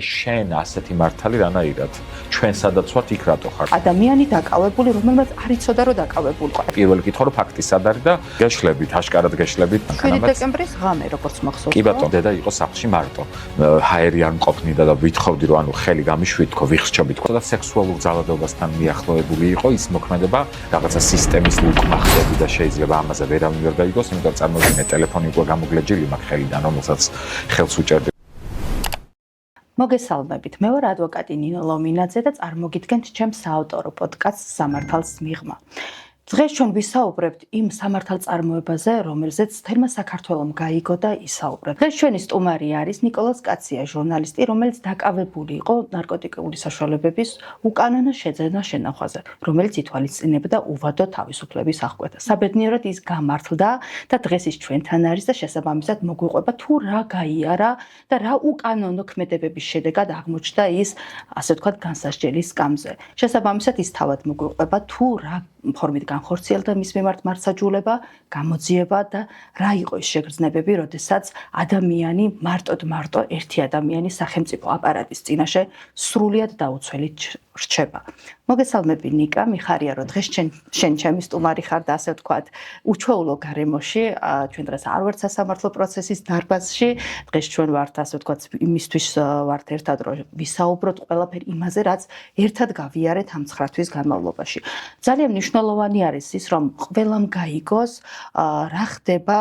შენ ასეთი მართალი რანაირად ჩვენ სადაც ვართ იქ რატო ხარ? ადამიანი დაკავებული, რომელმაც არ იცოდა რომ დაკავებული ყო. პირველი კითხვა რომ ფაქტი სად არის და გეშლებით, აშკარად გეშლებით. 7 დეკემბრის ღამე როგორც მახსოვს. კი ბატონო, დედა იყო სახლში მარტო. ჰაერი არ მყოფნიდა და ვითხოვდი რომ ანუ ხელი გამიშვით თქო, ვიხსჩობით თქო და სექსუალურ ძალადობასთან მიახლოებული იყო ის მოქმედება, რაღაცა სისტემის უკმაყოფილება და შეიძლება ამაზე ვერავინ ვერ გაიგოს, იმიტომ წარმოგიდგენთ ტელეფონი უკვე გამოგლეჯილი მაგ ხელიდან, რომელსაც ხელს უჭერდი. მოგესალმებით. მე ვარ ადვოკატი ნინო ლომინაძე და წარმოგიდგენთ ჩემს საავტორო პოდკასტს სამართალს მიღმა. დღეს ჩვენ ვისაუბრებთ იმ სამართალწარმოებაზე, რომელზეც თერმა საქართველომ გაიგო და ისაუბრებთ. დღეს ჩვენი სტუმარი არის ნიკოლოზ კაცია, ჟურნალისტი, რომელიც დაკავებული იყო ნარკოტიკული საშუალებების უკანონო შეძენა შენახვაზე, რომელიც ითვალისწინებდა უვადო თავისუფლების აღკვეთას. საბედნიეროდ ის გამართლდა და დღეს ის ჩვენთან არის და შესაბამისად მოგვიყვება თუ რა გაიარა და რა უკანონო ქმედებების შედეგად აღმოჩნდა ის, ასე ვთქვათ, განსასჯელის სკამზე. შესაბამისად ის თავად მოგვიყვება თუ რა ფორმით განხორციელდა მის მიმართ მართლმსაჯულება, გამოძიება და რა იყო ის შეგრძნებები, როდესაც ადამიანი მარტო ერთი ადამიანის სახელმწიფო აპარატის წინაშე სრულიად დაუცველით რჩება. მოგესალმები ნიკა, მიხარია რომ დღეს შენ ჩემი სტუმარი ხარ და ასე ვთქვათ, უჩვეულო გარემოში, ჩვენ დღეს არ ვართ სასამართლო პროცესის დარბაზში, დღეს ჩვენ ვართ ასე ვთქვათ იმისთვის ვართ ერთად რომ ვისაუბროთ ყველაფერი იმაზე, რაც ერთად გავიარეთ ამ 9 თვის განმავლობაში. ძალიან მნიშვნელოვანი არის ის, რომ ყველამ გაიგოს რა ხდება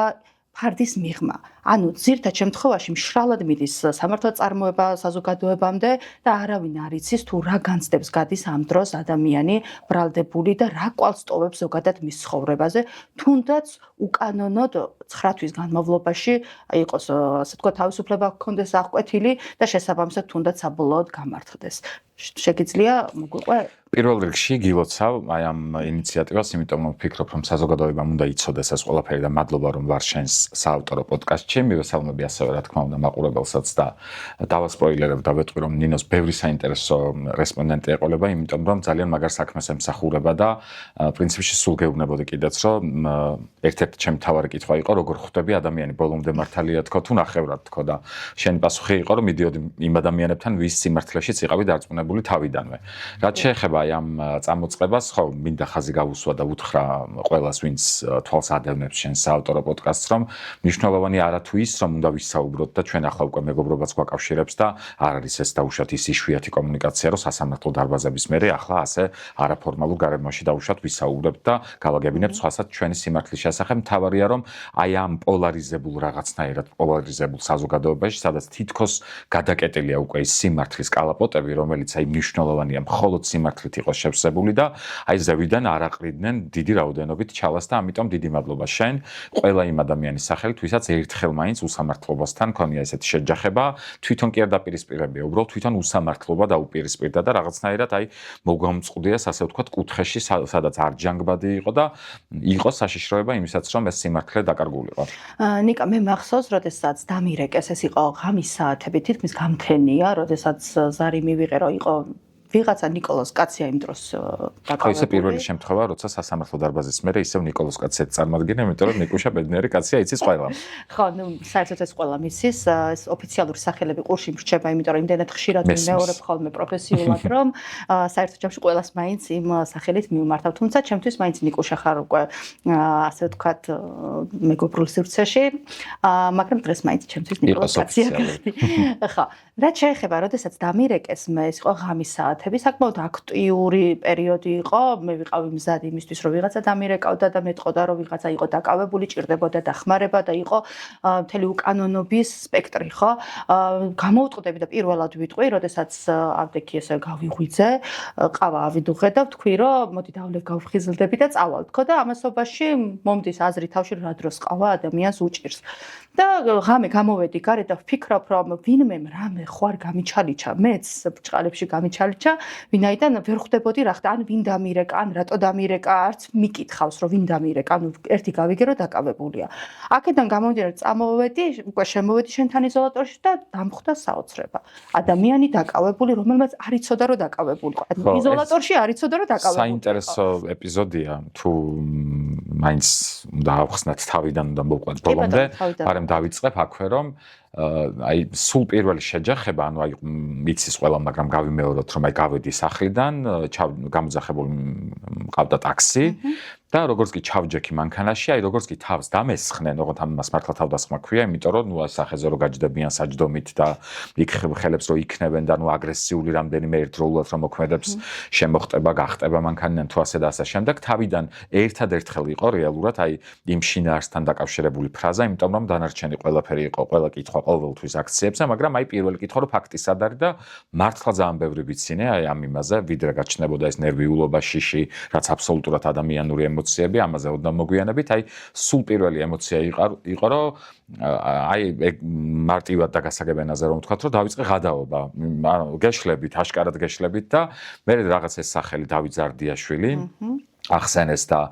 ფარდის მიღმა. ანუ ძირთად შემთხვევაში მშრალად მიდის სამართალწარმოება საზოგადოებამდე და არავინ არ იცის თუ რა განცდებს გადის ამ დროს ადამიანი ბრალდებული და რა კვალს ტოვებს ზოგადად მის ცხოვრებაზე, თუნდაც უკანონოდ 9 თვის განმავლობაში იყოს ასე თქვა თავისუფლება ჰქონდეს აღკვეთილი და შესაბამისად თუნდაც საბოლოოდ გამართლდეს. შეგიძლია მოგვიყვე? პირველ რიგში გილოცავ აი ამ ინიციატივას, იმიტომ რომ ვფიქრობ, რომ საზოგადოებამ უნდა იცოდეს ეს ყველაფერი და მადლობა რომ ვარ შენს საავტორო პოდკასტში. მივესალმები ასევე რა თქმა უნდა მაყურებელსაც და დავასპოილერებ და ვეტყვი რომ ნინოს ბევრი საინტერესო რესპონდენტი ეყოლება, იმიტომ რომ ძალიან მაგარ საქმეს ემსახურება და პრინციპში სულ გეუბნებოდი კიდეც რომ ერთ-ერთი ჩემი თავარი კითხვა იყო როგორ ხვდები ადამიანი ბოლომდე მართალია თქო თუ ნახევრად თქო და შენი პასუხი იყო რომ მიდიოდი იმ ადამიანებთან ვის სიმართლეშიც იყავი დარწმუნებული თავიდანვე. რაც შეეხება აი ამ წამოწყებას, ხო, მინდა ხაზი გავუსვა და უთხრა ყველას ვინც თვალს ადევნებს შენს საავტორო პოდკასტს რომ მნიშვნელოვანი არა თუ ის რომ უნდა ვისაუბროთ და ჩვენ ახლა უკვე მეგობრობაც გვაკავშირებს და არ არის ეს დაუშვათ ის იშვიათი კომუნიკაცია რომ სასამართლო დარბაზების მერე ახლა ასე არაფორმალურ გარემოში დაუშვათ ვისაუბრებთ და გავაგებინებთ სხვასაც ჩვენი სიმართლის შესახებ. მთავარია რომ აი ამ პოლარიზებულ რაღაცნაირად პოლარიზებულ საზოგადოებაში სადაც თითქოს გადაკეტილია უკვე ის სიმართლის კალაპოტები, რომელიც აი მნიშვნელოვანია მხოლოდ სიმართლით იყოს შევსებული და აი ზევიდან არ აყრიდნენ დიდი რაოდენობით ჩალას და ამიტომ დიდი მადლობა შენ ყველა იმ ადამიანის სახელით ვისაც ერთხელ მაინც უსამართლობასთან ქონია ესეთი შეჯახება, თვითონ კი არ დაპირისპირებია, უბრალოდ თვითონ უსამართლობა დაუპირისპირდა და რაღაცნაირად აი მოგვამწყდიეს ასე ვთქვათ კუთხეში, სადაც არ ჯანგბადი იყო და იყო საშიშროება იმისაც რომ ეს სიმართლე დაკარგულიყო. ნიკა, მე მახსოვს, როდესაც დამირეკეს, ეს იყო ღამის საათები, თითქმის გამთენია, როდესაც ზარი მივიღე, რომ იყო ვიღაცა ნიკოლოზ კაცია იმ დროს დაკავებული. ისე პირველი შემთხვევა, როცა სასამართლო დარბაზის მერე ისევ ნიკოლოზ კაცია წარმოგიდგენე, იმიტომ რომ ნიკუშა ბედნიერი კაცია, იცის ყველამ. ხო, ნუ საერთოდ ეს ყველამ იცის, ეს ოფიციალური სახელები ყურში მრჩება, იმიტომ რომ იმდენად ხშირად ვიმეორებ ხოლმე პროფესიულად, რომ საერთოდ ჯამში ყველას მაინც იმ სახელით მივმართავ. თუმცა ჩემთვის მაინც ნიკუშა ხარ უკვე ასე ვთქვათ მეგობრულ სივრცეში, მაგრამ დღეს მაინც ჩემთვის ნიკოლოზ კაცია. ხო, რაც შეეხება, როდესაც დამირეკეს მე, ეს იყო ღამის საათი საკმაოდ აქტიური პერიოდი იყო, მე ვიყავი მზად იმისთვის, რომ ვიღაცა დამირეკავდა და მეტყოდა, რომ ვიღაცა იყო დაკავებული, ჭირდებოდა დახმარება და იყო მთელი უკანონობის სპექტრი, ხო? გამოვტყდები და პირველად ვიტყვი, როდესაც ავდექი ესე გავიღვიძე, ყავა ავიდუღე და ვთქვი, რომ მოდი დავლებ გავხიზლდები და წავალ, თქო და ამასობაში მომდის აზრი თავში, რა დროს ყავა ადამიანს უჭირს. და ღამე გამოვედი გარეთ და ვფიქრობ, რომ ვინმე რამე ხوار გამიჩალიჩა, მეც ბრჭყალებში გამიჩალიჩა, ვინაიდან ვერ ხვდებოდი რა ხდა, ან ვინ დამირეკა, ან რატო დამირეკა, არც მიკითხავს, რომ ვინ დამირეკა, ანუ ერთი გავიგე, რომ დაკავებულია. აქედან გამომდინარე წამოვედი, უკვე შემოვედი შენთან იზოლატორში და დამხვდა საოცრება. ადამიანი დაკავებული, რომელმაც არ იცოდა, რომ დაკავებულიყო. იზოლატორში არ იცოდა, რომ დაკავებულიყო. საინტერესო ეპიზოდია, თუ მაინც უნდა ავხსნათ თავიდან უნდა მოვყვეთ ბოლომდე, მაგრამ დავიწყებ აქვე რომ აი სულ პირველი შეჯახება, ანუ აი მიცის ყველა, მაგრამ გავიმეოროთ რომ აი გავედი სახლიდან, გამოძახებული მყავდა ტაქსი და როგორც კი ჩავჯექი მანქანაში, აი როგორც კი თავს დამესხნენ, ოღონდ ამას მართლა თავდასხმა ქვია, იმიტომ რომ ნუ სახეზე რო გაჯდებიან საჯდომით და იქ ხელებს რო იქნებენ და ნუ აგრესიული რამდენიმე ერთდროულად რომ მოქმედებს, შემოხტება, გახტება მანქანიდან თუ ასე და ასე შემდეგ, თავიდან ერთადერთხელ იყო რეალურად აი იმ შინაარსთან დაკავშირებული ფრაზა, იმიტომ რომ დანარჩენი ყველაფერი იყო, ყველა კითხვა ყოველთვის აქციებზე, მაგრამ აი პირველი კითხვა რომ ფაქტი სად არის და მართლა ძალიან ბევრი ვიცინე აი ამ იმაზე, ვიდრე გაჩნდებოდა ეს ნერვიულობა, შიში, რაც აბსოლუტურად ადამიანური ემოციები, ამაზე ოდნავ მოგვიანებით, აი სულ პირველი ემოცია იყო, რომ აი მარტივად და გასაგებენაზე რომ ვთქვათ, რომ დავიწყე ღადაობა, გეშლებით, აშკარად გეშლებით და მე რაღაც ეს სახელი დავით ზარდიაშვილი ახსენეს და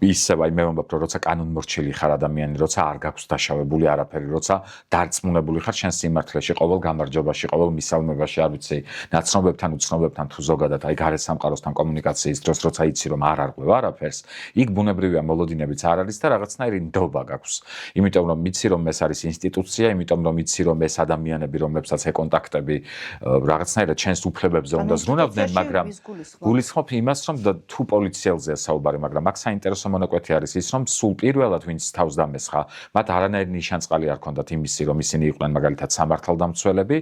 ისევ აი მე ვამბობ, რომ როცა კანონმორჩილი ხარ ადამიანი, როცა არ გაქვს დაშავებული არაფერი, როცა დარწმუნებული ხარ შენ სიმართლეში, ყოველ გამარჯვებაში, ყოველ მისალმებაში, არ ვიცი, ნაცნობებთან, უცნობებთან თუ ზოგადად აი გარეთ სამყაროსთან კომუნიკაციის დროს, როცა იცი რომ არ არღვევ არაფერს, იქ ბუნებრივია მოლოდინებიც არ არის და რაღაცნაირი ნდობა გაქვს. იმიტომ რომ მიცი რომ ეს არის ინსტიტუცია, იმიტომ რომ მიცი რომ ეს ადამიანები, რომლებსაც ეკონტაქტები რაღაცნაირად ჩვენს უფლებებზე უნდა ზრუნავდნენ, მაგრამ გულისხმობ იმას, რომ თუ პოლიციელზეა საუბარი, მაგრამ აქ საინტერესო მონაკვეთი არის ის, რომ სულ პირველად ვინც თავს დამესხა, მათ არანაირი ნიშანწყალი არ ჰქონდათ იმისი, რომ ისინი იყვნენ მაგალითად სამართალდამცველები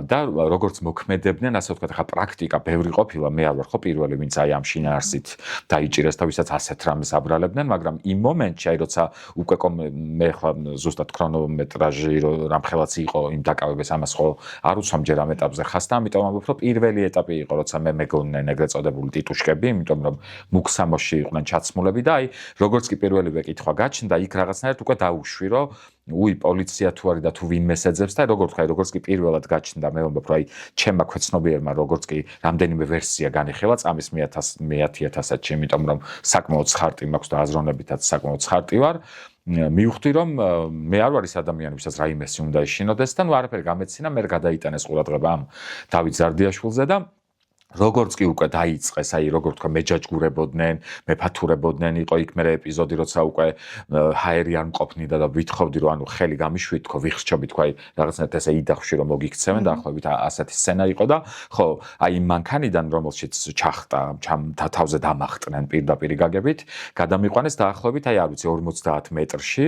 და როგორც მოქმედებდნენ, ასე ვთქვათ, ხა პრაქტიკა ბევრი ყოფილა, მე არ ვარ ხო პირველი, ვინც აი ამ შინაარსით დაიჭირეს და ვისაც ასეთ რამეს აბრალებდნენ, მაგრამ იმ მომენტში, აი როცა უკვე მე ხლა ზუსტად ქრონომეტრაჟი რამხელაც იყო იმ დაკავებას, ამას ხო არ უცვამ ჯერ ამ ეტაპზე ხას და ამიტომ ამბობ, რომ პირველი ეტაპი იყო, როცა მე მეგოდნენ ეგრეთ წოდებული ტიტუშკები, იმიტომ რომ მუქსამოში იყვნენ ჩაცმულები და აი როგორც კი პირველივე კითხვა გაჩნდა, იქ რაღაცნაირად უკვე დაუშვი, რომ უი პოლიცია თუ არის და თუ ვინმეს ეძებს და როგორც კი პირველად გაჩნდა, მე ვამბობ, რომ აი ჩემმა ქვეცნობიერმა როგორც კი რამდენიმე ვერსია განიხილა წამის მე-1000-ში, იმიტომ რომ საკმაოდ ხარტი მაქვს და აზროვნებითაც საკმაოდ ხარტი ვარ. მივხვდი რომ მე არ ვარ ის ადამიანი, ვისაც რაიმესი უნდა ეშინოდეს და ნუ არაფერი გამეცინა, მე გადაიტანეს ყურადღება ამ დავით ზარდიაშვილზე და როგორც კი უკვე დაიწყეს, აი როგორ თქვა მეჯაჯგურებოდნენ, მეფათურებოდნენ, იყო იქ მე ეპიზოდი, როცა უკვე ჰაერი არ მყოფნიდა და ვითხოვდი, რომ ანუ ხელი გამიშვით, თქო ვიხსჩობი, თქვა აი რაღაცნაირად ესე იდახში რომ მოგიქცევენ და ახლობით ასეთი სცენა იყო და ხო, აი მანქანიდან რომელშიც ჩახტა, თავზე დამახტნენ პირდაპირ გაგებით, გადამიყვანეს დაახლოებით აი არ ვიცი 50 მეტრში,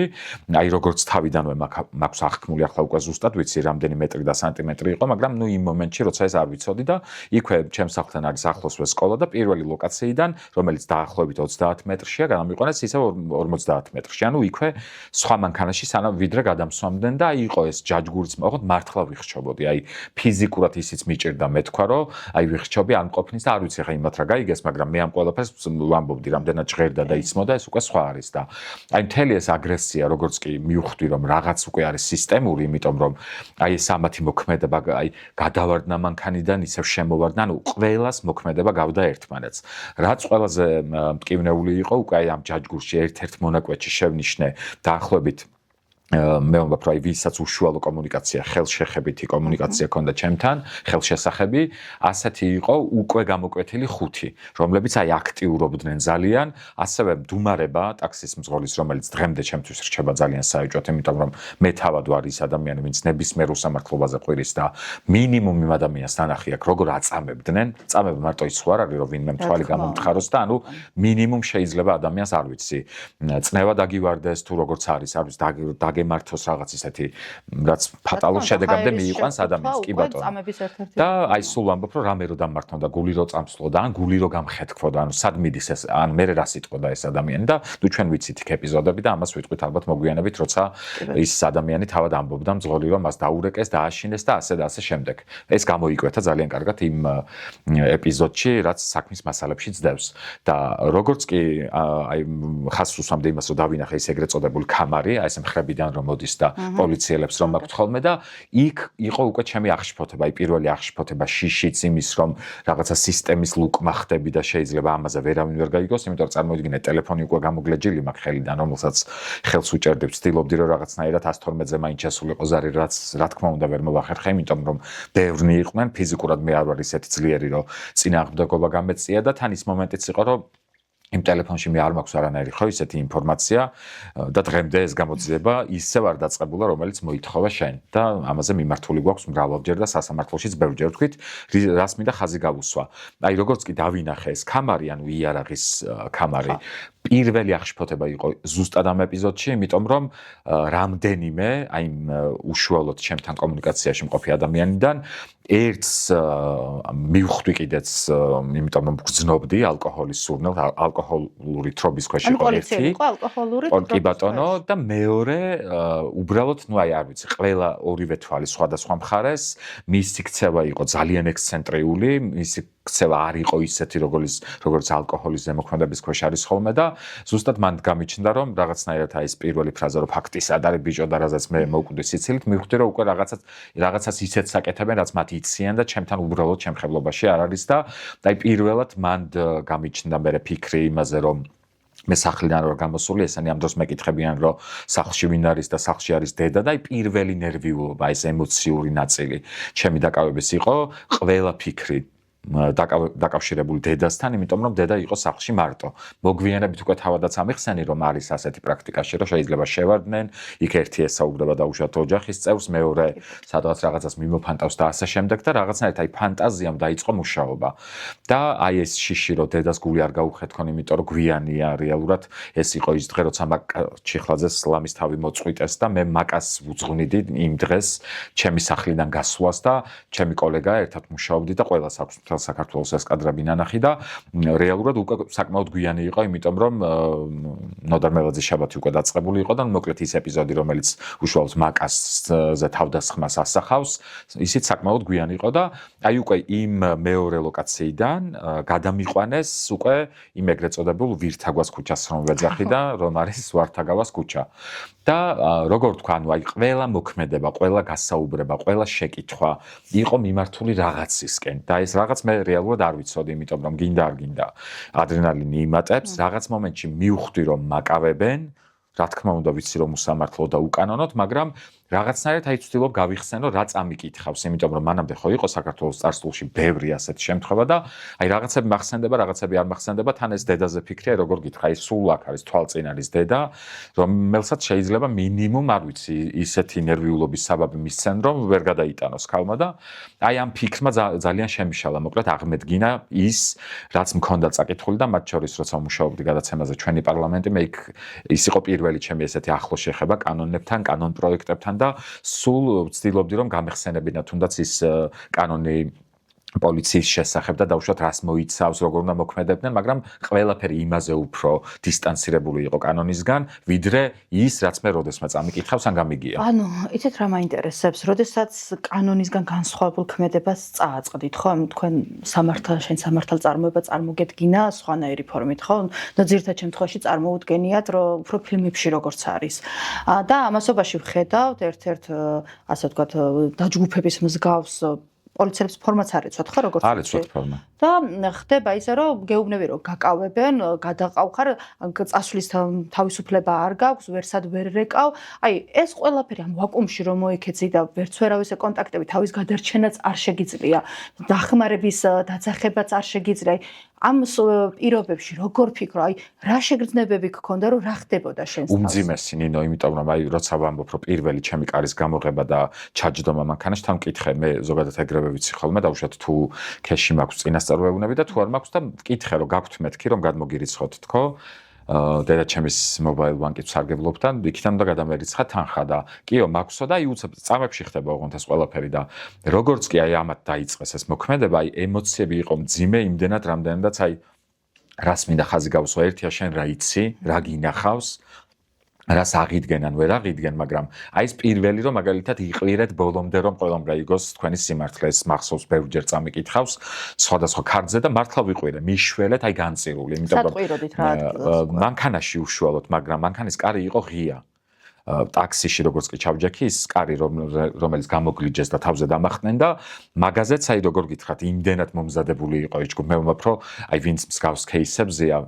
აი როგორც თავიდანვე მაქვს აღქმული, ახლა უკვე ზუსტად ვიცი რამდენი მეტრი და სანტიმეტრი იყო, მაგრამ ნუ იმ მომენტში როცა ეს არ ვიცოდი და იქვე სახლთან არის ახლოსვე სკოლა და პირველი ლოკაციიდან, რომელიც დაახლოებით 30 მეტრშია, გადამიყვანეს ისევ 50 მეტრში. ანუ იქვე სხვა მანქანაში სანამ ვიდრე გადამსვამდნენ და იყო ეს ჯაჯგურიც, ოღონდ მართლა ვიხსჩობოდი. აი ფიზიკურად ისიც მიჭირდა მე თქვა, რომ აი ვიხსჩობი არ მყოფნის და არ ვიცი ხა იმათ რა გაიგეს, მაგრამ მე ამ ყველაფერს ვამბობდი, რამდენად ჟღერდა და იცმოდა, ეს უკვე სხვა არის და აი მთელი ეს აგრესია, როგორც კი მივხვდი, რომ რაღაც უკვე არის სისტემური, იმიტომ რომ აი ეს ამათი მოქმედება, აი გადავარდნა მანქანიდან, ისევ შემოვარდნა, ანუ ყველას მოქმედება გავდა ერთმანეთს. რაც ყველაზე მტკივნეული იყო, უკვე აი ამ ჯაჯგურში ერთ-ერთ მონაკვეთში შევნიშნე დაახლოებით მე ვამბობ, რომ ვისაც უშუალო კომუნიკაცია, ხელშეხებითი კომუნიკაცია ჰქონდა ჩემთან, ხელშესახები, ასეთი იყო უკვე გამოკვეთილი 5, რომლებიც აი აქტიურობდნენ ძალიან, ასევე მდუმარება, ტაქსის მძღოლის, რომელიც დღემდე ჩემთვის რჩება ძალიან საეჭვოდ, იმიტომ რომ მე თავად ვარ ის ადამიანი, ვინც ნებისმიერ უსამართლობაზე ყვირის და მინიმუმ იმ ადამიანს ნანახი აქვს, როგორ აწამებდნენ, წამება მარტო ის ხო არ არის, რომ ვინმე მთვალი გამომთხაროს და ანუ მინიმუმ შეიძლება ადამიანს არ ვიცი, წნევა დაგივარდეს თუ როგორც არის, არ ვიცი, გემართოს რაღაც ისეთი, რაც ფატალურ შედეგამდე მიიყვანს ადამიანს, კი ბატონო. და აი სულ ვამბობ, რომ რამე რო დამართონ და გული რო წამსვლოდა, ან გული რო გამხეთქվოდა, ანუ სად მიდის ეს, ან მე რა სიტყოდა ეს ადამიანი და ნუ ჩვენ ვიცით იქ ეპიზოდები და ამას ვიტყვით ალბათ მოგვიანებით, როცა ის ადამიანი თავად ამბობდა მძღოლი, რომ მას დაურეკეს, დააშინეს და ასე და ასე შემდეგ. ეს გამოიკვეთა ძალიან კარგად იმ ეპიზოდში, რაც საქმის მასალებში ძდევს. და როგორც კი აი ხას უსვამდა იმას, რომ დავინახე ის ეგრეთ წოდებული კამარი, აი ეს მხრებიდან რომ მოდის და პოლიციელებს რომ აქვთ ხოლმე და იქ იყო უკვე ჩემი აღშფოთება, აი პირველი აღშფოთება შიშიც იმის რომ რაღაცა სისტემის ლუკმა ხდები და შეიძლება ამაზე ვერავინ ვერ გაიგოს, იმიტომ რომ წარმოიდგინე ტელეფონი უკვე გამოგლეჯილი მაქვს ხელიდან, რომელსაც ხელს უჭერდი, ვცდილობდი რომ რაღაცნაირად 112-ზე მაინც შესულიყო ზარი, რაც რა თქმა უნდა ვერ მოვახერხე, იმიტომ რომ ბევრნი იყვნენ, ფიზიკურად მე არ ვარ ისეთი ძლიერი, რომ წინააღმდეგობა გამეწია და თან ის მომენტიც იყო, რომ იმ ტელეფონში მე არ მაქვს არანაირი ხო ისეთი ინფორმაცია და დღემდე ეს გამოძიება ისევ არ დაწყებულა, რომელიც მოითხოვა შენ და ამაზე მიმართული გვაქვს მრავალჯერ და სასამართლოშიც ბევრჯერ ვთქვით, რას მინდა ხაზი გავუსვა. აი როგორც კი დავინახე ეს კამარი, ანუ იარაღის კამარი, პირველი აღშფოთება იყო ზუსტად ამ ეპიზოდში, იმიტომ რომ რამდენიმე აი უშუალოდ ჩემთან კომუნიკაციაში მყოფი ადამიანიდან ერთს მივხვდი კიდეც, იმიტომ რომ გრძნობდი ალკოჰოლის სურნელს, ალკოჰოლური თრობის ქვეშ იყო ერთი. კი ბატონო და მეორე უბრალოდ ნუ აი არ ვიცი, ყველა ორივე თვალი სხვადასხვა მხარეს, მისი ქცევა იყო ძალიან ექსცენტრიული, მისი ქცევა არ იყო ისეთი როგორც ალკოჰოლის ზემოქმედების ქვეშ არის ხოლმე და ზუსტად მან გამიჩნდა რომ რაღაცნაირად აი ეს პირველი ფრაზა რომ ფაქტისად არის ბიჭო და რაზეც მე მოვკვდი სიცილით, მივხვდი რომ უკვე რაღაცას ისეთს აკეთებენ, რაც მათ იციან და ჩემთან უბრალოდ შემხებლობაში არ არის და აი პირველად მან გამიჩნდა მე ფიქრი იმაზე რომ მე სახლიდან რო გამოსული ესენი ამ დროს მეკითხებიან რომ სახლში ვინ არის და სახლში არის დედა და აი პირველი ნერვიულობა, ეს ემოციური ნაწილი ჩემი დაკავების იყო, ყველა ფიქრი დაკავშირებული დედასთან, იმიტომ რომ დედა იყო სახლში მარტო. მოგვიანებით უკვე თავადაც ამიხსენი რომ არის ასეთი პრაქტიკაში, რომ შეიძლება შევარდნენ, იქ ერთი ესაუბრება დაუშვათ ოჯახის წევრს, მეორე სადღაც რაღაცას მიმოფანტავს და ასე შემდეგ და რაღაცნაირად აი ფანტაზიამ დაიწყო მუშაობა. და აი ეს შიში რომ დედას გული არ გაუხეთქონ, იმიტომ რომ გვიანია რეალურად ეს იყო ის დღე, როცა ჩიხლაძეს ლამის თავი მოწყვიტეს და მე მაკას ვუძღვნიდი იმ დღეს ჩემი სახლიდან გასვლას და ჩემი კოლეგა ერთად მუშაობდი და ყველას აქვს საქართველოს ეს კადრები ნანახი და რეალურად უკვე საკმაოდ გვიანი იყო, იმიტომ რომ ნოდარ მელაძის შაბათი უკვე დაწყებული იყო და მოკლედ ის ეპიზოდი, რომელიც უშუალოდ მაკასზე თავდასხმას ასახავს, ისიც საკმაოდ გვიანი იყო და აი უკვე იმ მეორე ლოკაციიდან გადამიყვანეს უკვე იმ ეგრეთ წოდებულ ვირთაგვას ქუჩას რომ ვეძახი და რომ არის ვართაგავას ქუჩა. და როგორ თქვა, ანუ აი ყველა მოქმედება, ყველა გასაუბრება, ყველა შეკითხვა იყო მიმართული რაღაცისკენ და ეს რაღაც მე რეალურად არ ვიცოდი, იმიტომ რომ გინდა არ გინდა ადრენალინი იმატებს, რაღაც მომენტში მივხვდი რომ მაკავებენ, რა თქმა უნდა ვიცი რომ უსამართლო და უკანონოდ, მაგრამ რაღაცნაირად აი ვცდილობ გავიხსენო რა წამიკითხავს, იმიტომ რომ მანამდე ხო იყო საქართველოს წარსულში ბევრი ასეთი შემთხვევა და აი რაღაცები მახსენდება, რაღაცები არ მახსენდება, თან ეს დედაზე ფიქრია, როგორ გითხრა, ის სულ აქ არის, თვალწინ არის დედა, რომელსაც შეიძლება მინიმუმ არ ვიცი, ისეთი ნერვიულობის საბაბი მისცენ, რომ ვერ გადაიტანოს ქალმა და აი ამ ფიქრმა ძალიან შემიშალა, მოკლედ აღმედგინა ის, რაც მქონდა წაკითხული და მათ შორის როცა მუშაობდი გადაცემაზე ჩვენი პარლამენტი, მე ის იყო პირველი ჩემი ესეთი ახლო შეხება კანონებთან, კანონ პროექტებთან და სულ ვცდილობდი რომ გამეხსენებინა თუნდაც ის კანონი პოლიციის შესახებ და დაუშვათ რას მოიცავს, როგორ უნდა მოქმედებდნენ, მაგრამ ყველაფერი იმაზე უფრო დისტანცირებული იყო კანონისგან, ვიდრე ის, რაც მე როდესმე წამიკითხავს ან გამიგია. ანუ, იცით რა მაინტერესებს, როდესაც კანონისგან განსხვავებულ ქმედებას წააწყდით, ხო? თქვენ შენ სამართალწარმოება წარმოგედგინა სხვანაირი ფორმით, ხო? და ძირითად შემთხვევაში წარმოუდგენიათ, რომ უფრო ფილმებში როგორც არის. და ამასობაში ვხედავთ ერთ-ერთ ასე ვთქვათ, დაჯგუფების მსგავს პოლიციელებს ფორმაც არ იცვათ, ხო, როგორც არ იცვათ ფორმა. და ხდება ისე, რომ გეუბნები რომ გაკავებენ, გადაყავხარ, წასვლის თავისუფლება არ გაქვს, ვერსად ვერ რეკავ. აი, ეს ყველაფერი ამ ვაკუუმში რომ მოიქეცი და ვერც ვერავის კონტაქტები, თავის გადარჩენაც არ შეგიძლია, დახმარების დაძახებაც არ შეგიძლია. ამ პირობებში როგორ ფიქრო, აი, რა შეგრძნებები გქონდა, რომ რა ხდებოდა შენს თავს? უმძიმესი ნინო, იმიტომ რომ აი, როცა ვამბობ, რომ პირველი ჩემი კარის გამოღება და ჩაჯდომა მანქანაში, თან მკითხე, მე ზოგადად ეგრევე ვიცი ხოლმე, დაუშვათ თუ ქეში მაქვს წინასწარმოებები და თუ არ მაქვს და მკითხე, რომ გაქვთ მეთქი, რომ გადმოგირიცხოთ, თქო? დედაჩემის მობაილ ბანკით ვსარგებლობ და იქიდან უნდა გადამერიცხა თანხა და კიო მაქვსო და აი უცებ წამებში ხდება ოღონდ ეს ყველაფერი და როგორც კი აი ამათ დაიწყეს ეს მოქმედება, აი ემოციები იყო მძიმე იმდენად, რამდენადაც აი რას მინდა ხაზი გავუსვა, ერთია შენ რა იცი, რა გინახავს, რას აღიდგენ ან ვერ აღიდგენ, მაგრამ აი ეს პირველი რომ მაგალითად იყვირეთ ბოლომდე რომ ყველამ გაიგოს თქვენი სიმართლე, ეს მახსოვს ბევრჯერ წამიკითხავს სხვადასხვა ქარდზე და მართლა ვიყვირე, მიშველეთ აი განწირული, იმიტომ რომ მანქანაში უშუალოდ, მაგრამ მანქანის კარი იყო ღია. ტაქსიში როგორც კი ჩავჯექი, ის კარი რომელიც გამოგლიჯეს და თავზე დამახდნენ და მაგაზეც აი როგორ გითხრათ, იმდენად მომზადებული იყო ეს ჯგუფი, მე ვამბობ რომ აი ვინც მსგავს кейსებზეა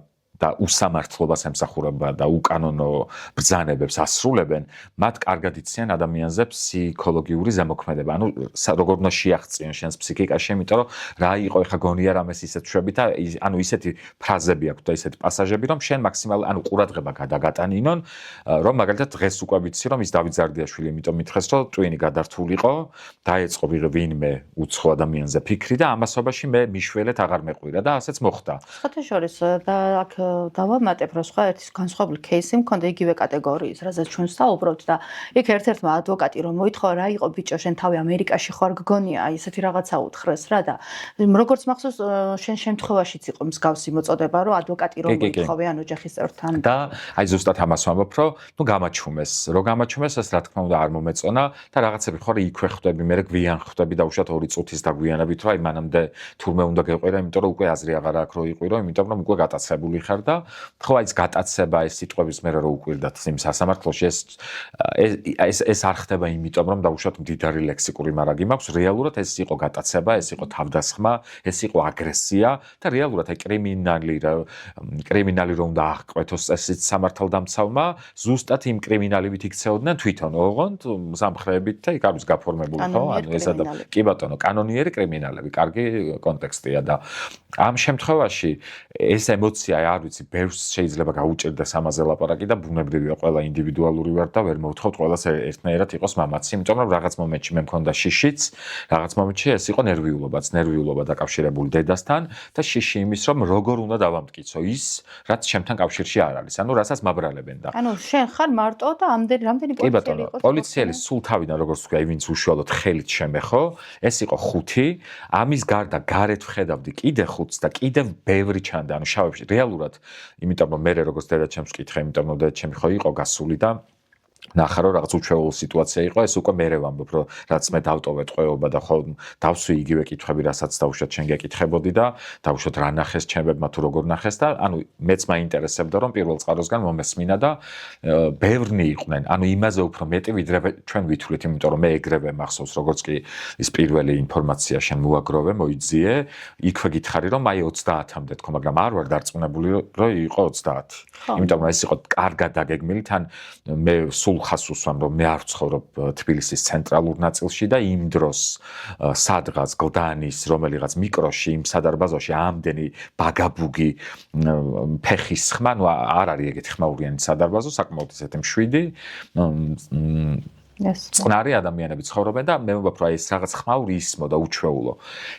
და უსამართლობას ემსახურება და უკანონო ბრძანებებს ასრულებენ, მათ კარგად იციან ადამიანზე ფსიქოლოგიური ზემოქმედება. ანუ როგორ უნდა შეაღწიონ შენს ფსიქიკაში, იმიტომ რომ რა იყო ეხა გონია რამეს ისეთ შვები და ანუ ისეთი ფრაზები აქვს და ისეთი პასაჟები, რომ შენ მაქსიმალურად ანუ ყურადღება გადაგატანინონ, რომ მაგალითად დღეს უკვე ვიცი, რომ ის დავით ზარდიაშვილი იმიტომ მითხეს, რომ ტვინი გადართულიყო, დაეწყო ვინმე უცხო ადამიანზე ფიქრი და ამასობაში მე მიშველეთ აღარ მეყვირა და ასეც მოხდა. შეხოთაშორის და აქ დავამატებ, რომ სხვა ერთი განსხვავებული кейსი მქონდა იგივე კატეგორიის, რაზეც ჩვენ ვსაუბრობთ და იქ ერთ-ერთმა ადვოკატი რომ მოითხოვა, რა იყო ბიჭო, შენ თავი ამერიკაში ხარ გგონია, აი ესეთი რაღაცა უთხრეს რა და როგორც მახსოვს, შენ შემთხვევაშიც იყო მსგავსი მოწოდება, რომ ადვოკატი რომ მოითხოვე ან ოჯახის წევრთან და აი ზუსტად ამას ვამბობ, რომ ნუ გამაჩუმეს, რომ გამაჩუმეს, ეს რა თქმა უნდა არ მომეწონა და რაღაცები ხო იქვე ხვდები, მე გვიან ხვდები და უშუალოდ 2 წუთის დაგვიანებით, რომ აი მანამდე თურმე უნდა გეყვირა, იმიტომ რომ უკვე აზრი აღარ აქვს რომ იყვირო, იმიტომ რომ უკვე გატაცებული ხარ და ხო აი ეს გატაცება, ეს სიტყვების მე რო უკვირდათ იმ სასამართლოში ეს არ ხდება, იმიტომ რომ დაუშვათ მდიდარი ლექსიკური მარაგი მაქვს, რეალურად ეს იყო გატაცება, ეს იყო თავდასხმა, ეს იყო აგრესია და რეალურად აი კრიმინალი რომ უნდა აღკვეთოს წესით სამართალდამცავმა, ზუსტად იმ კრიმინალივით იქცეოდნენ თვითონ, ოღონდ სამხრებით და იქ არის გაფორმებული, ხო? ანუ ესა და კი ბატონო, კანონიერი კრიმინალები, კარგი კონტექსტია და ამ შემთხვევაში ეს ემოცია, არ ვიცი, ბევრს შეიძლება გაუჭირდეს ამაზე ლაპარაკი და ბუნებრივია, ყველა ინდივიდუალური ვარ და ვერ მოვთხოვთ ყველას ერთნაირად იყოს მამაცი, იმიტომ რომ რაღაც მომენტში მე მქონდა შიშიც, რაღაც მომენტში ეს იყო ნერვიულობა დაკავშირებული დედასთან და შიში იმის, რომ როგორ უნდა დავამტკიცო ის, რაც ჩემთან კავშირში არ არის, ანუ რასაც მაბრალებენ და ანუ შენ ხარ მარტო და რამდენი პოლიციელი იყო? პოლიციელი სულ თავიდან როგორც თქვა, ვინც უშუალოდ ხელით შემეხო, ეს იყო 5, ამის გარდა გარეთ ვხედავდი კიდე 5-ს და კიდევ ბევრი ჩანდა, ანუ შავებში რეალურად, იმიტომ რომ მე როგორც დედაჩემს ვკითხე, იმიტომ რომ დედაჩემი ხო იყო გასული და ნახა რომ რაღაც უჩვეულო სიტუაცია იყო, ეს უკვე მერე ვამბობ, რომ რაც მე დავტოვე ტყვეობა და ხო დავსვი იგივე კითხვები, რასაც დაუშვათ შენ გეკითხებოდი და დაუშვათ რა ნახეს ჩემებმა თუ როგორ ნახეს და ანუ მეც მაინტერესებდა რომ პირველ წყაროსგან მომესმინა და ბევრნი იყვნენ, ანუ იმაზე უფრო მეტი ვიდრე ჩვენ ვითვლით, იმიტომ რომ მე ეგრევე მახსოვს, როგორც კი ის პირველი ინფორმაცია შენ მოაგროვე, მოიძიე, იქვე გითხარი რომ აი 30-მდე თქო, მაგრამ არ ვარ დარწმუნებული რომ იყო 30. იმიტომ რომ ეს იყო კარგად დაგეგმილი, თან მე სულ ხას უსვამ, რომ მე არ ვცხოვრობ თბილისის ცენტრალურ ნაწილში და იმ დროს სადღაც გლდანის რომელიღაც მიკროში იმ სადარბაზოში ამდენი ბაგაბუგი ფეხის ხმა, ნუ არ არის ეგეთი ხმაურიანი სადარბაზო, საკმაოდ ისეთი მშვიდი წყნარი ადამიანები ცხოვრობენ და მე ვამბობ, რომ ეს რაღაც ხმაური ისმო და უჩვეულო.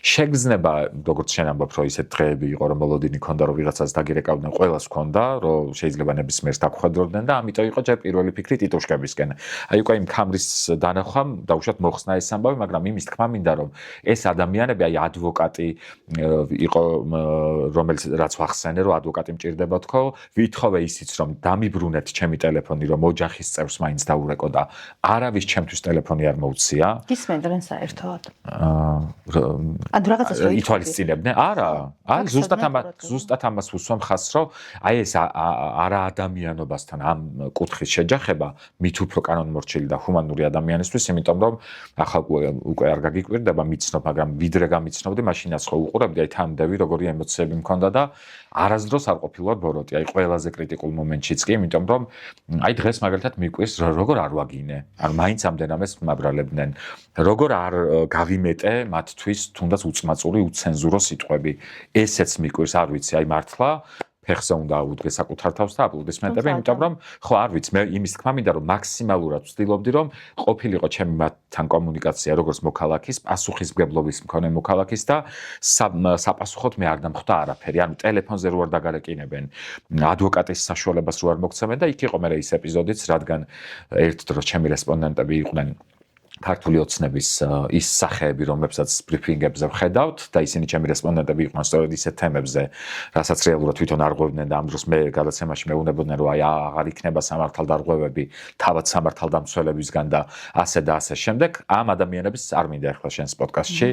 შეგრძნება, როგორც შენ ამბობ, რომ ისეთ დღეები იყო, რომ მოლოდინი ქონდა, რომ ვიღაცას დაგირეკავდნენ, ყველას ქონდა, რომ შეიძლება ნებისმიერს დაგხვედროდნენ და ამიტომ იყო ჯერ პირველი ფიქრი ტიტუშკებისკენ. აი უკვე იმ კამრის დანახვამ დაუშვათ მოხსნა ეს ამბავი, მაგრამ იმის თქმა მინდა, რომ ეს ადამიანები, აი ადვოკატი იყო, რომელიც რაც ვახსენე, რომ ადვოკატი მჭირდება თქო, ვითხოვე ისიც, რომ დამიბრუნეთ ჩემი ტელეფონი, რომ ოჯახის წევრს მაინც დაურეკო და არავის ჩემთვის ტელეფონი არ მოუწია. გისმენდნენ საერთოდ? ანუ რაღაცას რო ითვალისწინებდნენ? არა, აი ზუსტად ამას ვუსვამ ხაზს, რომ აი ეს არაადამიანობასთან ამ კუთხის შეჯახება მით უფრო კანონმორჩილი და ჰუმანური ადამიანისთვის, იმიტომ რომ ახლა უკვე არ გაგიკვირდება მიცნობ, მაგრამ ვიდრე გამიცნობდი, მაშინაც ხო უყურებდი, აი თამდევი როგორი ემოციები მქონდა და არასდროს არ ყოფილვარ ბოროტი, აი ყველაზე კრიტიკულ მომენტშიც კი, იმიტომ რომ აი დღეს მაგალითად მიკვირს როგორ არ ვაგინე, ანუ მაინც ამდენამეს მაბრალებდნენ, როგორ არ გავიმეტე მათთვის თუნდაც უწმაწური, უცენზურო სიტყვები. ესეც მიკვირს, არ ვიცი, აი მართლა ფეხზე უნდა აუდგე საკუთარ თავს და აპლოდისმენტები, იმიტომ რომ ხო არ ვიცი, მე იმის თქმა მინდა, რომ მაქსიმალურად ვცდილობდი, რომ ყოფილიყო ჩემი მათთან კომუნიკაცია, როგორც მოქალაქის, პასუხისმგებლობის მქონე მოქალაქის და საპასუხოდ მე არ დამხვდა არაფერი. ანუ ტელეფონზე რო არ დაგარეკინებენ, ადვოკატის საშუალებას რო არ მოგცემენ და იქ იყო მე ის ეპიზოდიც, რადგან ერთ დროს ჩემი რესპონდენტები იყვნენ ქართული ოცნების ის სახეები, რომლებსაც ბრიფინგებზე ვხედავთ და ისინი ჩემი რესპონდენტები იყვნენ სწორედ ისეთ თემებზე, რასაც რეალურად თვითონ არღვევდნენ და ამ დროს მე გადაცემაში მეუბნებოდნენ, რომ აი აღარ იქნება სამართალდარღვევები თავად სამართალდამცველებისგან და ასე შემდეგ. ამ ადამიანებს არ მინდა ახლა შენს პოდკასტში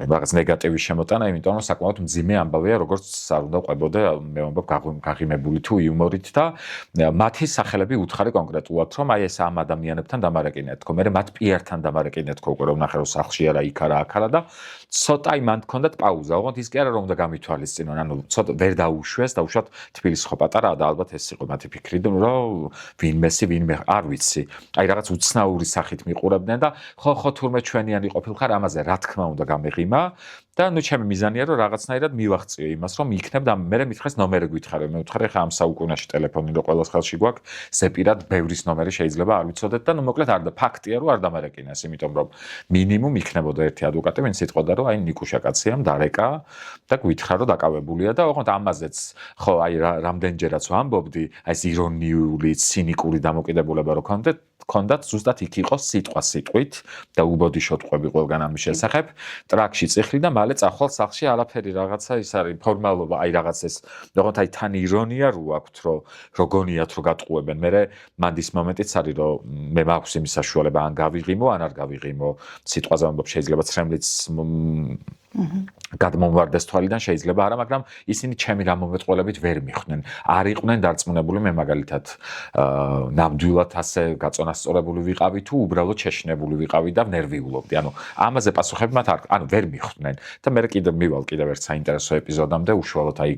რაღაც ნეგატივის შემოტანა, იმიტომ რომ საკმაოდ მძიმე ამბავია, როგორც არ უნდა ყვებოდე, მე ვამბობ გაღიმებული თუ იუმორით და მათი სახელები უთხარი კონკრეტულად, რომ აი ეს ამ ადამიანებთან დამარეკინეთ, თქო, მე მათ ღიართან და მარე კიდე თქო უკვე რომ ნახე რომ სახლში არა იქ არა აქ არა და ცოტა მან თქონდათ პაუზა, ოღონდ ის კი არა რომ უნდა გამითვალისწინონ, ანუ ცოტა ვერ დაუშვეს და უშუალოდ თბილისი ხო პატარაა და ალბათ ეს იყო მათი ფიქრი, რომ ვინმესი ვინმე არ ვიცი. აი რაღაც უცნაური სახით მიყურებდნენ და ხო თურმე ჩვენიანი ყოფილხარ ამაზე რა თქმა უნდა გამეღიმა და ნუ ჩემი მიზანია რომ რაღაცნაირად მივახციო იმას რომ იქნებ და მე მითხრეს ნომერი გითხარი მე ვთხარი ხა ამ საუკუნეში ტელეფონი რო ყველას ხელში გვაქვს ზეპირად ბევრის ნომერი შეიძლება არ ვიცოდეთ და ნუ მოკლედ არ და ფაქტია რომ არ დამარეკინეს იმიტომ რომ მინიმუმ იქნებოდა ერთი ადვოკატი ვინც იტყოდა რომ აი ნიკუშა კაციამ დარეკა და გვითხრა რომ დაკავებულია და ოღონდ ამაზეც ხო აი რამდენჯერაც ვამბობდი აი ეს ირონიული ცინიკური დამოკიდებულება რო ქონდათ ზუსტად იქ იყო სიტყვა სიტყვით და უბოდიშო ტყვები ყველგან ამის შესახებ ტრაქში წიხლი და მალე წახვალ სახლში არაფერი რაღაცა ის არის ფორმალობა აი რაღაც ეს როგორც აი თან ირონია რო აქვთ რომ გონიათ რომ გატყუებენ მე მანდის მომენტიც არის რომ მე მაქვს იმის საშუალება ან გავიღიმო ან არ გავიღიმო სიტყვაზე ვამბობ შეიძლება ცრემლიც გადმომვარდეს თვალიდან შეიძლება არა მაგრამ ისინი ჩემი გამომეტყველებით ვერ მიხვდნენ არ იყვნენ დარწმუნებული მე მაგალითად ნამდვილად ასე გაწონასწორებული ვიყავი თუ უბრალოდ შეშინებული ვიყავი და ნერვიულობდი ანუ ამაზე პასუხები მათ არ ანუ ვერ მიხვდნენ და მე კიდევ მივალ კიდევ ერთ საინტერესო ეპიზოდამდე უშუალოდ აი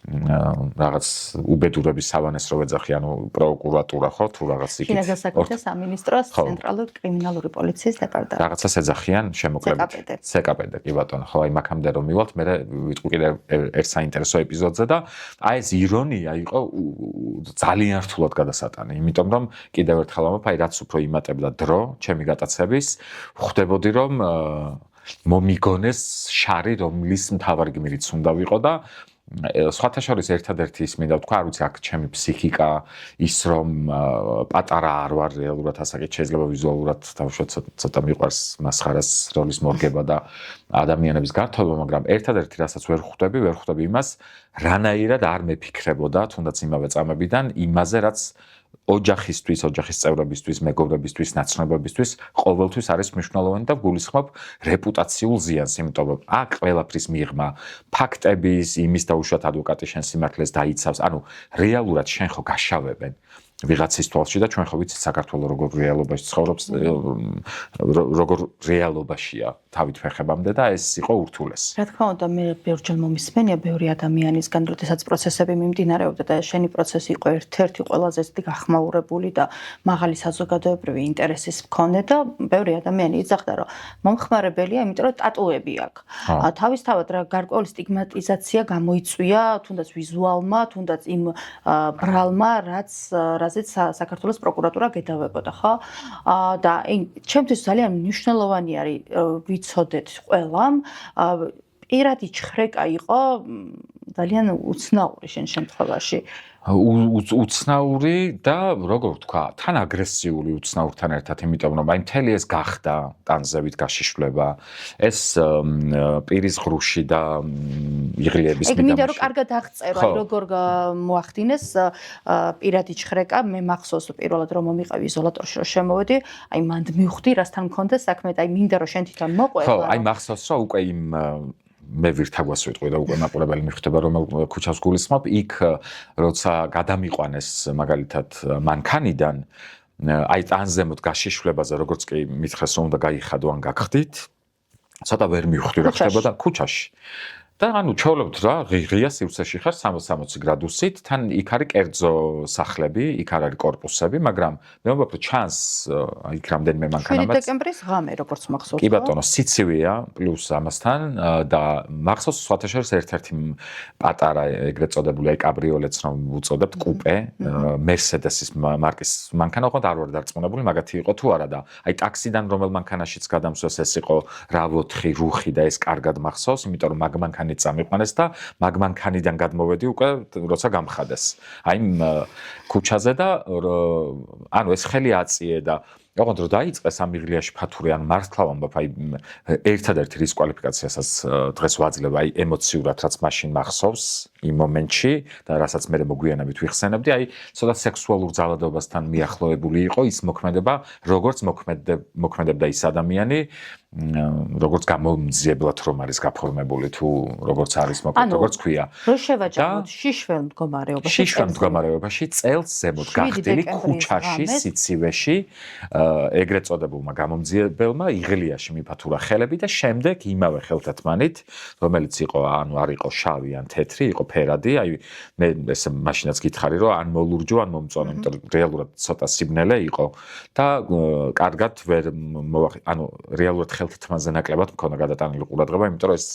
რაღაც უბედურების სავანეს რო ვეძახი ანუ პროკურატურა ხო თუ რაღაც იქით შინაგან საქმეთა სამინისტროს ცენტრალური კრიმინალური პოლიციის დეპარტამენტი რაღაცას ეძახიან შემოკლებით CKPD კი ბატონო ხო აი მაგამდე რომ მივალთ მე ვიტყვი კიდევ ერთ საინტერესო ეპიზოდზე და აი ეს ირონია იყო ძალიან რთულად გადასატანი იმიტომ რომ კიდევ ერთხელ ამბობ აი რაც უფრო იმატებდა დრო ჩემი გატაცების ხვდებოდი რომ მომიგონეს შარი რომლის მთავარი გმირიც უნდა ვიყო და სხვათა შორის ერთადერთი ის მინდა ვთქვა, არ ვიცი აქ ჩემი ფსიქიკა ის რომ პატარა არ ვარ რეალურად ასაკით შეიძლება ვიზუალურად თავშოთ ცოტა მიყვარს მასხარას როლის მორგება და ადამიანების გართობა, მაგრამ ერთადერთი რასაც ვერ ხვდები იმას რანაირად არ მეფიქრებოდა თუნდაც იმავე წამებიდან იმაზე რაც ოჯახისთვის, ოჯახის წევრებისთვის, მეგობრებისთვის, ნაცნობებისთვის ყოველთვის არის მნიშვნელოვანი და გულისხმობ რეპუტაციულ ზიანს, იმიტომ რომ აქ ყველაფრის მიღმა ფაქტების, იმის და უშუალოდ ადვოკატი შენ სიმართლეს დაიცავს, ანუ რეალურად შენ ხო გაშავებენ ვიღაცის თვალში და ჩვენ ხო ვიცით საქართველოს როგორ რეალობაში ცხოვრობს, როგორ რეალობაშია თავით ფეხებამდე და ეს იყო ურთულესი. რა თქმა უნდა, მე ბევრჯერ მომისმენია ბევრი ადამიანისგან, როდესაც პროცესები მიმდინარეობდა და შენი პროცესი იყო ერთ-ერთი ყველაზე დიდი გახმაურებული და მაღალი საზოგადოებრივი ინტერესის მქონე და ბევრი ადამიანი იძახდა, რომ მომხმარებელია, იმიტომ რომ ტატუები აქვს. თავისთავად რა გარკვეული სტიგმატიზაცია გამოიწვია თუნდაც ვიზუალმა, თუნდაც იმ ბრალმა, რაზეც საქართველოს პროკურატურა გედავებოდა, ხო? და ჩემთვის ძალიან მნიშვნელოვანი არის ვიცოდეთ ყველამ, პირადი ჩხრეკა იყო ძალიან უცნაური შენ შემთხვევაში. უცნაური და როგორ ვთქვა, თან აგრესიული უცნაურთან ერთად, იმიტომ რომ აი მთელი ეს გახდა ტანზევით გაშიშვლება, ეს პირის ღრუში და იღრიების მიდამოში. მინდა რომ კარგად აღწერო, აი როგორ მოახდინეს პირადი ჩხრეკა, მე მახსოვს პირველად რომ მომიყავი იზოლატორში რომ შემოვედი, აი მანდ მივხვდი რასთან მქონდა საქმე და აი მინდა რომ შენ თვითონ მოყვე. ხო, აი მახსოვს რომ უკვე იმ მე ვირთაგვას ვიტყვი და უკვე მაყურებელი მიხვდება რომ ქუჩას გულისხმობ იქ როცა გადამიყვანეს მაგალითად მანქანიდან აი ტანზემოთ გაშიშვლებაზე როგორც კი მითხრეს რომ უნდა გაიხადო ან გაგხდით ცოტა ვერ მივხვდი რა ხდებოდა ქუჩაში და ანუ ჩავლებთ რა ღია სივრცეში ხარ 60 გრადუსით თან იქ არის კერძო სახლები იქ არ არის კორპუსები მაგრამ მე ვამბობ რომ ჩანს იქ რამდენიმე მანქანამაც 7 დეკემბრის ღამე როგორც მახსოვს კი ბატონო სიცივეა პლუს ამასთან და მახსოვს სხვათა შორის ერთ-ერთი პატარა ეგრეთ წოდებული აი კაბრიოლეტს რომ უწოდებთ კუპე მერსედესის მარკის მანქანა ხო არ ვარ დარწმუნებული მაგათი იყო თუ არა და აი ტაქსიდან რომელ მანქანაშიც გადამსვეს ეს იყო რავ4 რუხი და ეს კარგად მახსოვს იმიტომ რომ მაგ მანქანით წამიყვანეს და მაგ მანქანიდან გადმოვედი უკვე როცა გამხადეს აი ქუჩაზე და ანუ ეს ხელი აწიე და ოღონდ რომ დაიწყეს ამ მიღლიაში ფათური ან მართლა ვამბობ აი ერთადერთი რის კვალიფიკაციასაც დღეს ვაძლევ აი ემოციურად რაც მაშინ მახსოვს იმ მომენტში და რასაც მე მოგვიანებით ვიხსენებდი აი ცოტა სექსუალურ ძალადობასთან მიახლოებული იყო ის მოქმედება როგორც მოქმედებდა ის ადამიანი როგორც გამომძიებლად რომ არის გაფორმებული თუ როგორც არის მოკლედ როგორც ქვია. რო შევაჯამოთ შიშველ მდგომარეობაში. შიშველ მდგომარეობაში წელს ზემოთ გახდილი ქუჩაში, სიცივეში, ეგრეთ წოდებულმა გამომძიებელმა იღლიაში მიფათურა ხელები და შემდეგ იმავე ხელთათმანით, რომელიც იყო ანუ არ იყო შავი ან თეთრი, იყო ფერადი, აი მე ეს მაშინაც გითხარი რომ ან მოლურჯო ან მომწონო, იმიტომ რომ რეალურად ცოტა სიბნელე იყო და კარგად ვერ ანუ რეალურად ხელთათმანზე ნაკლებად მქონდა გადატანილი ყურადღება, იმიტომ რომ ეს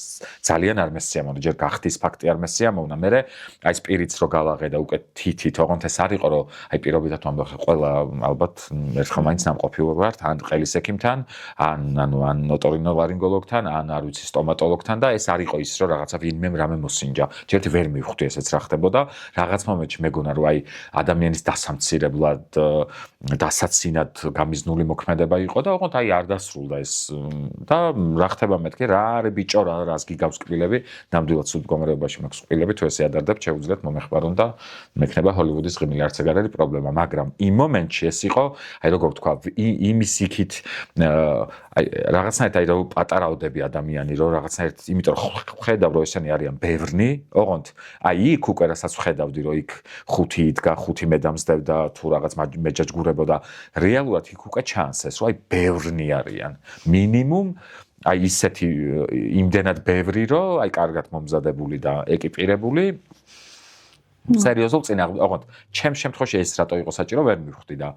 ძალიან არ მესიამოვნა, ჯერ გახდის ფაქტი არ მესიამოვნა, მერე აი სპირიტს რო გავაღე და უკვე თითით, ოღონდ ეს არ იყო რომ აი პირობითად ვამბობ, ყველა ალბათ ერთხელ მაინც ნამყოფი ვართ, ან ყელის ექიმთან, ან ოტორინოლარინგოლოგთან, ან არ ვიცი სტომატოლოგთან და ეს არ იყო ის რომ რაღაცა ვინმე რამე მოსინჯა. ჯერჯერობით ვერ მივხვდი ესეც რა ხდებოდა. რაღაც მომენტში მეგონა რომ აი ადამიანის დასამცირებლად, დასაცინად გამიზნული მოქმედება იყო და ოღონდ აი არ დასრულდა ეს და რა ხდება მეთქი რა არის ბიჭო რას გიგავს კბილები ნამდვილად სულ მდგომარეობაში მაქვს კბილები თუ ესე ადარდებთ შეუძლიათ მომეხმარონ და მექნება ჰოლივუდის ღიმილი არც ეგ არ არის პრობლემა მაგრამ იმ მომენტში ეს იყო აი როგორ ვთქვა იმის იქით აი რაღაცნაირად აი რომ პატარაოდები ადამიანი რომ რაღაცნაირად იმიტომ რომ ხედავ რომ ესენი არიან ბევრნი ოღონდ აი იქ უკვე რასაც ხედავდი რომ იქ ხუთი იდგა ხუთი მე დამსდევდა თუ რაღაც მეჯაჯგურებოდა რეალურად იქ უკვე ჩანს ეს რომ აი ბევრნი არიან მინიმუმ აი ისეთი იმდენად ბევრი რომ აი კარგად მომზადებული და ეკიპირებული სერიოზულ წინააღმდეგ ოღონდ ჩემ შემთხვევაში ეს რატო იყო საჭირო ვერ მივხვდი და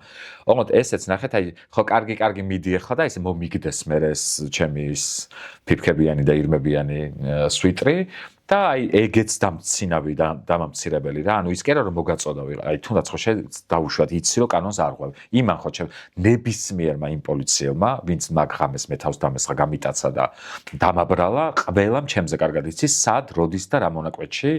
ოღონდ ესეც ნახეთ აი ხო კარგი მიდი ახლა და ესე მომიგდეს მე ეს ჩემი ის ფიფქებიანი და ირმებიანი სვიტრი და აი ეგეც დამცინავი და დამამცირებელი რა ანუ ის კი არა რომ მოგაწოდავი აი თუნდაც ხო დავუშვათ იცი რომ კანონს არ ყვევ იმან ხო ჩემ ნებისმიერმა იმ პოლიციელმა ვინც მაგ ღამეს მე თავს დამესხა გამიტაცა და დამაბრალა ყველამ ჩემზე კარგად იცის სად როდის და რა მონაკვეთში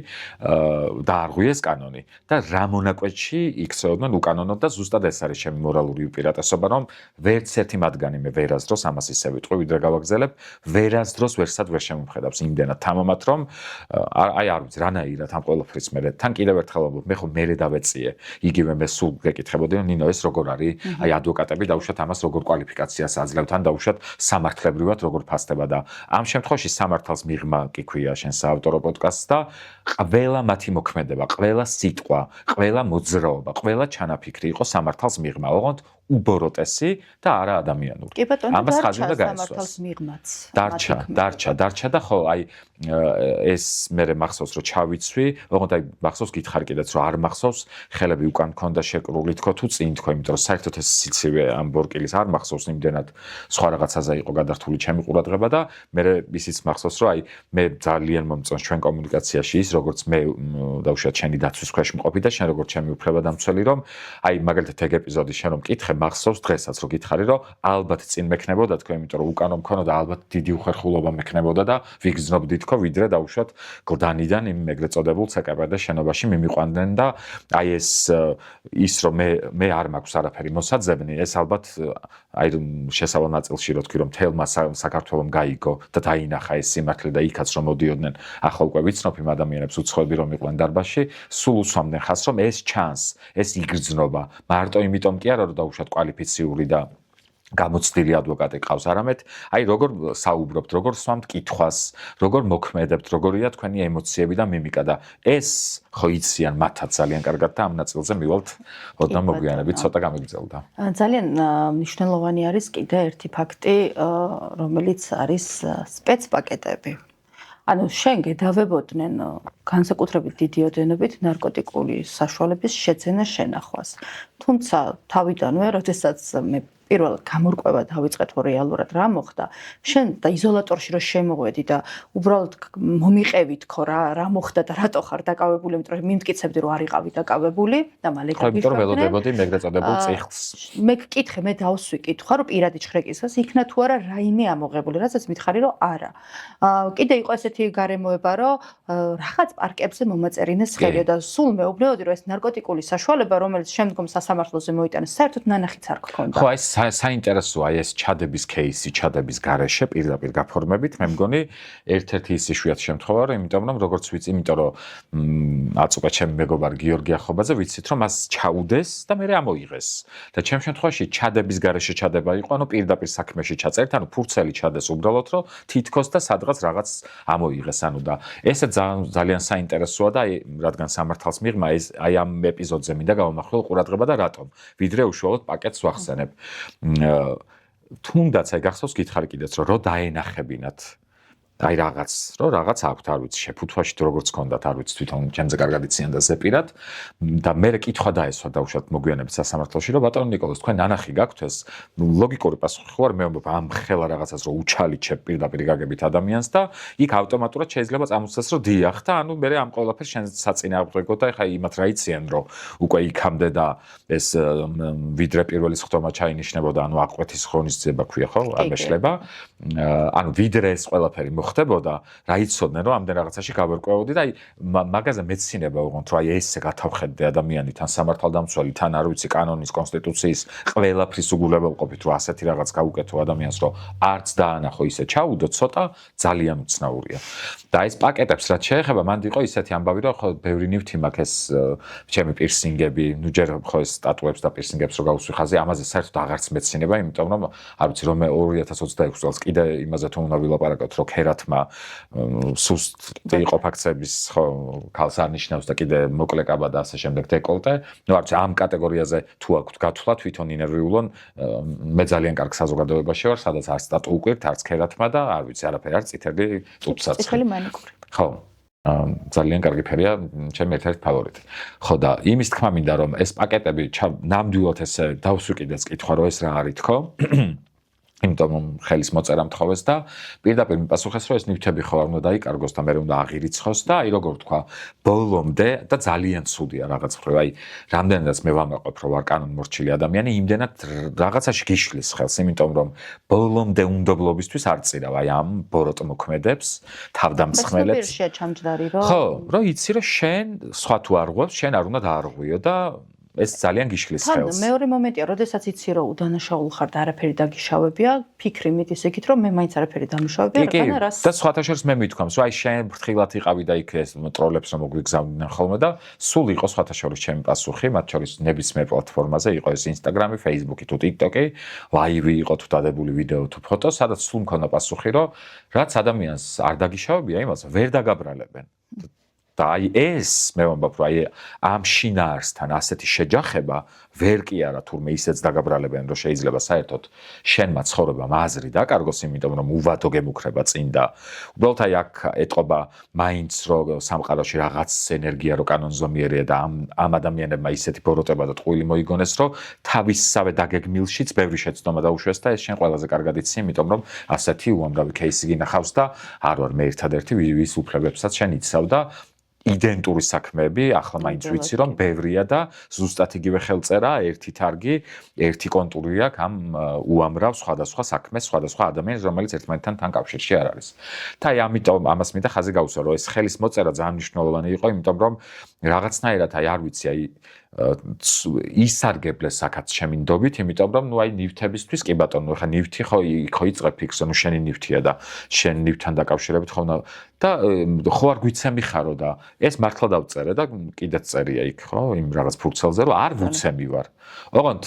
დაარღვიეს კანონი და რა მონაკვეთში იქცეოდნენ უკანონოდ და ზუსტად ეს არის ჩემი მორალური უპირატესობა რომ ვერც ერთი მათგანი მე ვერასდროს ამას ისე ვიტყვი ვიდრე გავაგზელებ ვერასდროს ვერსად ვერ შემომხედავს იმდენად თამამად რომ აი არ ვიცი რანაირად ამ ყველაფრის მე თან კიდევ ერთხელ ვამბობ მე ხო მერე დავეწიე იგივე მე სულ გეკითხებოდი რომ ნინო ეს როგორ არის აი ადვოკატები დაუშვათ ამას როგორ კვალიფიკაციას აძლევთ ან დაუშვათ სამართლებრივად როგორ ფასდება და ამ შემთხვევაში სამართალს მიღმა კი ქვია შენ საავტორო პოდკასტს და ყველა მათი მოქმედება ყველა სიტყვა ყველა მოძრაობა ყველა ჩანაფიქრი იყო სამართალს მიღმა ოღონდ უბოროტესი და არა ადამიანური. კი ბატონო, ამას ხაზი უნდა გაისვას. სამართალს მიღმაც. დარჩა და ხო აი ეს მე მახსოვს რომ ჩავიცვი, ოღონდ აი მახსოვს გითხარი კიდეც რომ არ მახსოვს ხელები უკან მქონდა შეკრული თქო თუ წინ თქო, იმიტომ რომ საერთოდ ეს სიცივე ამ ბორკილის არ მახსოვს იმდენად სხვა რაღაცაზე იყო გადართული ჩემი ყურადღება და მე ისიც მახსოვს რომ აი მე ძალიან მომწონს ჩვენ კომუნიკაციაში ის როგორც მე დაუშვათ შენი დაცვის ქვეშ მყოფი და შენ როგორც ჩემი უფლებადამცველი რომ აი მაგალითად ეგ ეპიზოდი შენ რომ მკითხე მახსოვს დღესაც რომ გითხარი რომ ალბათ წინ მექნებოდა თქო იმიტომ რომ უკანო მქონოდა ალბათ დიდი უხერხულობა მექნებოდა და ვიგზნობდი თქო ვიდრე დაუშვათ გლდანიდან იმ ეგრეთ წოდებულ CKP-და შენობაში მიმიყვანდნენ და აი ეს ის რომ მე არ მაქვს არაფერი მოსაძებნი ეს ალბათ აი შესავალ ნაწილში რო თქვი რომ თელმა საქართველოს გაიგო და დაინახა ეს სიმართლე და იქაც რომ მოდიოდნენ ახლა უკვე ვიცნობ იმ ადამიანებს უცხოები რომ იყვნენ დარბაზში სულ უსვამდნენ ხას რომ ეს ჩანს ეს იგრძნობა მარტო იმიტომ კი არა რომ დაუშვათ კვალიფიციური და გამოცდილი ადვოკატი ყავს არამედ აი როგორ საუბრობთ როგორ სვამთ კითხვას როგორ მოქმედებთ როგორია თქვენი ემოციები და მიმიკა და ეს ხო იციან მათაც ძალიან კარგად და ამ ნაწილზე მივალთ ოდნავ მოგვიანებით ცოტა გამიგრძელდა ძალიან მნიშვნელოვანი არის კიდე ერთი ფაქტი რომელიც არის სპეცპაკეტები ანუ შენ გედავებოდნენ განსაკუთრებით დიდი ოდენობით ნარკოტიკული საშუალების შეძენა შენახვას თუმცა თავიდანვე როდესაც მე პირველ გამორკვევა დავიწყეთ რომ რეალურად რა მოხდა შენ და იზოლატორში რომ შემოვედი და უბრალოდ მომიყევით ხო რა მოხდა და რატო ხარ დაკავებული იმიტომ რომ მიმტკიცებდი რომ არიყავი დაკავებული და მალე გაგიშვებდი რომ ველოდებოდი მეგრე წოდებულ წიხლს მე გკითხე მე დავსვი კითხვა რომ პირადი ჩხრეკისას იქნა თუ არა რაიმე ამოღებული რასაც მითხარი რომ არა კიდე იყო ესეთი გარემოება რომ რაღაც პარკებზე მომაწერინეს ხელი და სულ მეუბნეოდი რომ ეს ნარკოტიკული საშუალება რომელიც შემდგომ სასამართლოზე მოიტანეს საერთოდ ნანახიც არ გქონდა ხო ეს საინტერესოა ეს ჩადების кейსი, ჩადების გარეშე პირდაპირ გაფორმებით. მე მგონი ერთ-ერთი ის იშვიათი შემთხვევა, იმიტომ რომ როგორც ვიცი, იმიტომ რომ აწუყა ჩემი მეგობარი გიორგი ახობაძე, ვიცით რომ მას ჩაუდეს და მე ამოიღეს. და ჩემ შემთხვევაში ჩადების გარეშე ჩადება იყო, ანუ პირდაპირ საქმეში ჩაწერთ, ანუ ფურცელი ჩადეს უბრალოდ, რომ თითქოს და სადღაც რაღაც ამოიღეს, ანუ და ესე ძალიან საინტერესოა და რადგან სამართალს მიღმა ეს აი ამ ეპიზოდზე მინდა გავამახვილო ყურადღება და რატომ? ვიდრე უშუალოდ პაკეტს ვახსენებ. თუნდაც აი გახსოვს გითხარი კიდეც რომ რო დაენახებინათ აი რაღაც აქვთ, არ ვიცი, შეფუთვაში თუ როგორც ჰქონდათ, არ ვიცი, თვითონ ჩემზე კარგად იციან და ზეპირად და მე კითხვა დაესვა დაუშვათ მოგვიანებით სასამართლოში, რომ ბატონო ნიკოლოზ, თქვენ ნანახი გაქვთ ეს? ლოგიკური პასუხი ხო არ მეუბნება ამ ხელა რაღაცას რომ უჩალიჩებ პირდაპირ გაგებით ადამიანს და იქ ავტომატურად შეიძლება წამოსცეს რომ დიახ და ანუ მე ამ ყველაფერს შენ საწინააღმდეგო და ეხა იმათ რა იციან რომ უკვე იქამდე და ეს ვიდრე პირველი ხტომა ჩაინიშნებოდა, ანუ აყვეთის ღონისძიება ქვია ხო, ამეშლება. ანუ ვიდრე ეს ყველაფერი ხდებოდა, რა იცოდნენ, რომ ამდენ რაღაცაში გავერკვევოდი და აი მაგაზე მეცინება უღონთ, რომ აი ესე გათავხედე ადამიანი თან სამართალდამცველი, თან არ ვიცი, კანონის, კონსტიტუციის ყველაფრის უგულებელყოფით, რომ ასეთი რაღაც გაუკეთო ადამიანს, რომ არც დაანახო ისე ჩაუდო, ცოტა ძალიან უცნაურია. და ეს პაკეტებს რაც შეეხება, მანდ იყო ისეთი ამბავი, რომ ხო ბევრი ნივთი მაქვს ეს ჩემი პირსინგები, ნუ ჯერ ხო ეს სტატუებს და პირსინგებს რო გავუსვი ხაზი, ამაზე საერთოდ აღარც მეცინება, იმიტომ რომ არ ვიცი, რომ მე 2026 წელს კიდე იმაზე თუ უნდა ვილაპარაკოთ, რომ ქერათმა სუსტი იყო ფაქცების ხო ქალს არნიშნავს და კიდე მოკლე კაბა და ასე შემდეგ დეკოლტე. ნუ არ ვიცი, ამ კატეგორიაზე თუ აქვთ გათვლა თვითონ ინერვიულონ, მე ძალიან კარგ საზოგადოებაში ვარ, სადაც არც სტატუ უკვირთ, არც ქერათმა და არ ვიცი, არაფერი არ წითელი ტუცაც. წითელი მანიკური. ხო. ძალიან კარგი ფერია, ჩემი ერთ-ერთი ფავორიტი. ხო და იმის თქმა მინდა რომ ეს პაკეტები ნამდვილად ესე დავსვი კიდეც კითხვა რომ ეს რა არის თქო. იმიტომ რომ ხელის მოწერა მთხოვეს და პირდაპირ მიპასუხეს რომ ეს ნივთები ხო არ უნდა დაიკარგოს და მე უნდა აღირიცხოს და აი როგორ თქვა ბოლომდე და ძალიან ცუდია რაღაც მხრივ აი რამდენადაც მე ვამაყობ რომ ვარ კანონმორჩილი ადამიანი იმდენად რაღაცაში გიშლის ხელს იმიტომ რომ ბოლომდე უნდობლობისთვის არ წირავ აი ამ ბოროტ მოქმედებს თავდამსხმელებს პირშია ჩამჯდარი რომ ხო რომ იცი რომ შენ სხვა თუ არ ღვევს შენ არ უნდა დაარღვიო და ეს ძალიან გიშლის ხელს. მეორე მომენტია, როდესაც იცი რომ udanașaul ხარ და არაფერი დაგიშავებია, ფიქრი მიდის ეგით რომ მე მაინც არაფერი დამიშავებია, რადგან რას და სხვათა შორის მე მithქვამს, რომ აი შენ ფრთხილად იყავი და იქ ეს ტროლებს რომ მოგვიგზავნიან ხოლმე და სულ იყო სხვათა შორის ჩემი პასუხი, მათ შორის ნებისმიერ პლატფორმაზე იყო ეს Instagram-ი, Facebook-ი თუ TikTok-ი, ლაივი იყო თუ დადებული ვიდეო თუ ფოტო, სადაც სულ მქონდა პასუხი, რომ რაც ადამიანს არ დაგიშავებია, იმას ვერ დაგაბრალებენ. და აი ეს მე ვამბობ რომ აი ამ შინაარსთან ასეთი შეჯახება ვერ კი არა თურმე ისეც დაგაბრალებენ რომ შეიძლება საერთოდ შენმა ცხოვრებამ აზრი დაკარგოს იმიტომ რომ უვადო გემუქრება წინ და უბრალოდ აი აქ ეტყობა მაინც რომ სამყაროში რაღაც ენერგია რო კანონზომიერია და ამ ადამიანებმა ისეთი ბოროტება და ტყუილი მოიგონეს რომ თავისსავე დაგეგმილშიც ბევრი შეცდომა დაუშვეს და ეს შენ ყველაზე კარგად იცი იმიტომ რომ ასეთი უამრავი кейსი გინახავს და არ ვარ მე ერთადერთი ვის უფლებებსაც შენ იცავ და იდენტური საქმეები, ახლა მაინც ვიცი რომ ბევრია და ზუსტად იგივე ხელწერა, ერთი თარგი, ერთი კონტური აქვს ამ უამრავ სხვადასხვა საქმეს, სხვადასხვა ადამიანს, რომელიც ერთმანეთთან თან კავშირში არ არის. და აი ამიტომ ამას მინდა ხაზი გავუსვა, რომ ეს ხელის მოწერა ძალიან მნიშვნელოვანი იყო, იმიტომ რომ რაღაცნაირად აი არ ვიცი, აი ისარგებლეს აქაც ჩემი ნდობით, იმიტომ რომ ნუ აი ნივთებისთვის კი ბატონო, ხა ნივთი ხო იწყებ ფიქსო, ნუ შენი ნივთია და შენ ნივთთან დაკავშირებით ხო და ხო არ გვიცემი ხარო და ეს მართლა დავწერე და კიდეც წერია იქ ხო იმ რაღაც ფურცელზე რომ არ ვუცემი ვარ. ოღონდ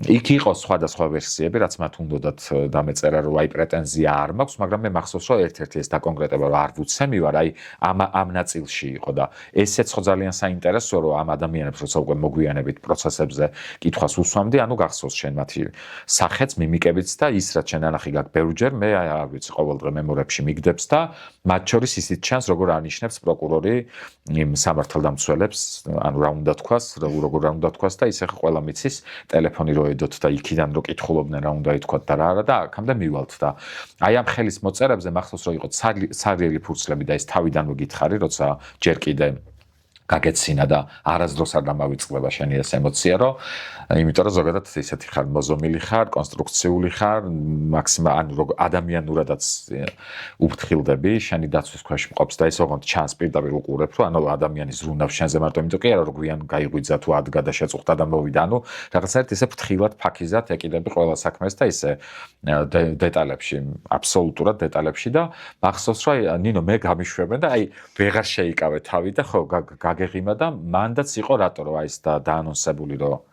იქ იყო სხვადასხვა ვერსიები, რაც მათ უნდათ დამეწერა რომ აი პრეტენზია არ მაქვს, მაგრამ მე მახსოვს რომ ერთ-ერთი ეს დაკონკრეტება რომ არ ვუცემი ვარ, აი ამ ნაწილში იყო და ესეც ხო ძალიან საინტერესოა რომ ამ ადამიანებს როცა უკვე მოგვიანებით პროცესებზე კითხვას უსვამდი, ანუ გახსოვს შენ მათი სახეც, მიმიკებიც და ის რაც შენ ანახი გაქვს ბევრჯერ, მე არ ვიცი ყოველდღე მემორებში მიგდებს და მათ შორის ისიც ჩანს როგორ ანიშნებს პროკურორი იმ სამართალდამცველებს, ანუ რა უნდა თქვას, როგორ რა უნდა თქვას და ისე ყველა მიცის ტელეფონი რო ედოთ და იქიდან რო კითხულობდნენ რა უნდა ითქვათ და რა არა და აქამდე მივალთ და აი ამ ხელის მოწერებზე მახსოვს რომ იყო ცარიელი ფურცლები და ეს თავიდანვე გითხარი, როცა ჯერ კიდე გაგეცინა და არასდროს არ დამავიწყდება შენი ეს ემოცია, რომ იმიტომ რომ ზოგადად ისეთი ხარ მოზომილი ხარ, კონსტრუქციული ხარ, ანუ ადამიანურადაც უფრთხილდები, შენი დაცვის ქვეშ მყოფს და ეს ოღონდ ჩანს პირდაპირ უყურებ, რომ ანუ ადამიანი ზრუნავს შენზე მარტო იმიტომ კი არა რომ გვიან გაიღვიძა თუ ადგა და შეწუხდა და მოვიდა, ანუ რაღაცაერთ ისე ფრთხილად, ფაქიზად ეკიდები ყველა საქმეს და ისე დეტალებში, აბსოლუტურად დეტალებში და მახსოვს რომ ნინო მე გამიშვებენ და აი ვეღარ შეიკავე თავი და ხო გაგეღიმა და მანდაც იყო რატო რომ აი ეს დაანონსებული რომ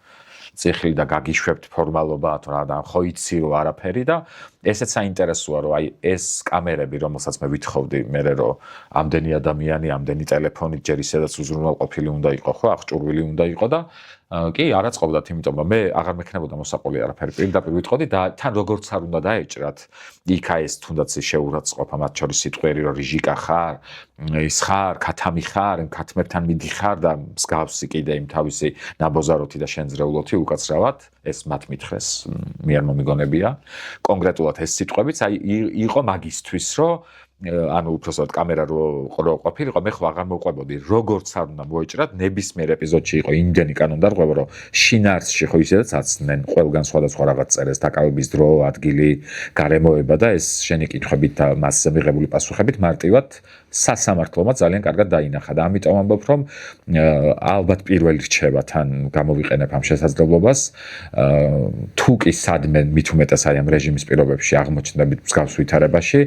ციხლი და გაგიშვებთ ფორმალობა თუ რა და ხო იცი რომ არაფერი და ესეც საინტერესოა რომ აი ეს კამერები რომელსაც მე ვითხოვდი მე რომ ამდენი ადამიანი ამდენი ტელეფონით ჯერ ისედაც უზრუნველყოფილი უნდა იყოს ხო აღჭურვილი უნდა იყოს და კი არ აწყობდათ იმიტომ რომ მე აღარ მექნებოდა მოსაყოლი არაფერი პირდაპირ ვიტყოდი და თან როგორც არ უნდა დაეჭრათ იქა ეს თუნდაც შეურაცხყოფა მათ შორის სიტყვერი რომ რიჟიკა ხარ ის ხარ ქათამი ხარ ქათმებთან მიდიხარ და მსგავსი კიდე იმ თავისი ნაბოზაროთი და შენძრეულოთი უკაცრავად ეს მათ მითხრეს მე არ მომიგონებია კონკრეტულად ეს სიტყვებიც აი იყო მაგისთვის რომ ანუ უბრალოდ კამერა რო ყოფილიყო მე ხო აღარ მოყვებოდი როგორც არ უნდა მოეჭრათ ნებისმიერ ეპიზოდში იყო იმდენი კანონდარღვევა რომ შინაარსში ხო ისედაც აცდნენ ყველგან სხვადასხვა რაღაც წერეს დაკავების დრო ადგილი გარემოება და ეს შენი კითხვებით და მასზე მიღებული პასუხებით მარტივად სასამართლომა ძალიან კარგად დაინახა და ამიტომ ამბობ რომ ალბათ პირველი რჩება თან გამოვიყენებ ამ შესაძლებლობას თუ კი სადმე მით უმეტეს აი ამ რეჟიმის პირობებში აღმოჩნდებით მსგავს ვითარებაში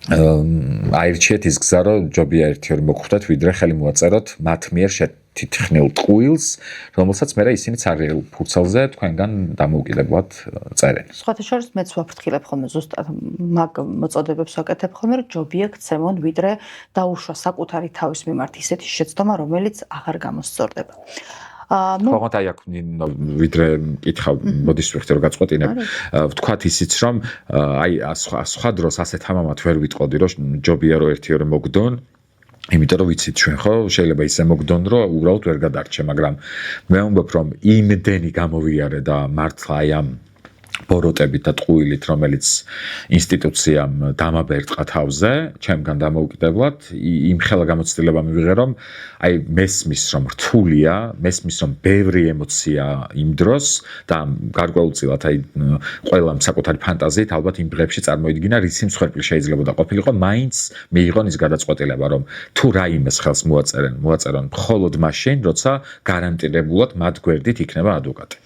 აირჩიეთ ის გზა რომ ჯობია ერთი-ორი მოხვდეთ ვიდრე ხელი მოაწეროთ მათ მიერ შეთითქმულ ტყუილს რომელსაც მე ისინიც არიელ ფურცელზე თქვენგან დამოუკიდებლად წერენ. სხვათა შორის მეც ვაფრთხილებ ხოლმე ზუსტად მაგ მოწოდებებს ვაკეთებ ხოლმე რომ ჯობია გცემონ ვიდრე დაუშვა საკუთარი თავის მიმართ ისეთი შეცდომა რომელიც აღარ გამოსწორდება. ხოღოთ აი აქ ვიდრე კითხავ მოდის ვიხდი რომ გაწყვეტინებ ვთქვათ ისიც რომ აი სხვა დროს ასეთ ამამად ვერ ვიტყოდი რომ ჯობია რომ ერთი-ორი მოგდონ იმიტომ რომ ვიცით ჩვენ ხო შეიძლება ისე მოგდონ რომ უბრალოდ ვერ გადარჩე მაგრამ მე ვამბობ რომ იმდენი გამოვიარე და მართლა აი ამ ბოროტებით და ტყუილით რომელიც ინსტიტუციამ დამაბერტყა თავზე ჩემგან დამოუკიდებლად იმ ხელა გამოცდილება მივიღე რომ აი მესმის რომ რთულია მესმის რომ ბევრი ემოცია იმ დროს და გარკვეულწილად აი ყველამ საკუთარი ფანტაზიით ალბათ იმ დღეებში წარმოიდგინა რისი მსხვერპლი შეიძლება ყოფილიყო მაინც მიიღონ ის გადაწყვეტილება რომ თუ რაიმეს ხელს მოაწერონ მხოლოდ მაშინ როცა გარანტირებულად მათ გვერდით იქნება ადვოკატი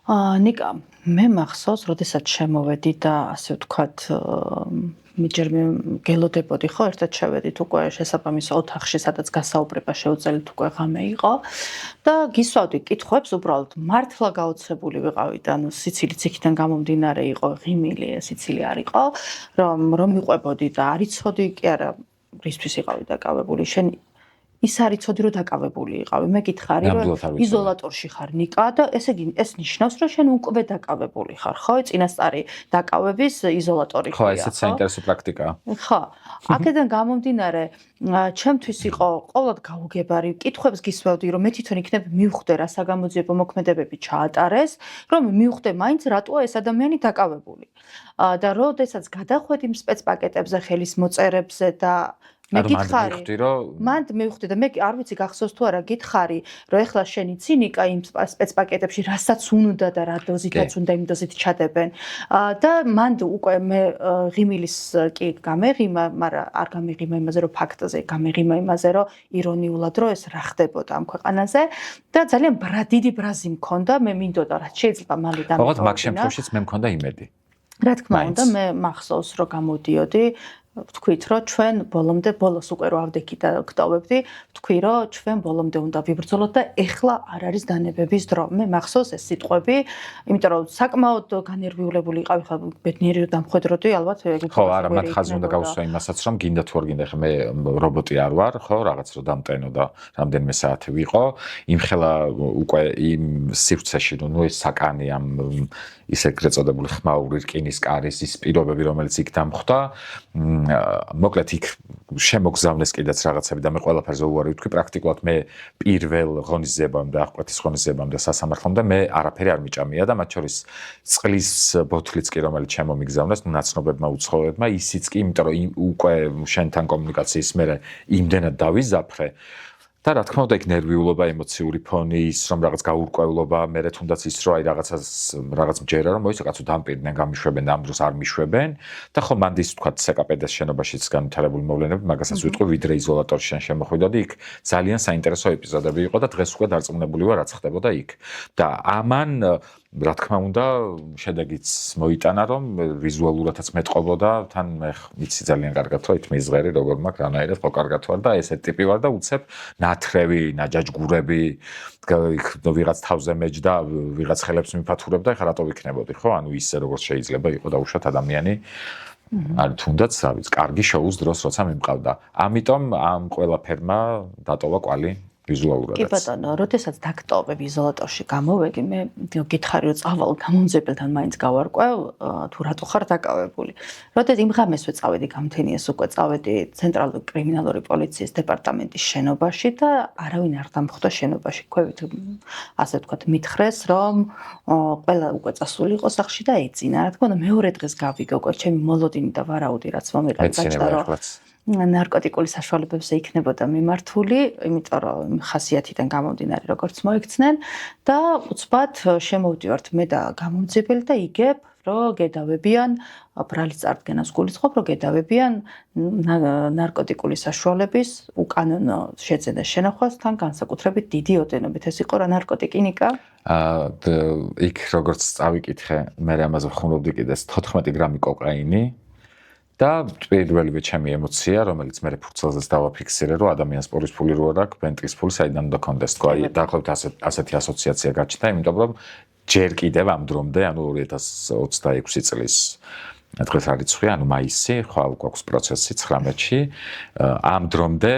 ნიკა მე მახსოვს, როდესაც შემოვედი და ასე ვთქვათ, მიჯერ მე გელოდებოდი ხო, ერთად შევედით უკვე შესაბამის ოთახში, სადაც გასაუბრება შეუძლებელთ უკვე ღამე იყო და გისვავდი კითხვებს, უბრალოდ მართლა გაოცებული ვიყავით, ანუ სიცილიც იქიდან გამომდინარე იყო, ღიმილი სიცილი არ იყო, რომ მიყვებოდი და არიცოდი კი არა, რისთვის იყავი დაკავებული, შენ ის არიცოდი რომ დაკავებული იყავი. მე გითხარი რომ იზოლატორში ხარ ნიკა და ესე იგი ეს ნიშნავს რომ შენ უკვე დაკავებული ხარ, ხო? წინასწარი დაკავების იზოლატორი ხარ. ხო, ესეც საინტერესო პრაქტიკაა. ხო. აქედან გამომდინარე, ჩემთვის იყო ყოველად გაუგებარი კითხვებს გისვევდი რომ მე თვითონ იქნებ მივხვდე რა საგამოძიებო მოქმედებები ჩაატარეს, რომ მივხვდე მაინც რატოა ეს ადამიანი დაკავებული. და როდესაც გადახვედი სპეცპაკეტებზე, ხელის მოწერებზე და მე გითხარი მანდ მივხვდი და მე არ ვიცი გახსოვს თუ არა გითხარი რომ ეხლა შენი ცინიკა იმ სპეცპაკეტებში რასაც უნდა და რა დოზითაც უნდა იმ დოზით ჩადებენ და მანდ უკვე მე ღიმილის კი გამეღიმა მაგრამ არ გამეღიმა იმაზე რომ ფაქტზე გამეღიმა იმაზე რომ ირონიულად რომ ეს რა ხდებოდა ამ ქვეყანაზე და ძალიან დიდი ბრაზი მქონდა მე მინდოდა რაც შეიძლება მალე დამეყო ხო მაგ შემთხვევაშიც მე მქონდა იმედი რა თქმა უნდა მე მახსოვს რომ გამოდიოდი ვთქვით რომ ჩვენ ბოლოს უკვე რო ავდექი და გტოვებდი ვთქვი რომ ჩვენ ბოლომდე უნდა ვიბრძოლოთ და ეხლა არ არის დანებების დრო მე მახსოვს ეს სიტყვები იმიტომ რომ საკმაოდ განერვიულებული იყავი ხა ბედნიერი რომ დამხვედროდი ალბათ ხო არა მათ ხაზი უნდა გავუსვა იმასაც რომ გინდა თუ არ გინდა ხა მე რობოტი არ ვარ ხო რაღაც რომ დამტენო და რამდენიმე საათი ვიყო იმხელა უკვე იმ სივრცეში რომ ეს საკანი ამ ისე გწოდებული ხმაური რკინის კარის ის პირობები რომელიც იქ დამხვდა მოკლედ იქ შემოგზავნეს კიდეც რაღაცები და მე ყველაფერზე უარი ვთქვი პრაქტიკულად მე პირველ ღონისძიებამდე აღკვეთის ღონისძიებამდე სასამართლომდე მე არაფერი არ მიჭამია და მათ შორის წყლის ბოთლიც კი რომელიც შემომიგზავნეს ნაცნობებმა უცხოელებმა ისიც კი იმიტომ რომ უკვე შენთან კომუნიკაციის მერე იმდენად დავიზაფრე და რა თქმა უნდა იქ ნერვიულობა, ემოციური ფონი, ის რომ რაღაც გაურკვევლობა, მერე თუნდაც ის რომ აი რაღაც მჯერა რომ მოიცა კაცო დამპირდნენ, გამიშვებენ და ამ დროს არ მიშვებენ და ხო მანდ ის თქვა სეკაპედეს შენობაშიც განვითარებული მოვლენები, მაგასაც ვიტყვი ვიდრე იზოლატორში შენ შემოხვიდოდი, იქ ძალიან საინტერესო ეპიზოდები იყო და დღეს უკვე დარწმუნებული ვარ რაც ხდებოდა იქ. და ამან რა თქმა უნდა შედეგიც მოიტანა რომ ვიზუალურადაც მეტყობოდა თან მე ვიცი ძალიან კარგად რომ ით მიზღერი როგორ მაქვს რანაირად ხო კარგად ვარ და ესეთ ტიპი ვარ და უცებ ნათრევი ნაჯაჯგურები იქ ვიღაც თავზე მეჯდა ვიღაც ხელებს მიფათურებდა ეხლა რატო ვიქნებოდი ხო ანუ ისე როგორც შეიძლება იყო დაუშვათ ადამიანი არ თუნდაც რა ვიცი კარგი შოუს დროს როცა მიმყავდა ამიტომ ამ ყველაფერმა დატოვა კვალი ვიზუალურადაც. კი ბატონო, როდესაც დაგტოვებ იზოლატორში გამოვედი, მე გითხარი რომ წავალ გამომძებელთან მაინც გავარკვევ, თუ რატო ხარ დაკავებული. როდესაც იმ ღამესვე წავედი გამთენიეს უკვე წავედი ცენტრალური კრიმინალური პოლიციის დეპარტამენტის შენობაში და არავინ არ დამხვდა შენობაში. ქვევით ასე ვთქვათ, მითხრეს რომ ყველა უკვე წასული იყო სახლში და ეძინა. რა თქმა უნდა, მეორე დღეს გავიგე უკვე ჩემი მოლოდინი და ვარაუდი რაც მომიყარა გაჩნდა რომ ნარკოტიკული საშუალებებზე იქნებოდა მიმართული, იმიტომ რომ ხასიათიდან გამომდინარე როგორც მოიქცნენ და უცბად შემოვდივართ მე და გამომძებელი და იგებ რომ გედავებიან ბრალის წარდგენას გულისხმობ რომ გედავებიან ნარკოტიკული საშუალების უკანონო შეძენას შენახვასთან განსაკუთრებით დიდი ოდენობით ეს იყო რა ნარკოტიკინიკა იქ როგორც წავიკითხე მე ამაზე ვხმობდი კიდეს 14 გრამი კოკაინი და პირველივე ჩემი ემოცია, რომელიც მე ფურცელზეც დავაფიქსირე, რომ ადამიანს პორის ფული რო არ აქვს, ბენტლის ფული საიდან უნდა კონდეს, თქო, აი დაახლოებით ასეთი ასოციაცია გაჩნდა, იმიტომ რომ ჯერ კიდევ ამ დრომდე, ანუ 2026 წლის დღეს არის ცხვი, ანუ მაისი, ხვალ გვაქვს პროცესი 19-ში, ამ დრომდე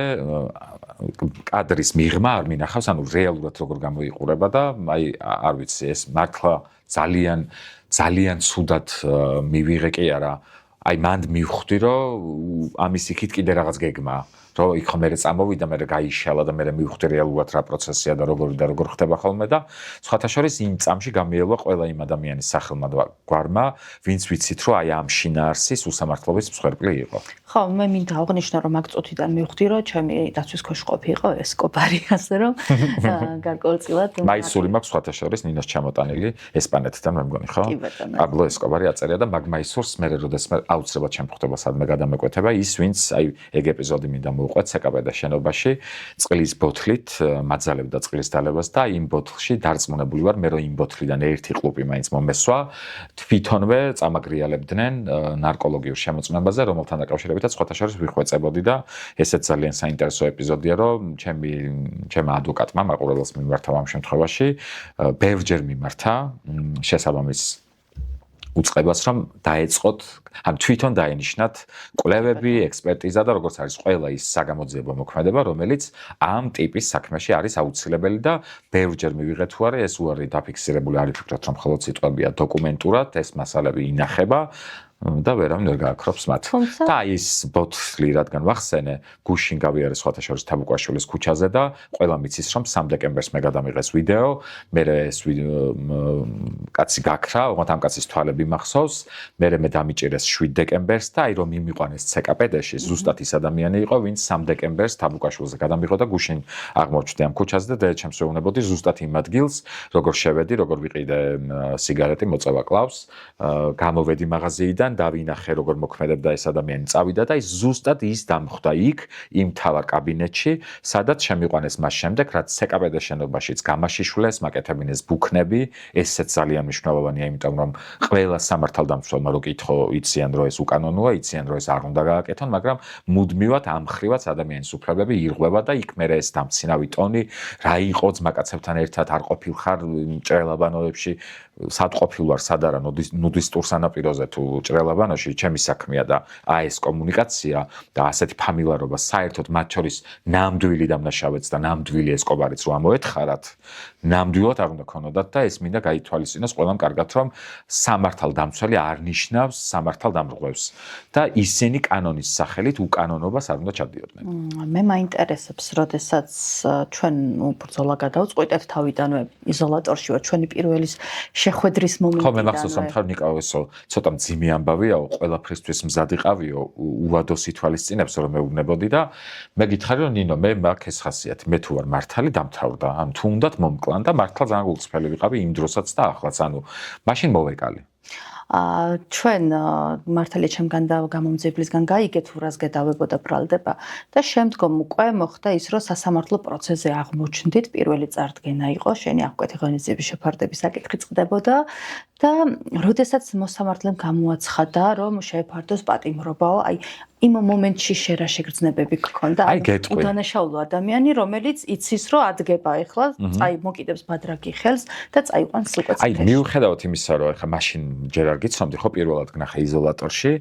კადრის მიღმა არ მინახავს, ანუ რეალურად როგორ გამოიყურება და აი არ ვიცი, ეს მართლა ძალიან ცუდად მივიღე კი არა აი მანდ მივხვდი რომ ამის იქით კიდე რაღაც გეგმა რომ იქ ხომ მე წამოვიდა მე გაიშალა და მე მივხვდი რეალურად რა პროცესია და როგორ ხდება ხოლმე და სხვათა შორის იმ წამში გამიელვა ყველა იმ ადამიანის სახელმა და გვარმა ვინც ვიცით რომ აი ამ შინაარსის უსამართლობის მსხვერპლი იყო ხო მე მინდა აღნიშნო რომ აქ წუთიდან მივხვდი რომ ჩემი დაცვის ქვეშ ყოფი იყო ესკობარი ასე რომ გარკვეულწილად მაისური მაქვს სხვათა შორის ნინოს ჩამოტანილი ესპანეთთან მე მგონი ხო პაბლო ესკობარი აწერია და მაგ მაისურს მე როდესმე აუცილებლად შემხვდება სადმე გადამეკვეთება ის ვინც აი ეგ ეპიზოდი მინდა უყვეთ სეკაპედა შენობაში წყლის ბოთლით მაძალებდა წყლის დალევას და იმ ბოთლში დარწმუნებული ვარ მე რომ იმ ბოთლიდან ერთი ყლუპი მაინც მომესვა თვითონვე წამაგრიალებდნენ ნარკოლოგიურ შემოწმებაზე რომელთან დაკავშირებითაც სხვათა შორის ვიხვეწებოდი და ესეც ძალიან საინტერესო ეპიზოდია რომ ჩემ ადვოკატმა მაყურებელს მიმართა ამ შემთხვევაში ბევრჯერ მიმართა შესაბამის უწყებას რომ დაეწყოთ ან თვითონ დაენიშნათ კვლევები, ექსპერტიზა და როგორც არის ყველა ის საგამოძიებო მოქმედება, რომელიც ამ ტიპის საქმეში არის აუცილებელი და ბევრჯერ მივიღეთ თუ არა ეს უარი დაფიქსირებული არის ფიქრობთ რომ მხოლოდ სიტყვებია დოკუმენტურად ეს მასალები ინახება და ვერავინ ვერ გააქრობს მათ. და ის ბოთლი რადგან ვახსენე, გუშინ გავიარე სხვათა შორის თაბუკვაშვილის ქუჩაზე და ყველა მიცის რომ 3 დეკემბერს მე გადამიღეს ვიდეო, მე ეს კაცი გაქრა, ოღონდ ამ კაცის თვალები მახსოვს, მე დამიჭირეს 7 დეკემბერს და აი რომ მიმიყვანეს CKPD-ში, ზუსტად ის ადამიანი იყო, ვინც 3 დეკემბერს თაბუკვაშვილზე გადამიღო და გუშინ აღმოჩნდი ამ ქუჩაზე და ჩემს ვეუბნებოდი ზუსტად იმ ადგილს, როგორ შევედი, როგორ ვიყიდე სიგარეტი, მოწევა კლავს, გამოვედი მაღაზიიდან დავინახე როგორ მოქმედებდა ეს ადამიანი წავიდა და ის ზუსტად ის დამხვდა იქ იმ თავარ კაბინეტში სადაც შემიყვანეს მას შემდეგ რაც CKPD შენობაშიც გამაშიშვლეს მაკეთებინეს ბუქნები ესეც ძალიან მნიშვნელოვანია იმიტომ რომ ყველა სამართალდამცველმა რო კითხო იციან რომ ეს უკანონოა იციან რომ ეს არ უნდა გააკეთონ მაგრამ მუდმივად ამხრივაც ადამიანის უფლებები ირღვევა და იქ მერე ეს დამცინავი ტონი რა იყო ძმაკაცებთან ერთად არ ყოფილხარ ჭრელაბანოებში სად ყოფილვარ სად არა ნუდისტურ სანაპიროზე თუ ჭრელაბანოში ჩემი საქმეა და აი ეს კომუნიკაცია და ასეთი ფამილარობა საერთოდ მათ შორის ნამდვილი დამნაშავეც და ნამდვილი ესკობარიც რო ამოეთხარათ ნამდვილად არ უნდა ქონოდათ და ეს მინდა გაითვალისწინოს ყველამ კარგად რომ სამართალდამცველი არ ნიშნავს სამართალდამრღვევს და ისინი კანონის სახელით უკანონობას არ უნდა ჩადიოდნენ მე მაინტერესებს როდესაც ჩვენ ბრძოლა გადავწყვიტეთ თავიდანვე იზოლატორში ვარ ჩვენი პირველი შეხვედრის მომენტიდან ხო მე მახსოვს რომ ხარ ნიკავესო ცოტა მძიმე ამბავიაო, ყველაფრისთვის მზად იყავიო, უვადოს ითვალისწინებს რომ მეუბნებოდი და მე გითხარი რომ ნინო, მე მაქვს ეს ხასიათი, მე თუ ვარ მართალი დამთავრდა, ანუ თუ უნდათ მომკლან და მართლა ძალიან გულწრფელი ვიყავი იმ დროსაც და ახლაც, ანუ მაშინ მოვეკალი. ჩვენ მართალია ჩემგან და გამომძიებლისგან გაიგე თუ რას გედავებოდა ბრალდება და შემდგომ უკვე მოხდა ის რომ სასამართლო პროცესზე აღმოჩნდით პირველი წარდგენა იყო შენი აღკვეთი ღონისძიების შეფარდების საკითხი წყდებოდა და როდესაც მოსამართლემ გამოაცხადა რომ შეეფარდოს პატიმრობაო აი იმ მომენტში შენ რა შეგრძნებები გქონდა უდანაშაულო ადამიანი რომელიც იცის რომ ადგება ეხლა აი მოკიდებს ბადრაგი ხელს და წაიყვანს უკვე აი მიუხედავად იმისა რომ ეხლა მაშინ ჯერ არ გიცნობდი ხო პირველად გნახე იზოლატორში